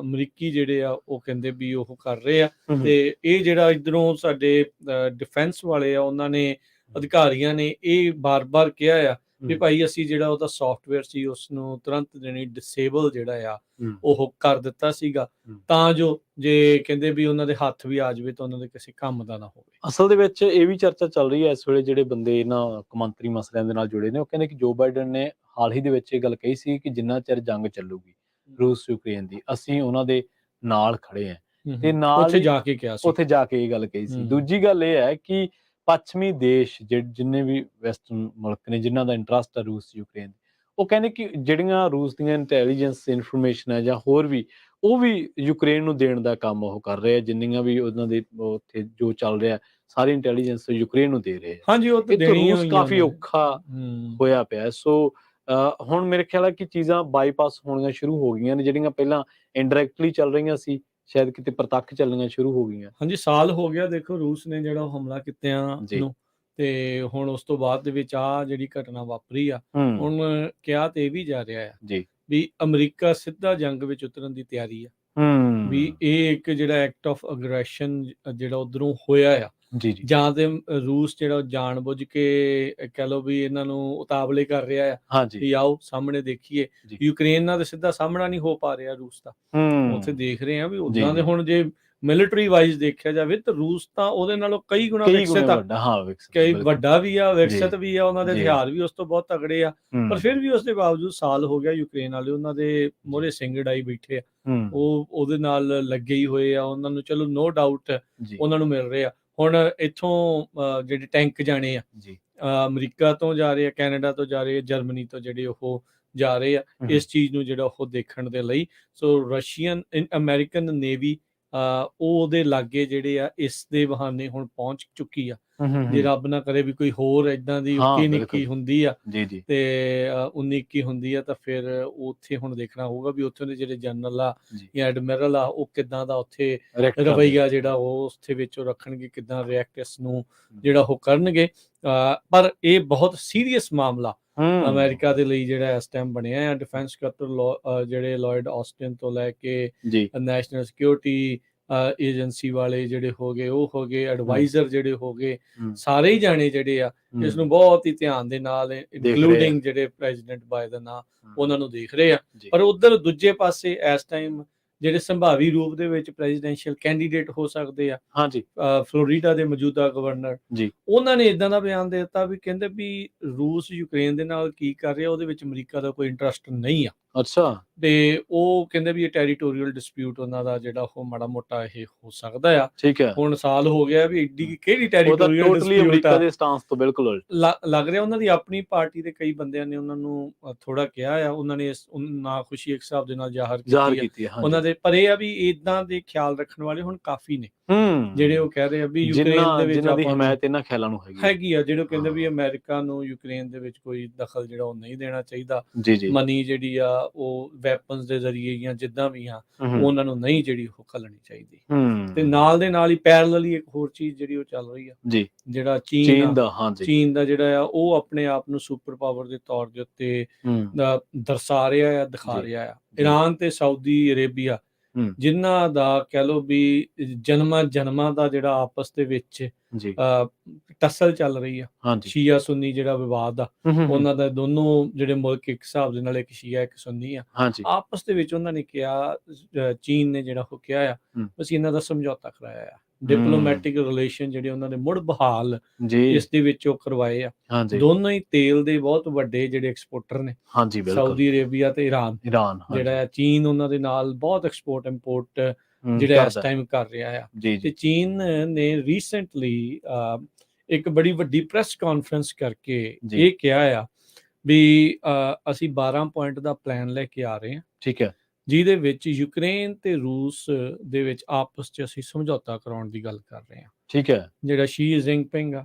ਅਮਰੀਕੀ ਜਿਹੜੇ ਆ ਉਹ ਕਹਿੰਦੇ ਵੀ ਉਹ ਕਰ ਰਹੇ ਆ। ਤੇ ਇਹ ਜਿਹੜਾ ਇੱਧਰੋਂ ਸਾਡੇ ਡਿਫੈਂਸ ਵਾਲੇ ਆ ਉਹਨਾਂ ਨੇ ਅਧਿਕਾਰੀਆਂ ਨੇ ਇਹ ਬਾਰ-ਬਾਰ ਕਿਹਾ ਆ ਵੀ ਭਾਈ ਅਸੀਂ ਜਿਹੜਾ ਉਹਦਾ ਸੌਫਟਵੇਅਰ ਸੀ ਉਸ ਨੂੰ ਤੁਰੰਤ ਦੇਣੀ ਡਿਸੇਬਲ ਜਿਹੜਾ ਆ ਉਹ ਕਰ ਦਿੱਤਾ ਸੀਗਾ, ਤਾਂ ਜੋ ਜੇ ਕਹਿੰਦੇ ਵੀ ਉਹਨਾਂ ਦੇ ਹੱਥ ਵੀ ਆ ਜਾਵੇ ਤਾਂ ਉਹਨਾਂ ਦੇ ਕਿਸੇ ਕੰਮ ਦਾ ਨਾ ਹੋਵੇ। ਅਸਲ ਦੇ ਵਿੱਚ ਇਹ ਵੀ ਚਰਚਾ ਚੱਲ ਰਹੀ ਹੈ ਇਸ ਵੇਲੇ ਜਿਹੜੇ ਬੰਦੇ ਇਹਨਾਂ ਕੌਮਾਂਤਰੀ ਮਸਲਿਆਂ ਦੇ ਨਾਲ ਜੁੜੇ ਨੇ, ਉਹ ਕਹਿੰਦੇ ਕਿ ਜੋ ਬਾਈਡਨ ਨੇ ਹਾਲ ਹੀ ਦੇ ਵਿੱਚ ਇਹ ਗੱਲ ਕਹੀ ਸੀ ਕਿ ਜਿੰਨਾ ਚਿਰ ਜੰਗ ਚੱਲੂਗੀ ਰੂਸ ਯੂਕਰੇਨ ਦੀ, ਅਸੀਂ ਉਹਨਾਂ ਦੇ ਨਾਲ ਖੜੇ ਹਾਂ। ਤੇ ਨਾਲ ਉੱਥੇ ਜਾ ਕੇ ਇਹ ਗੱਲ ਕਹੀ ਸੀ। ਦੂਜੀ ਗੱਲ ਇਹ ਹੈ ਕਿ ਪੱਛਮੀ ਦੇਸ਼ ਜਿੰਨੇ ਵੀ ਵੈਸਟਰਨ ਮੁਲਕ ਨੇ ਜਿਨ੍ਹਾਂ ਦਾ ਇੰਟਰਸਟ ਹੈ ਰੂਸ ਯੂਕਰੇਨ, ਉਹ ਕਹਿੰਦੇ ਕਿ ਜਿਹੜੀਆਂ ਰੂਸ ਦੀਆਂ ਇੰਟੈਲੀਜੈਂਸ ਇਨਫੋਰਮੇਸ਼ਨ ਹੈ ਜਾਂ ਹੋਰ ਵੀ, ਉਹ ਵੀ ਯੂਕਰੇਨ ਨੂੰ ਦੇਣ ਦਾ ਕੰਮ ਉਹ ਕਰ ਰਹੇ ਆ। ਜਿੰਨੀਆਂ ਵੀ ਉਹਨਾਂ ਦੇ ਉੱਥੇ ਜੋ ਚੱਲ ਰਿਹਾ ਸਾਰੀ ਇੰਟੈਲੀਜੈਂਸ ਯੂਕਰੇਨ ਨੂੰ ਦੇ ਰਹੇ ਆ। ਉਹ ਤੇ ਰੂਸ ਕਾਫੀ ਔਖਾ ਹੋਇਆ ਪਿਆ। ਸੋ ਹੁਣ ਮੇਰੇ ਖਿਆਲ ਹੈ ਕਿ ਚੀਜ਼ਾਂ ਬਾਈਪਾਸ ਹੋਣੀਆਂ ਸ਼ੁਰੂ ਹੋ ਗਈਆਂ ਨੇ, ਜਿਹੜੀਆਂ ਪਹਿਲਾਂ ਇਨਡਾਇਰੈਕਟਲੀ ਚੱਲ ਰਹੀਆਂ ਸੀ ਸ਼ਾਇਦ ਕਿਤੇ ਪ੍ਰਤੱਖ ਚੱਲਣੀਆਂ ਸ਼ੁਰੂ ਹੋ ਗਈਆਂ। ਸਾਲ ਹੋ ਗਿਆ ਦੇਖੋ ਰੂਸ ਨੇ ਜਿਹੜਾ ਹਮਲਾ ਕੀਤਿਆਂ ਨੂੰ, ਤੇ ਹੁਣ ਉਸ ਤੋਂ ਬਾਅਦ ਦੇ ਵਿੱਚ ਆ ਜਿਹੜੀ ਘਟਨਾ ਵਾਪਰੀ ਆ। ਹੁਣ ਕਿਹਾ ਤੇ ਇਹ ਵੀ ਜਾ ਰਿਹਾ ਆ ਵੀ ਅਮਰੀਕਾ ਸਿੱਧਾ ਜੰਗ ਵਿੱਚ ਉਤਰਨ ਦੀ ਤਿਆਰੀ ਆ, ਵੀ ਇਹ ਇੱਕ ਜਿਹੜਾ ਐਕਟ ਆਫ ਅਗਰੈਸ਼ਨ ਜਿਹੜਾ ਉਧਰੋਂ ਹੋਇਆ ਆ, ਜਾਂ ਤੇ ਰੂਸ ਜਿਹੜਾ ਜਾਣਬੁੱਝ ਕੇ ਕਹਿ ਲਓ ਵੀ ਇਹਨਾਂ ਨੂੰ ਉਤਾਵਲੇ ਕਰ ਰਿਹਾ ਆ ਵੀ ਆਓ ਸਾਹਮਣੇ ਦੇਖੀਏ। ਯੂਕਰੇਨ ਨਾਲ ਤਾਂ ਸਿੱਧਾ ਸਾਹਮਣਾ ਨਹੀਂ ਹੋ ਪਾ ਰਿਹਾ ਰੂਸ ਦਾ, ਉੱਥੇ ਦੇਖ ਰਹੇ ਆ ਵੀ ਉਦਾਂ ਦੇ ਹੁਣ ਜੇ ਮਿਲਟਰੀ ਵਾਈਜ਼ ਦੇਖਿਆ ਜਾਵੇ ਤਾਂ ਰੂਸ ਤਾਂ ਉਹਦੇ ਨਾਲੋਂ ਕਈ ਗੁਣਾ ਵਿਕਸਿਤ ਆ, ਕਈ ਵੱਡਾ ਵੀ ਆ, ਵਿਕਸਿਤ ਵੀ ਆ, ਉਹਨਾਂ ਦੇ ਹਥਿਆਰ ਵੀ ਉਸ ਤੋਂ ਬਹੁਤ ਤਗੜੇ ਆ, ਪਰ ਫਿਰ ਵੀ ਉਸ ਦੇ ਬਾਵਜੂਦ ਸਾਲ ਹੋ ਗਿਆ ਯੂਕਰੇਨ ਵਾਲੇ ਉਹਨਾਂ ਦੇ ਮੋਹਰੇ ਸਿੰਘ ਡਾਈ ਬੈਠੇ ਆ, ਉਹ ਉਹਦੇ ਨਾਲ ਲੱਗੇ ਹੀ ਹੋਏ ਆ, ਉਹਨਾਂ ਨੂੰ ਚਲੋ ਨੋ ਡਾਊਟ ਉਹਨਾਂ ਨੂੰ ਮਿਲ ਰਹੇ ਆ। ਹੁਣ ਇੱਥੋਂ ਜਿਹੜੇ ਟੈਂਕ ਜਾਣੇ ਆ ਅਮਰੀਕਾ ਤੋਂ ਜਾ ਰਹੇ ਆ, ਕੈਨੇਡਾ ਤੋਂ ਜਾ ਰਹੇ ਆ, ਜਰਮਨੀ ਤੋਂ ਜਿਹੜੇ ਉਹ ਜਾ ਰਹੇ ਆ ਇਸ ਚੀਜ਼ ਨੂੰ ਜਿਹੜਾ ਉਹ ਦੇਖਣ ਦੇ ਲਈ। ਸੋ ਰਸ਼ੀਅਨ ਅਮਰੀਕਨ ਨੇਵੀ ਉਹਦੇ ਲਾਗੇ ਜਿਹੜੇ ਆ ਇਸ ਦੇ ਬਹਾਨੇ ਹੁਣ ਪਹੁੰਚ ਚੁੱਕੀ ਆ। ਜੇ ਰੱਬ ਨਾ ਕਰੇ ਵੀ ਕੋਈ ਹੋਰ ਏਦਾਂ ਦੀ ਉੱਕੀ ਨਿੱਕੀ ਹੁੰਦੀ ਆ ਤੇ 19-21 ਹੁੰਦੀ ਆ ਤਾਂ ਫਿਰ ਉੱਥੇ ਹੁਣ ਦੇਖਣਾ ਹੋਊਗਾ ਵੀ ਉੱਥੋਂ ਦੇ ਜਿਹੜੇ ਜਨਰਲ ਆ ਜਾਂ ਐਡਮਿਰਲ ਆ ਉਹ ਕਿੱਦਾਂ ਦਾ ਉੱਥੇ ਰਵੱਈਆ ਜਿਹੜਾ ਉਹ ਉੱਥੇ ਵਿੱਚ ਉਹ ਰੱਖਣਗੇ, ਕਿੱਦਾਂ ਰਿਐਕਟ ਇਸ ਨੂੰ ਜਿਹੜਾ ਉਹ ਕਰਨਗੇ। ਪਰ ਇਹ ਬਹੁਤ ਸੀਰੀਅਸ ਮਾਮਲਾ ਅਮਰੀਕਾ ਦੇ ਲਈ ਜਿਹੜਾ ਇਸ ਟਾਈਮ ਬਣਿਆ ਆ। ਡਿਫੈਂਸ ਸਕੱਤਰ ਜਿਹੜੇ ਲੋਇਡ ਆਸਟਿਨ ਤੋਂ ਲੈ ਕੇ ਨੈਸ਼ਨਲ ਸਿਕਿਉਰਿਟੀ ਏਜੰਸੀ ਵਾਲੇ ਜਿਹੜੇ ਹੋ ਗਏ, ਉਹ ਹੋ ਗਏ ਐਡਵਾਈਜ਼ਰ ਜਿਹੜੇ ਹੋ ਗਏ, ਸਾਰੇ ਹੀ ਜਾਣੇ ਜਿਹੜੇ ਆ ਇਸ ਨੂੰ ਬਹੁਤ ਹੀ ਧਿਆਨ ਦੇ ਨਾਲ ਇਨਕਲੂਡਿੰਗ ਜਿਹੜੇ ਪ੍ਰੈਜ਼ੀਡੈਂਟ ਬਾਈਡਨ ਆ ਉਹਨਾਂ ਨੂੰ ਦੇਖ ਰਹੇ ਆ। ਪਰ ਉਧਰ ਦੂਜੇ ਪਾਸੇ ਇਸ ਟਾਈਮ ਜਿਹੜੇ ਸੰਭਾਵੀ ਰੂਪ ਦੇ ਵਿੱਚ ਪ੍ਰੈਜ਼ੀਡੈਂਸ਼ੀਅਲ ਕੈਂਡੀਡੇਟ ਹੋ ਸਕਦੇ ਆ, ਫਲੋਰੀਡਾ ਦੇ ਮੌਜੂਦਾ ਗਵਰਨਰ, ਉਹਨਾਂ ਨੇ ਇਦਾਂ ਦਾ ਬਿਆਨ ਦੇ ਦਿੱਤਾ ਵੀ ਕਹਿੰਦੇ ਵੀ ਰੂਸ ਯੂਕਰੇਨ ਦੇ ਨਾਲ ਕੀ ਕਰ ਰਿਹਾ ਉਹਦੇ ਵਿੱਚ ਅਮਰੀਕਾ ਦਾ ਕੋਈ ਇੰਟਰਸਟ ਨਹੀਂ ਆ। ਤੇ ਉਹ ਕਹਿੰਦੇ ਵੀ ਇਹ ਟੈਰੀਟੋਰੀਅਲ ਡਿਸਪਿਊਟ ਉਹਨਾਂ ਦਾ ਜਿਹੜਾ ਉਹ ਮਾੜਾ ਮੋਟਾ ਇਹ ਹੋ ਸਕਦਾ ਆ। ਹੁਣ ਸਾਲ ਹੋ ਗਿਆ ਵੀ ਏਡੀ ਕਿਹੜੀ ਟੈਰੀਟੋਰੀਅਲ ਡਿਸਪਿਊਟ ਆ, ਦੇ ਸਟਾਂਸ ਤੋਂ ਬਿਲਕੁਲ ਉਲਟ ਲੱਗ ਰਿਹਾ। ਉਹਨਾਂ ਦੀ ਆਪਣੀ ਪਾਰਟੀ ਦੇ ਕਈ ਬੰਦਿਆਂ ਨੇ ਉਹਨਾਂ ਨੂੰ ਥੋੜਾ ਕਿਹਾ ਆ, ਉਹਨਾਂ ਨੇ ਨਾ ਖੁਸ਼ੀ ਇੱਕ ਹਿਸਾਬ ਦੇ ਨਾਲ ਜ਼ਾਹਰ ਕੀਤੀ ਉਹਨਾਂ ਦੇ। ਪਰ ਇਹ ਆ ਵੀ ਇਦਾਂ ਦੇ ਖਿਆਲ ਰੱਖਣ ਵਾਲੇ ਹੁਣ ਕਾਫੀ ਨੇ ਜਿਹੜੇ ਉਹ ਕਹਿ ਰਹੇ ਆ ਵੀ ਯੂਕਰੇਨ ਦੇ ਵਿੱਚ ਆਪਾਂ ਹਮਾਇਤ ਇਹਨਾਂ ਖਿਆਲਾਂ ਨੂੰ ਹੈਗੀ ਆ, ਜਿਹੜੇ ਕਹਿੰਦੇ ਵੀ ਅਮਰੀਕਾ ਨੂੰ ਯੂਕਰੇਨ ਦੇ ਵਿੱਚ ਕੋਈ ਦਖਲ ਜਿਹੜਾ ਉਹ ਨਹੀਂ ਦੇਣਾ ਚਾਹੀਦਾ। ਮਨੀ ਜਿਹੜੀ ਆ ਉਹ ਵੈਪਨਸ ਦੇ ਜ਼ਰੀਏ ਜਾਂ ਜਿੱਦਾਂ ਵੀ ਆ ਉਹਨਾਂ ਨੂੰ ਨਹੀਂ ਜਿਹੜੀ ਉਹ ਘੱਲਣੀ ਚਾਹੀਦੀ। ਤੇ ਨਾਲ ਦੇ ਨਾਲ ਹੀ ਪੈਰਲਲੀ ਇੱਕ ਹੋਰ ਚੀਜ਼ ਜਿਹੜੀ ਉਹ ਚੱਲ ਰਹੀ ਆ, ਜਿਹੜਾ ਚੀਨ ਦਾ ਜਿਹੜਾ ਆ ਉਹ ਆਪਣੇ ਆਪ ਨੂੰ ਸੁਪਰ ਪਾਵਰ ਦੇ ਤੌਰ ਦੇ ਉੱਤੇ ਦਰਸਾ ਰਿਹਾ ਆ, ਦਿਖਾ ਰਿਹਾ ਆ। ਇਰਾਨ ਤੇ ਸਾਊਦੀ ਅਰੇਬੀਆ ਜਿਨ੍ਹਾਂ ਦਾ ਕਹਿ ਲਓ ਵੀ ਜਨਮਾਂ ਦਾ ਜਿਹੜਾ ਆਪਸ ਦੇ ਵਿੱਚ ਟੱਸਲ ਚੱਲ ਰਹੀ ਆ, ਸ਼ੀਆ ਸੁੰਨੀ ਜਿਹੜਾ ਵਿਵਾਦ ਆ ਉਹਨਾਂ ਦਾ, ਦੋਨੋਂ ਜਿਹੜੇ ਮੁਲਕ ਇੱਕ ਹਿਸਾਬ ਦੇ ਨਾਲ ਇੱਕ ਸ਼ੀਆ ਇੱਕ ਸੁੰਨੀ ਆ, ਆਪਸ ਦੇ ਵਿੱਚ ਉਹਨਾਂ ਨੇ ਕਿਹਾ, ਚੀਨ ਨੇ ਜਿਹੜਾ ਉਹ ਕਿਹਾ ਆ ਅਸੀਂ ਇਹਨਾਂ ਦਾ ਸਮਝੌਤਾ ਕਰਾਇਆ ਆ, ਡਿਪਲੋਮੈਟਿਕ ਰਿਲੇਸ਼ਨ ਜਿਹੜੇ ਉਹਨਾਂ ਨੇ ਮੁੜ ਬਹਾਲ ਇਸ ਦੇ ਵਿੱਚ ਉਹ ਕਰਵਾਏ ਆ। ਦੋਨੋਂ ਹੀ ਤੇਲ ਦੇ ਬਹੁਤ ਵੱਡੇ ਜਿਹੜੇ ਐਕਸਪੋਰਟਰ ਨੇ, ਸਾਊਦੀ ਅਰੇਬੀਆ ਤੇ ਇਰਾਨ ਜਿਹੜਾ ਚੀਨ ਉਹਨਾਂ ਦੇ ਨਾਲ ਬਹੁਤ ਐਕਸਪੋਰਟ ਇੰਪੋਰਟ ਜਿਹੜਾ ਇਸ ਟਾਈਮ ਕਰ ਰਿਹਾ ਆ। ਤੇ ਚੀਨ ਨੇ ਰੀਸੈਂਟਲੀ ਇੱਕ ਬੜੀ ਵੱਡੀ ਪ੍ਰੈਸ ਕਾਨਫਰੰਸ ਕਰਕੇ ਇਹ ਕਿਹਾ ਆ ਵੀ ਅਸੀਂ 12 ਪੁਆਇੰਟ ਦਾ ਪਲਾਨ ਲੈ ਕੇ ਆ ਰਹੇ ਹਾਂ, ਜਿਹਦੇ ਵਿੱਚ ਯੂਕਰੇਨ ਤੇ ਰੂਸ ਦੇ ਵਿੱਚ ਆਪਸ 'ਚ ਅਸੀਂ ਸਮਝੌਤਾ ਕਰਾਉਣ ਦੀ ਗੱਲ ਕਰ ਰਹੇ ਹਾਂ। ਜਿਹੜਾ ਸ਼ੀ ਜਿਨਪਿੰਗ ਆ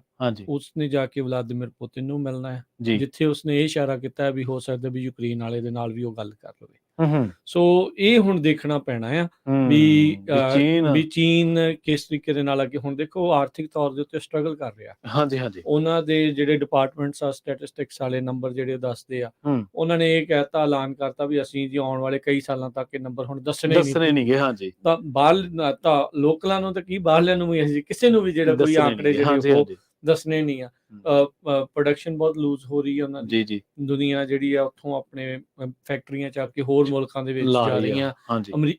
ਉਸਨੇ ਜਾ ਕੇ ਵਲਾਦੀਮੀਰ ਪੁਤਿਨ ਨੂੰ ਮਿਲਣਾ ਹੈ, ਜਿੱਥੇ ਉਸਨੇ ਇਹ ਇਸ਼ਾਰਾ ਕੀਤਾ ਵੀ ਹੋ ਸਕਦਾ ਵੀ ਯੂਕਰੇਨ ਵਾਲੇ ਦੇ ਨਾਲ ਵੀ ਉਹ ਗੱਲ ਕਰ ਲਵੇ। ਸੋ ਇਹ ਹੁਣ ਦੇਖਣਾ ਪੈਣਾ ਆ ਵੀ ਚੀਨ ਕਿਸ ਤਰੀਕੇ ਦੇ ਨਾਲ ਅੱਗੇ। ਹੁਣ ਦੇਖੋ ਆਰਥਿਕ ਤੌਰ ਦੇ ਉੱਤੇ ਸਟਰਗਲ ਕਰ ਰਿਹਾ, ਉਹਨਾਂ ਦੇ ਜਿਹੜੇ ਡਿਪਾਰਟਮੈਂਟਸ ਆ ਸਟੈਟਿਸਟਿਕਸ ਵਾਲੇ ਨੰਬਰ ਜਿਹੜੇ ਦੱਸਦੇ ਆ, ਉਹਨਾਂ ਨੇ ਇਹ ਕਹਿਤਾ, ਐਲਾਨ ਕਰਤਾ ਵੀ ਅਸੀਂ ਜੀ ਆਉਣ ਵਾਲੇ ਕਈ ਸਾਲਾਂ ਤੱਕ ਇਹ ਨੰਬਰ ਹੁਣ ਦੱਸਣੇ ਨਹੀਂ। ਤਾਂ ਬਾਹਰ ਤਾਂ ਲੋਕਲਾਂ ਨੂੰ ਤਾਂ ਕੀ, ਬਾਹਰਲਿਆਂ ਨੂੰ ਵੀ ਕਿਸੇ ਨੂੰ ਵੀ ਜਿਹੜਾ ਕੋਈ ਆંકੜੇ ਜਿਹੜੇ ਉਹ ਦੱਸਣੇ ਨਹੀਂ ਆ। ਪ੍ਰੋਡਕਸ਼ਨ ਬਹੁਤ ਲੂਜ਼ ਹੋ ਰਹੀ ਹੈ ਉਹਨਾਂ ਦੀ, ਦੁਨੀਆ ਜਿਹੜੀ ਆ ਉੱਥੋਂ ਆਪਣੇ ਫੈਕਟਰੀਆਂ ਚੱਕ ਕੇ ਹੋਰ ਮੁਲਕਾਂ ਦੇ ਵਿੱਚ ਜਾ ਰਹੀਆਂ।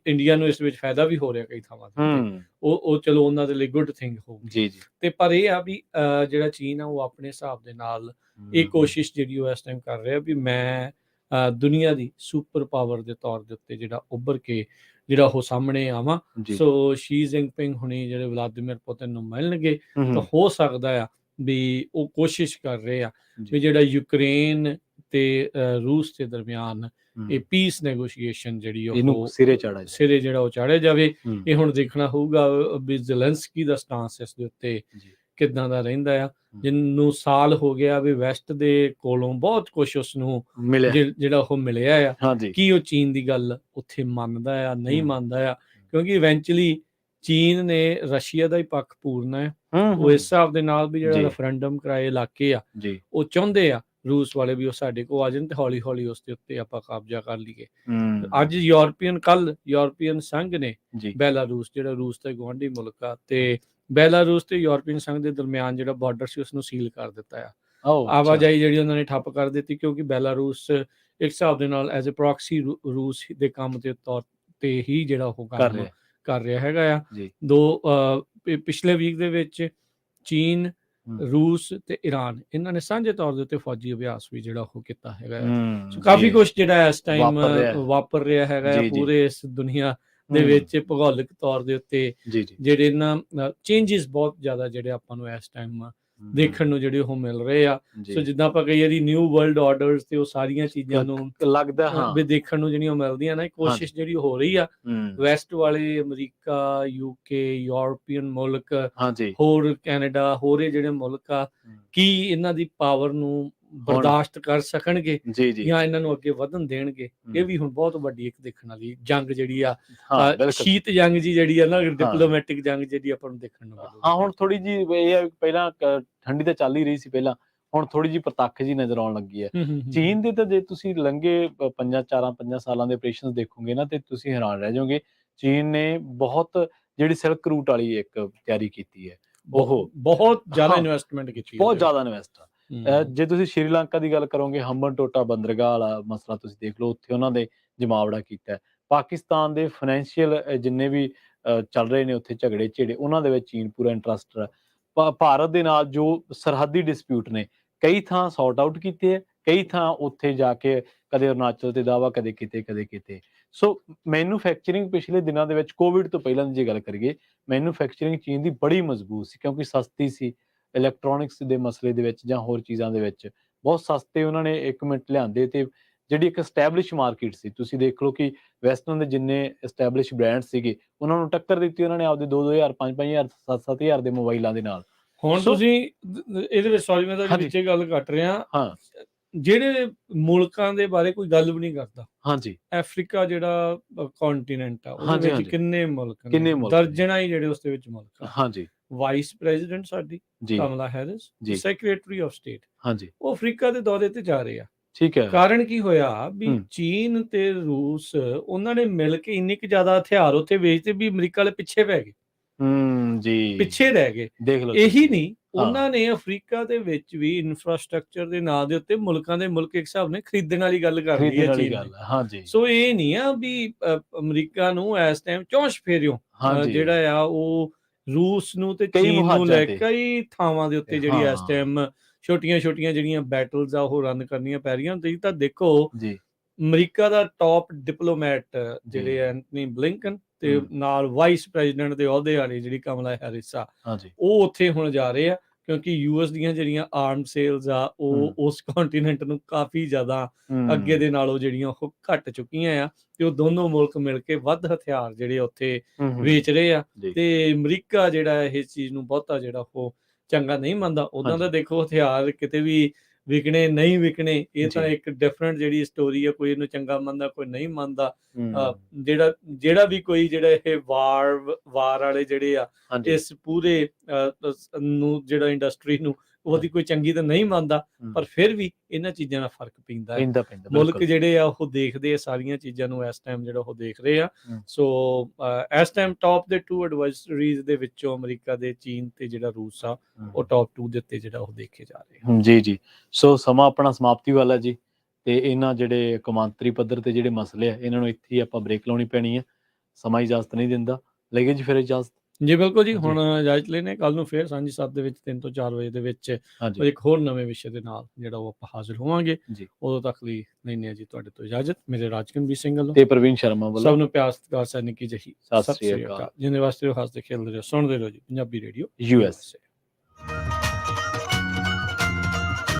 ਇੰਡੀਆ ਨੂੰ ਇਸ ਵਿੱਚ ਫਾਇਦਾ ਵੀ ਹੋ ਰਿਹਾ ਕਈ ਥਾਵਾਂ ਤੇ, ਉਹ ਚਲੋ ਉਹਨਾਂ ਦੇ ਲਈ ਗੁੱਡ ਥਿੰਗ ਹੋਊਗੀ। ਤੇ ਪਰ ਇਹ ਆ ਵੀ ਜਿਹੜਾ ਚੀਨ ਆ ਉਹ ਆਪਣੇ ਹਿਸਾਬ ਦੇ ਨਾਲ ਇਹ ਕੋਸ਼ਿਸ਼ ਜਿਹੜੀ ਉਹ ਇਸ ਟਾਈਮ ਕਰ ਰਿਹਾ ਵੀ ਮੈਂ ਦੁਨੀਆ ਦੀ ਸੁਪਰ ਪਾਵਰ ਦੇ ਤੌਰ ਦੇ ਉੱਤੇ ਜਿਹੜਾ ਉੱਭਰ ਕੇ ਜਿਹੜਾ ਉਹ ਸਾਹਮਣੇ ਆਵਾਂ। ਸੋ ਸ਼ੀ ਜਿਨਪਿੰਗ ਹੁਣੀ ਜਿਹੜੇ ਵਲਾਦੀਮੀਰ ਪੁਤਿਨ ਨੂੰ ਮਿਲਣਗੇ ਤਾਂ ਹੋ ਸਕਦਾ ਆ ਵੀ ਉਹ ਕੋਸ਼ਿਸ਼ ਕਰ ਰਹੇ ਆ ਵੀ ਜਿਹੜਾ ਯੂਕਰੇਨ ਤੇ ਰੂਸ ਦੇ ਦਰਮਿਆਨ ਇਹ ਪੀਸ ਨੈਗੋਸ਼ੀਏਸ਼ਨ ਜਿਹੜੀ ਉਹ ਸਿਰੇ ਜਿਹੜਾ ਉਹ ਚਾੜਿਆ ਜਾਵੇ। ਇਹ ਹੁਣ ਦੇਖਣਾ ਹੋਊਗਾ ਵੀ ਜ਼ੈਲੈਂਸਕੀ ਦਾ ਸਟਾਂਸ ਇਸ ਦੇ ਉੱਤੇ ਕਿੱਦਾਂ ਦਾ ਰਹਿੰਦਾ ਆ। ਜਿਹਨੂੰ ਸਾਲ ਹੋ ਗਿਆ ਵੀ ਵੈਸਟ ਦੇ ਕੋਲੋਂ ਬਹੁਤ ਕੁਛ ਉਸਨੂੰ ਜਿਹੜਾ ਉਹ ਮਿਲਿਆ ਆ, ਕੀ ਉਹ ਚੀਨ ਦੀ ਗੱਲ ਉੱਥੇ ਮੰਨਦਾ ਆ ਨਹੀਂ ਮੰਨਦਾ ਆ, ਕਿਉਂਕਿ ਇਵੈਂਚੁਅਲੀ ਚੀਨ ਨੇ ਰਸ਼ੀਆ ਦਾ ਹੀ ਪੱਖ ਪੂਰਨਾ ਹੈ। ਉਹ ਇਸ ਹਿਸਾਬ ਦੇ ਨਾਲ ਵੀ ਜਿਹੜਾ ਰੈਫਰੈਂਡਮ ਕਰਾਏ ਇਲਾਕੇ ਆ ਉਹ ਚਾਹੁੰਦੇ ਆ ਰੂਸ ਵਾਲੇ ਵੀ ਉਹ ਸਾਡੇ ਕੋਲ ਆ ਜਾਣ ਤੇ ਹੌਲੀ ਹੌਲੀ ਉਸ ਦੇ ਉੱਤੇ ਆਪਾਂ ਕਬਜ਼ਾ ਕਰ ਲਈਏ। ਅੱਜ ਕੱਲ ਯੂਰਪੀਅਨ ਸੰਘ ਨੇ ਬੈਲਾਰੂਸ ਜਿਹੜਾ ਰੂਸ ਦਾ ਗੁਆਂਢੀ ਮੁਲਕ ਆ, ਤੇ ਬੈਲਾਰੂਸ ਤੇ ਯੂਰਪੀਅਨ ਸੰਘ ਦੇ ਦਰਮਿਆਨ ਜਿਹੜਾ ਬਾਰਡਰ ਸੀ ਉਸਨੂੰ ਸੀਲ ਕਰ ਦਿੱਤਾ ਆ। ਆਵਾਜਾਈ ਜਿਹੜੀ ਉਹਨਾਂ ਨੇ ਠੱਪ ਕਰ ਦਿੱਤੀ, ਕਿਉਂਕਿ ਬੈਲਾਰੂਸ ਇੱਕ ਹਿਸਾਬ ਦੇ ਨਾਲ ਐਜ਼ ਅ ਪ੍ਰੋਕਸੀ ਰੂਸ ਦੇ ਕੰਮ ਦੇ ਤੌਰ ਤੇ ਹੀ ਜਿਹੜਾ ਉਹ ਕਰ ਰਿਹਾ ਹੈਗਾ ਆ। ਪਿਛਲੇ ਵੀਕ ਦੇ ਵਿੱਚ ਚੀਨ, ਰੂਸ ਤੇ ਈਰਾਨ ਇਹਨਾਂ ਨੇ ਸਾਂਝੇ ਤੌਰ ਦੇ ਉੱਤੇ ਫੌਜੀ ਅਭਿਆਸ ਵੀ ਜਿਹੜਾ ਉਹ ਕੀਤਾ ਹੈਗਾ ਆ। ਸੋ ਕਾਫੀ ਕੁਝ ਜਿਹੜਾ ਇਸ ਟਾਈਮ ਵਾਪਰ ਰਿਹਾ ਹੈਗਾ ਆ ਪੂਰੇ ਇਸ ਦੁਨੀਆ ਦੇ ਵਿੱਚ ਭੂਗੋਲਿਕ ਤੌਰ ਦੇ ਉੱਤੇ। ਜਿਹੜੇ ਨਾ ਚੇਂਜਸ ਬਹੁਤ ਜ਼ਿਆਦਾ ਜਿਹੜੇ ਆਪਾਂ ਨੂੰ ਇਸ ਟਾਈਮ ਦੇਖਣ ਨੂੰ ਜਿਹੜੇ ਉਹ ਮਿਲ ਰਹੇ ਆ। ਸੋ ਜਿੱਦਾਂ ਆਪਾਂ ਕਹੀਏ ਦੀ ਨਿਊ ਵਰਲਡ ਆਰਡਰਸ ਤੇ ਉਹ ਸਾਰੀਆਂ ਚੀਜ਼ਾਂ ਨੂੰ ਲੱਗਦਾ ਵੀ ਦੇਖਣ ਨੂੰ ਜਿਹੜੀਆਂ ਮਿਲਦੀਆਂ ਨਾ, ਕੋਸ਼ਿਸ਼ ਜਿਹੜੀ ਹੋ ਰਹੀ ਆ ਵੈਸਟ ਵਾਲੇ, ਅਮਰੀਕਾ, ਯੂਕੇ, ਯੂਰਪੀਅਨ ਮੁਲਕ, ਹੋਰ ਕੈਨੇਡਾ, ਹੋਰ ਇਹ ਜਿਹੜੇ ਮੁਲਕ ਆ, ਕੀ ਇਹਨਾਂ ਦੀ ਪਾਵਰ ਨੂੰ ਬਰਦਾਸ਼ਤ ਕਰ ਸਕਣਗੇ ਜਾਂ ਇਹਨਾਂ ਨੂੰ ਅੱਗੇ ਵਧਣ ਦੇਣਗੇ। ਇਹ ਵੀ ਹੁਣ ਬਹੁਤ ਵੱਡੀ ਇੱਕ ਦੇਖਣ ਵਾਲੀ ਜੰਗ ਜਿਹੜੀ ਆ, ਸ਼ੀਤ ਜੰਗ ਜੀ ਜਿਹੜੀ ਆ ਨਾ, ਡਿਪਲੋਮੈਟਿਕ ਜੰਗ ਜਿਹੜੀ ਆਪਾਂ ਨੂੰ ਦੇਖਣ ਨੂੰ ਮਿਲੂਗੀ। ਹੁਣ ਥੋੜੀ ਜੀ ਇਹ ਆ, ਪਹਿਲਾਂ ਠੰਡੀ ਤਾਂ ਚੱਲ ਹੀ ਰਹੀ ਸੀ ਪਹਿਲਾਂ, ਹੁਣ ਥੋੜੀ ਜੀ ਪ੍ਰਤੱਖ ਜੀ ਨਜ਼ਰ ਆਉਣ ਲੱਗੀ ਹੈ। ਚੀਨ ਦੇ ਤਾਂ ਜੇ ਤੁਸੀਂ ਲੰਘੇ 5 ਸਾਲਾਂ ਦੇ ਆਪਰੇਸ਼ਨ ਦੇਖੋਗੇ ਨਾ ਤੇ ਤੁਸੀਂ ਹੈਰਾਨ ਰਹਿ ਜਾਓਗੇ। ਚੀਨ ਨੇ ਬਹੁਤ ਜਿਹੜੀ ਸਿਲਕ ਰੂਟ ਵਾਲੀ ਇੱਕ ਤਿਆਰੀ ਕੀਤੀ ਹੈ, ਉਹ ਬਹੁਤ ਜ਼ਿਆਦਾ ਇਨਵੈਸਟਮੈਂਟ ਕੀਤੀ, ਬਹੁਤ ਜ਼ਿਆਦਾ ਇਨਵੈਸਟ। ਜੇ ਤੁਸੀਂ ਸ਼੍ਰੀਲੰਕਾ ਦੀ ਗੱਲ ਕਰੋਗੇ, ਹੰਬਨ ਟੋਟਾ ਬੰਦਰਗਾਹ ਵਾਲਾ ਮਸਲਾ ਤੁਸੀਂ ਦੇਖ ਲਓ, ਉੱਥੇ ਉਹਨਾਂ ਦੇ ਜਮਾਵੜਾ ਕੀਤਾ। ਪਾਕਿਸਤਾਨ ਦੇ ਫਾਈਨੈਂਸ਼ੀਅਲ ਜਿੰਨੇ ਵੀ ਚੱਲ ਰਹੇ ਨੇ ਉੱਥੇ ਝਗੜੇ ਝੇੜੇ, ਉਹਨਾਂ ਦੇ ਵਿੱਚ ਚੀਨ ਪੂਰਾ ਇੰਟਰਸਟ ਹੈ। ਭਾਰਤ ਦੇ ਨਾਲ ਜੋ ਸਰਹੱਦੀ ਡਿਸਪਿਊਟ ਨੇ ਕਈ ਥਾਂ ਸੌਰਟ ਆਊਟ ਕੀਤੇ ਹੈ, ਕਈ ਥਾਂ ਉੱਥੇ ਜਾ ਕੇ ਕਦੇ ਅਰੁਣਾਚਲ ਤੇ ਦਾਅਵਾ, ਕਦੇ ਕਿਤੇ। ਸੋ ਮੈਨੂਫੈਕਚਰਿੰਗ ਪਿਛਲੇ ਦਿਨਾਂ ਦੇ ਵਿੱਚ, ਕੋਵਿਡ ਤੋਂ ਪਹਿਲਾਂ ਦੀ ਜੇ ਗੱਲ ਕਰੀਏ, ਮੈਨੂਫੈਕਚਰਿੰਗ ਚੀਨ ਦੀ ਬੜੀ ਮਜ਼ਬੂਤ ਸੀ ਕਿਉਂਕਿ ਸਸਤੀ ਸੀ। ਇਲੈਕਟ੍ਰੋਨਿਕਸ ਦੇ ਮਸਲੇ ਦੇ ਵਿੱਚ ਜਾਂ ਹੋਰ ਚੀਜ਼ਾਂ ਦੇ ਵਿੱਚ ਬਹੁਤ ਸਸਤੇ ਉਹਨਾਂ ਨੇ 1 ਮਿੰਟ ਲਿਆਂਦੇ। ਤੇ ਜਿਹੜੀ ਇੱਕ ਐਸਟੈਬਲਿਸ਼ ਮਾਰਕੀਟ ਸੀ, ਤੁਸੀਂ ਦੇਖ ਲਓ ਕਿ ਵੈਸਟਰਨ ਦੇ ਜਿੰਨੇ ਐਸਟੈਬਲਿਸ਼ ਬ੍ਰਾਂਡ ਸੀਗੇ ਉਹਨਾਂ ਨੂੰ ਟੱਕਰ ਦਿੱਤੀ ਉਹਨਾਂ ਨੇ ਆਪਦੇ 2-2000, 5-5000, 7-7000 ਦੇ ਮੋਬਾਈਲਾਂ ਦੇ ਨਾਲ। ਹੁਣ ਤੁਸੀਂ ਇਹਦੇ ਵਿੱਚ, ਸੌਰੀ ਮੈਂ ਤੁਹਾਡੇ ਵਿੱਚ ਗੱਲ ਕੱਟ ਰਿਹਾ, ਜਿਹੜੇ ਮੁਲਕਾਂ ਦੇ ਬਾਰੇ ਕੋਈ ਗੱਲ ਵੀ ਨਹੀਂ ਕਰਦਾ। ਅਫਰੀਕਾ ਜਿਹੜਾ ਕੰਟੀਨੈਂਟ ਆ, ਉਹਦੇ ਵਿੱਚ ਕਿੰਨੇ ਮੁਲਕ ਨੇ, ਦਰਜਨਾਂ ਹੀ ਜਿਹੜੇ ਉਸ ਦੇ ਵਿੱਚ ਮੁਲਕ ਆ। ਵਾਈਸ ਪ੍ਰੈਜ਼ੀਡੈਂਟ ਸਾਡੀ ਕਮਲਾ ਹੈਰਿਸ, ਸੈਕਟਰੀ ਆਫ ਸਟੇਟ, ਉਹ ਅਫਰੀਕਾ ਦੇ ਦੌਰੇ ਤੇ ਜਾ ਰਹੇ ਆ। ਕਾਰਨ ਕੀ ਹੋਇਆ ਵੀ ਚੀਨ ਤੇ ਰੂਸ ਉਹਨਾਂ ਨੇ ਮਿਲ ਕੇ ਇੰਨੇ ਕੁ ਜ਼ਿਆਦਾ ਹਥਿਆਰ ਉੱਥੇ ਵੇਚਦੇ ਵੀ ਅਮਰੀਕਾ ਵਾਲੇ ਪਿੱਛੇ ਪੈ ਗਏ, ਪਿੱਛੇ ਰਹਿ ਗਏ। ਇਹੀ ਨਹੀਂ, ਉਹਨਾਂ ਨੇ ਅਫਰੀਕਾ ਦੇ ਵਿੱਚ ਵੀ ਇਨਫਰਾਸਟ੍ਰਕਚਰ ਦੇ ਨਾਂ ਦੇ ਉੱਤੇ ਮੁਲਕਾਂ ਦੇ ਮੁਲਕ ਇੱਕ ਹਿਸਾਬ ਨਾਲ ਖਰੀਦਣ ਵਾਲੀ ਗੱਲ ਕਰ ਰਹੀ ਹੈ ਚੀਨ। ਸੋ ਇਹ ਨਹੀਂ ਆ ਵੀ ਅਮਰੀਕਾ ਨੂੰ ਇਸ ਟਾਈਮ ਚੌਂਸ਼ ਫੇਰਿਓ ਜਿਹੜਾ ਆ ਉਹ ਰੂਸ ਨੂੰ ਤੇ ਚੀਨ ਨੂੰ ਲੈ ਕਈ ਥਾਵਾਂ ਦੇ ਉੱਤੇ ਜਿਹੜੀ ਇਸ ਟਾਈਮ ਛੋਟੀਆਂ ਜਿਹੜੀਆਂ ਬੈਟਲਸ ਆ ਉਹ ਰਨ ਕਰਨੀਆਂ ਪੈ ਰਹੀਆਂ। ਤੁਸੀਂ ਤਾਂ ਦੇਖੋ ਅਮਰੀਕਾ ਦਾ ਟੌਪ ਡਿਪਲੋਮੈਟ ਜਿਹੜੇ ਐਂਟਨੀ ਬਲਿੰਕਨ ਤੇ ਨਾਲ ਵਾਈਸ ਪ੍ਰੈਜ਼ੀਡੈਂਟ ਦੇ ਅਹੁਦੇ ਵਾਲੀ ਜਿਹੜੀ ਕਮਲਾ ਹੈਰਿਸ ਆ, ਉਹ ਉੱਥੇ ਹੁਣ ਜਾ ਰਹੇ ਆ ਕਿਉਂਕਿ ਯੂਐਸ ਦੀਆਂ ਜਿਹੜੀਆਂ ਆਰਮ ਸੇਲਸ ਆ ਉਹ ਉਸ ਕੰਟੀਨੈਂਟ ਨੂੰ ਕਾਫੀ ਜ਼ਿਆਦਾ ਅੱਗੇ ਦੇ ਨਾਲੋਂ ਜਿਹੜੀਆਂ ਉਹ ਘਟ ਚੁੱਕੀਆਂ ਆ ਤੇ ਉਹ ਦੋਨੋਂ ਮੁਲਕ ਮਿਲ ਕੇ ਵੱਧ ਹਥਿਆਰ ਜਿਹੜੇ ਉੱਥੇ ਵੇਚ ਰਹੇ ਆ। ਤੇ ਅਮਰੀਕਾ ਜਿਹੜਾ ਇਸ ਚੀਜ਼ ਨੂੰ ਬਹੁਤਾ ਜਿਹੜਾ ਉਹ ਚੰਗਾ ਨਹੀਂ ਮੰਨਦਾ। ਉਦਾਂ ਦਾ ਦੇਖੋ ਹਥਿਆਰ ਕਿਤੇ ਵੀ ਵਿਕਣੇ ਨਹੀਂ ਵਿਕਣੇ, ਇਹ ਤਾਂ ਇੱਕ ਡਿਫਰੈਂਟ ਜਿਹੜੀ ਸਟੋਰੀ ਆ, ਕੋਈ ਇਹਨੂੰ ਚੰਗਾ ਮੰਨਦਾ ਕੋਈ ਨਹੀਂ ਮੰਨਦਾ। ਜਿਹੜਾ ਵੀ ਕੋਈ ਜਿਹੜਾ ਇਹ ਵਾਰ ਵਾਲੇ ਜਿਹੜੇ ਆ ਇਸ ਪੂਰੇ ਨੂੰ ਜਿਹੜਾ ਇੰਡਸਟਰੀ ਨੂੰ ਉਹਦੀ ਕੋਈ ਚੰਗੀ ਤਾਂ ਨਹੀਂ ਮੰਨਦਾ, ਪਰ ਫਿਰ ਵੀ ਇਹਨਾਂ ਚੀਜ਼ਾਂ ਦਾ ਫਰਕ ਪੈਂਦਾ ਹੈ। ਮੁਲਕ ਜਿਹੜੇ ਆ ਉਹ ਦੇਖਦੇ ਆ ਸਾਰੀਆਂ ਚੀਜ਼ਾਂ ਨੂੰ, ਇਸ ਟਾਈਮ ਜਿਹੜਾ ਉਹ ਦੇਖ ਰਹੇ ਆ। ਸੋ ਇਸ ਟਾਈਮ ਟੌਪ ਦੇ 2 ਐਡਵਾਈਜ਼ਰੀਜ਼ ਦੇ ਵਿੱਚੋਂ ਅਮਰੀਕਾ ਦੇ, ਚੀਨ ਤੇ ਜਿਹੜਾ ਰੂਸ ਆ, ਉਹ ਟੌਪ 2 ਦੇ ਉੱਤੇ ਜਿਹੜਾ ਉਹ ਦੇਖੇ ਜਾ ਰਹੇ ਜੀ। ਸੋ ਸਮਾਂ ਆਪਣਾ ਸਮਾਪਤੀ ਵਾਲਾ ਜੀ, ਤੇ ਇਹਨਾਂ ਜਿਹੜੇ ਕੌਮਾਂਤਰੀ ਪੱਧਰ ਤੇ ਜਿਹੜੇ ਮਸਲੇ ਆ ਇਹਨਾਂ ਨੂੰ ਇੱਥੇ ਹੀ ਆਪਾਂ ਬ੍ਰੇਕ ਲਾਉਣੀ ਪੈਣੀ ਆ, ਸਮਾਂ ਇਜਾਜ਼ਤ ਨਹੀਂ ਦਿੰਦਾ। ਲਈਏ ਜੀ ਫਿਰ ਇਜਾਜ਼ਤ। ਜੀ ਬਿਲਕੁਲ ਜੀ, ਹੁਣ ਇਜਾਜ਼ਤ ਲੈਣੇ। ਕੱਲ ਨੂੰ ਫਿਰ ਸਾਂਝੀ ਸੱਤ ਦੇ ਵਿੱਚ 3 ਤੋਂ 4 ਵਜੇ ਦੇ ਵਿੱਚ ਇੱਕ ਹੋਰ ਨਵੇਂ ਵਿਸ਼ੇ ਦੇ ਨਾਲ ਜਿਹੜਾ ਉਹ ਆਪਾਂ ਹਾਜ਼ਰ ਹੋਵਾਂਗੇ। ਉਦੋਂ ਤੱਕ ਲਈ ਲੈਂਦੇ ਆ ਜੀ ਤੁਹਾਡੇ ਤੋਂ ਇਜਾਜ਼ਤ। ਮੇਰੇ ਰਾਜਕਨਵੀਰ ਸਿੰਘ ਵੱਲੋਂ ਤੇ ਪ੍ਰਵੀਨ ਸ਼ਰਮਾ ਵੱਲੋਂ ਸਭ ਨੂੰ ਪਿਆਰ ਸਤਿਕਾਰ ਸੈਨਿਕੀ ਜਹੀ ਸਤਿ ਸ੍ਰੀ ਅਕਾਲ। ਜਿੰਨੇ ਵਾਸਤੇ ਹੱਸਦੇ ਖੇਡਦੇ ਰਹੋ, ਸੁਣਦੇ ਰਹੋ ਜੀ ਪੰਜਾਬੀ ਰੇਡੀਓ USA।